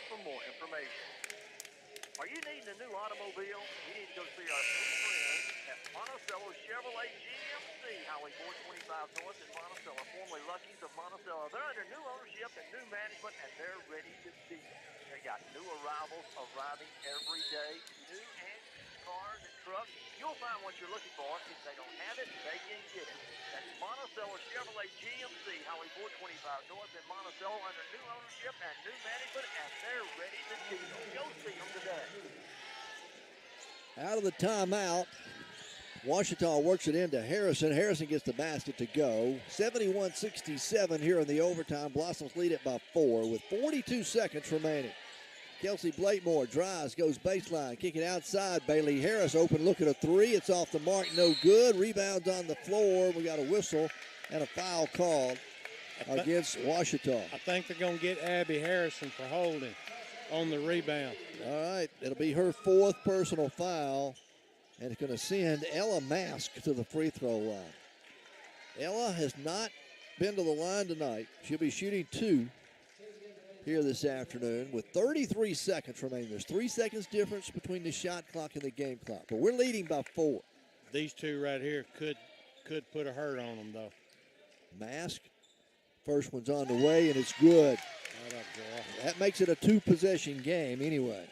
for more information. Are you needing a new automobile? You need to go see our friends at Monticello Chevrolet GMC, Highway 425 North in Monticello, formerly Lucky's of Monticello. They're under new ownership and new management, and they're ready to deal. They got new arrivals arriving every day, new and used cars and trucks. You'll find what you're looking for. If they don't have it, they can get it. That's Monticello Chevrolet GMC, Highway 425 North in Monticello, under new ownership and new management, and they're ready to deal. Go see them today. Out of the timeout, Ouachita works it into Harrison. Harrison gets the basket to go. 71-67 here in the overtime. Blossoms lead it by 4 with 42 seconds remaining. Kelsey Blakemore drives, goes baseline, kick it outside. Bailey Harris open look at a 3. It's off the mark, no good. Rebounds on the floor. We got a whistle and a foul called against Ouachita. I think they're going to get Abby Harrison for holding on the rebound. All right, it'll be her 4th personal foul, and it's going to send Ella Mask to the free throw line. Ella has not been to the line tonight. She'll be shooting 2 here this afternoon with 33 seconds remaining. There's 3 seconds difference between the shot clock and the game clock, but we're leading by 4. These two right here could put a hurt on them, though. Mask, first one's on the way, and it's good. That makes it a 2-possession game anyway.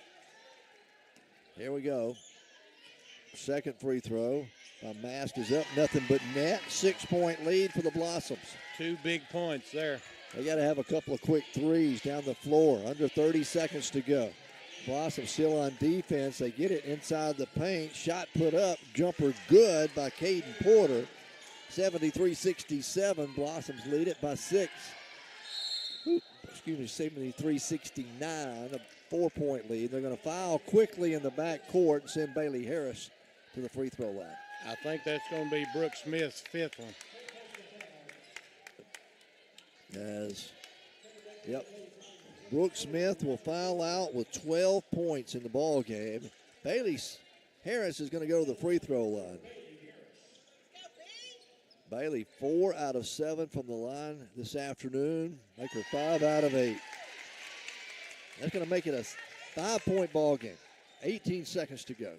Here we go. Second free throw by Mask is up, nothing but net. 6-point lead for the Blossoms. 2 big points there. They got to have a couple of quick threes down the floor. Under 30 seconds to go. Blossom still on defense. They get it inside the paint. Shot put up. Jumper good by Caden Porter. 73-67. Blossoms lead it by 6. 73-69. A 4-point lead. They're going to foul quickly in the back court and send Bailey Harris to the free throw line. I think that's going to be Brooke Smith's 5th one. Brooke Smith will foul out with 12 points in the ball game. Bailey Harris is going to go to the free throw line. Bailey 4 out of 7 from the line this afternoon. Make her 5 out of 8. That's going to make it a 5-point ball game. 18 seconds to go.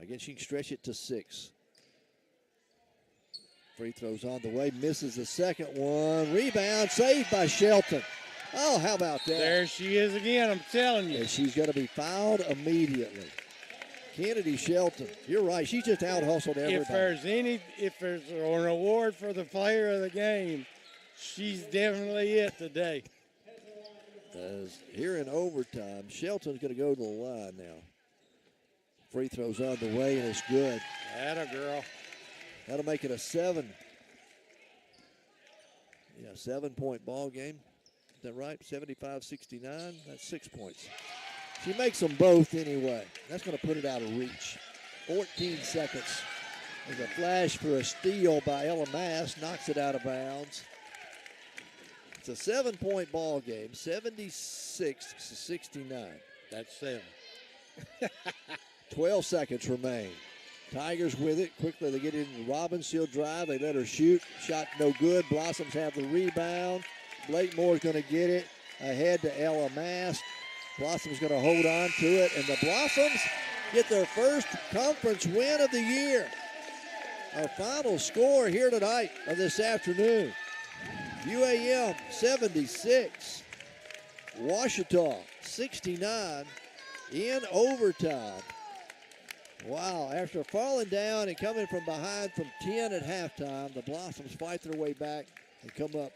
Again, she can stretch it to 6. Free throws on the way. Misses the second one. Rebound saved by Shelton. Oh, how about that? There she is again, I'm telling you. And she's going to be fouled immediately. Kennedy Shelton, you're right. She just out-hustled everybody. If there's an award for the player of the game, she's definitely it today. Here in overtime, Shelton's going to go to the line now. Free throws on the way, and it's good. Atta girl. That'll make it a 7-point ball game. Is that right? 75-69. That's 6 points. She makes them both anyway. That's going to put it out of reach. 14 seconds. There's a flash for a steal by Ella Mass. Knocks it out of bounds. It's a 7-point ball game. 76-69. That's 7. 12 seconds remain. Tigers with it. Quickly they get into Robbins. She'll drive. They let her shoot. Shot no good. Blossoms have the rebound. Blakemore's going to get it ahead to Ella Mast. Blossom's going to hold on to it. And the Blossoms get their first conference win of the year. Our final score here tonight or this afternoon. UAM 76. Ouachita 69 in overtime. Wow, after falling down and coming from behind from 10 at halftime, the Blossoms fight their way back and come up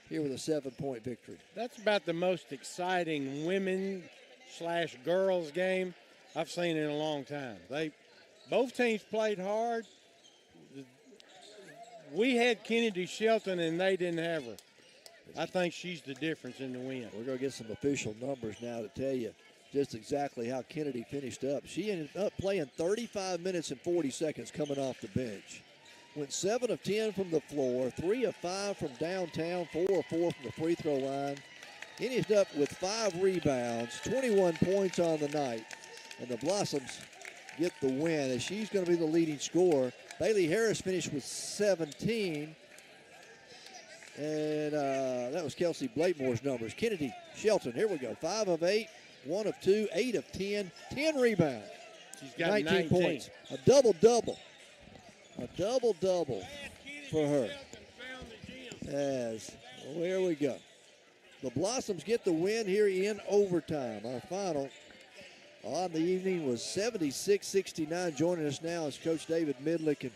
here with a 7-point victory. That's about the most exciting women/girls game I've seen in a long time. Both teams played hard. We had Kennedy Shelton and they didn't have her. I think she's the difference in the win. We're going to get some official numbers now to tell you just exactly how Kennedy finished up. She ended up playing 35 minutes and 40 seconds coming off the bench. Went 7 of 10 from the floor, 3 of 5 from downtown, 4 of 4 from the free throw line. Ended up with 5 rebounds, 21 points on the night. And the Blossoms get the win as she's going to be the leading scorer. Bailey Harris finished with 17. And that was Kelsey Blakemore's numbers. Kennedy Shelton, here we go. 5 of 8, 1 of 2, 8 of 10, 10 rebounds. She's got 19 points. A double-double. A double-double for her. Well, here we go. The Blossoms get the win here in overtime. Our final on the evening was 76-69. Joining us now is Coach David Midlick. And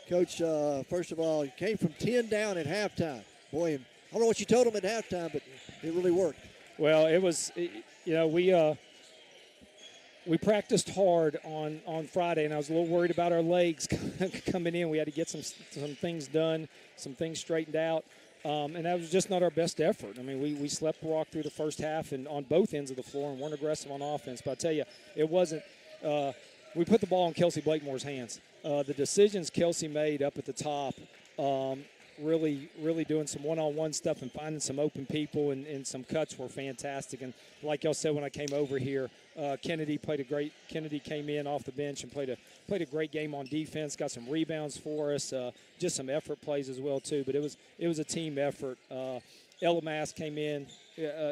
Coach, first of all, came from 10 down at halftime. Boy, I don't know what you told them at halftime, but it really worked. Well, it was, we practiced hard on Friday, and I was a little worried about our legs coming in. We had to get some things done, some things straightened out, and that was just not our best effort. I mean, we slept walk through the first half and on both ends of the floor and weren't aggressive on offense. But I tell you, it wasn't we put the ball in Kelsey Blakemore's hands. The decisions Kelsey made up at the top, really doing some one-on-one stuff and finding some open people and some cuts were fantastic. And like y'all said when I came over here, Kennedy came in off the bench and played a great game on defense, got some rebounds for us, just some effort plays as well too. But it was a team effort. Ella Mass came in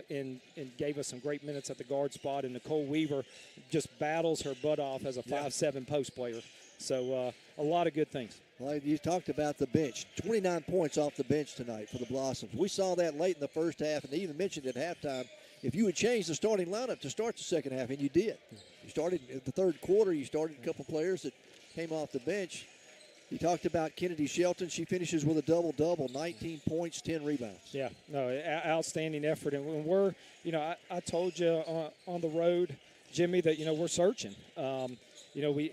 and gave us some great minutes at the guard spot, and Nicole Weaver just battles her butt off as a 5'7" post player. So a lot of good things. Well, you talked about the bench. 29 points off the bench tonight for the Blossoms. We saw that late in the first half, and they even mentioned at halftime if you would change the starting lineup to start the second half, and you did. You started in the third quarter. You started a couple players that came off the bench. You talked about Kennedy Shelton. She finishes with a double-double, 19 points, 10 rebounds. Yeah, no, outstanding effort. And when we're, I told you on the road, Jimmy, that, we're searching. We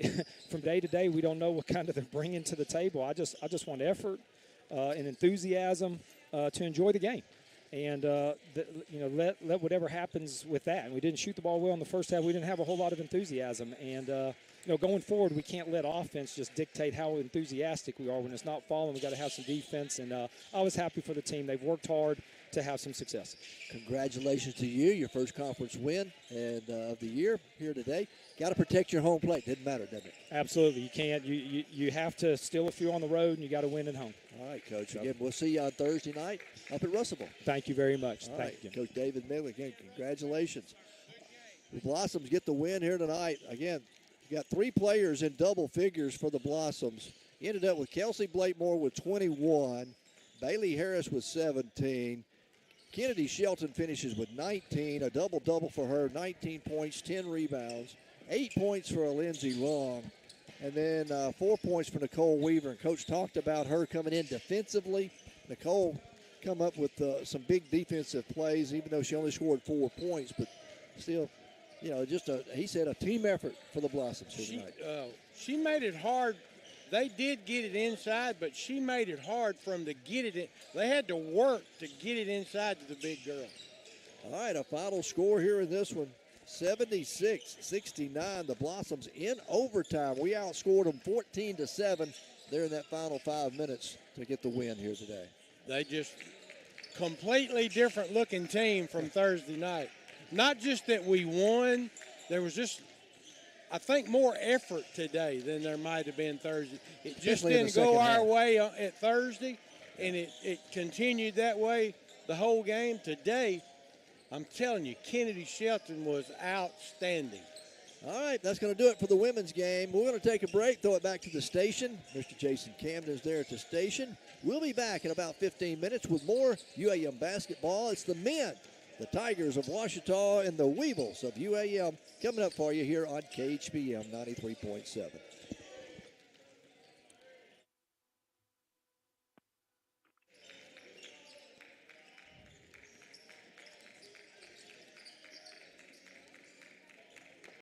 from day to day, we don't know what kind of they're bringing to the table. I just want effort and enthusiasm to enjoy the game. And, let whatever happens with that. And we didn't shoot the ball well in the first half. We didn't have a whole lot of enthusiasm. And, going forward, we can't let offense just dictate how enthusiastic we are. When it's not falling, we've got to have some defense. And I was happy for the team. They've worked hard to have some success. Congratulations to you, your first conference win and of the year here today. Got to protect your home plate. Didn't matter, doesn't it? Absolutely. You can't. You have to steal a few on the road, and you got to win at home. All right, Coach. Again, we'll see you on Thursday night up at Russellville. Thank you very much. All Thank right, you. Coach David Miller, again, congratulations. The Blossoms get the win here tonight. Again, you got 3 players in double figures for the Blossoms. Ended up with Kelsey Blakemore with 21, Bailey Harris with 17, Kennedy Shelton finishes with 19, a double-double for her, 19 points, 10 rebounds, 8 points for Lindsey Long, and then 4 points for Nicole Weaver. And Coach talked about her coming in defensively. Nicole come up with some big defensive plays, even though she only scored 4 points, but still, you know, he said a team effort for the Blossoms here tonight. She made it hard. They did get it inside, but she made it hard for them to get it in. They had to work to get it inside to the big girl. All right, a final score here in this one, 76-69. The Blossoms in overtime. We outscored them 14-7 there in that final 5 minutes to get the win here today. They just completely different looking team from Thursday night. Not just that we won, there was just, I think, more effort today than there might have been Thursday. It just didn't go our way at Thursday, and it continued that way the whole game. Today, I'm telling you, Kennedy Shelton was outstanding. All right, that's going to do it for the women's game. We're going to take a break, throw it back to the station. Mr. Jason Camden is there at the station. We'll be back in about 15 minutes with more UAM basketball. It's the men, the Tigers of Ouachita and the Weevils of UAM coming up for you here on KHPM 93.7.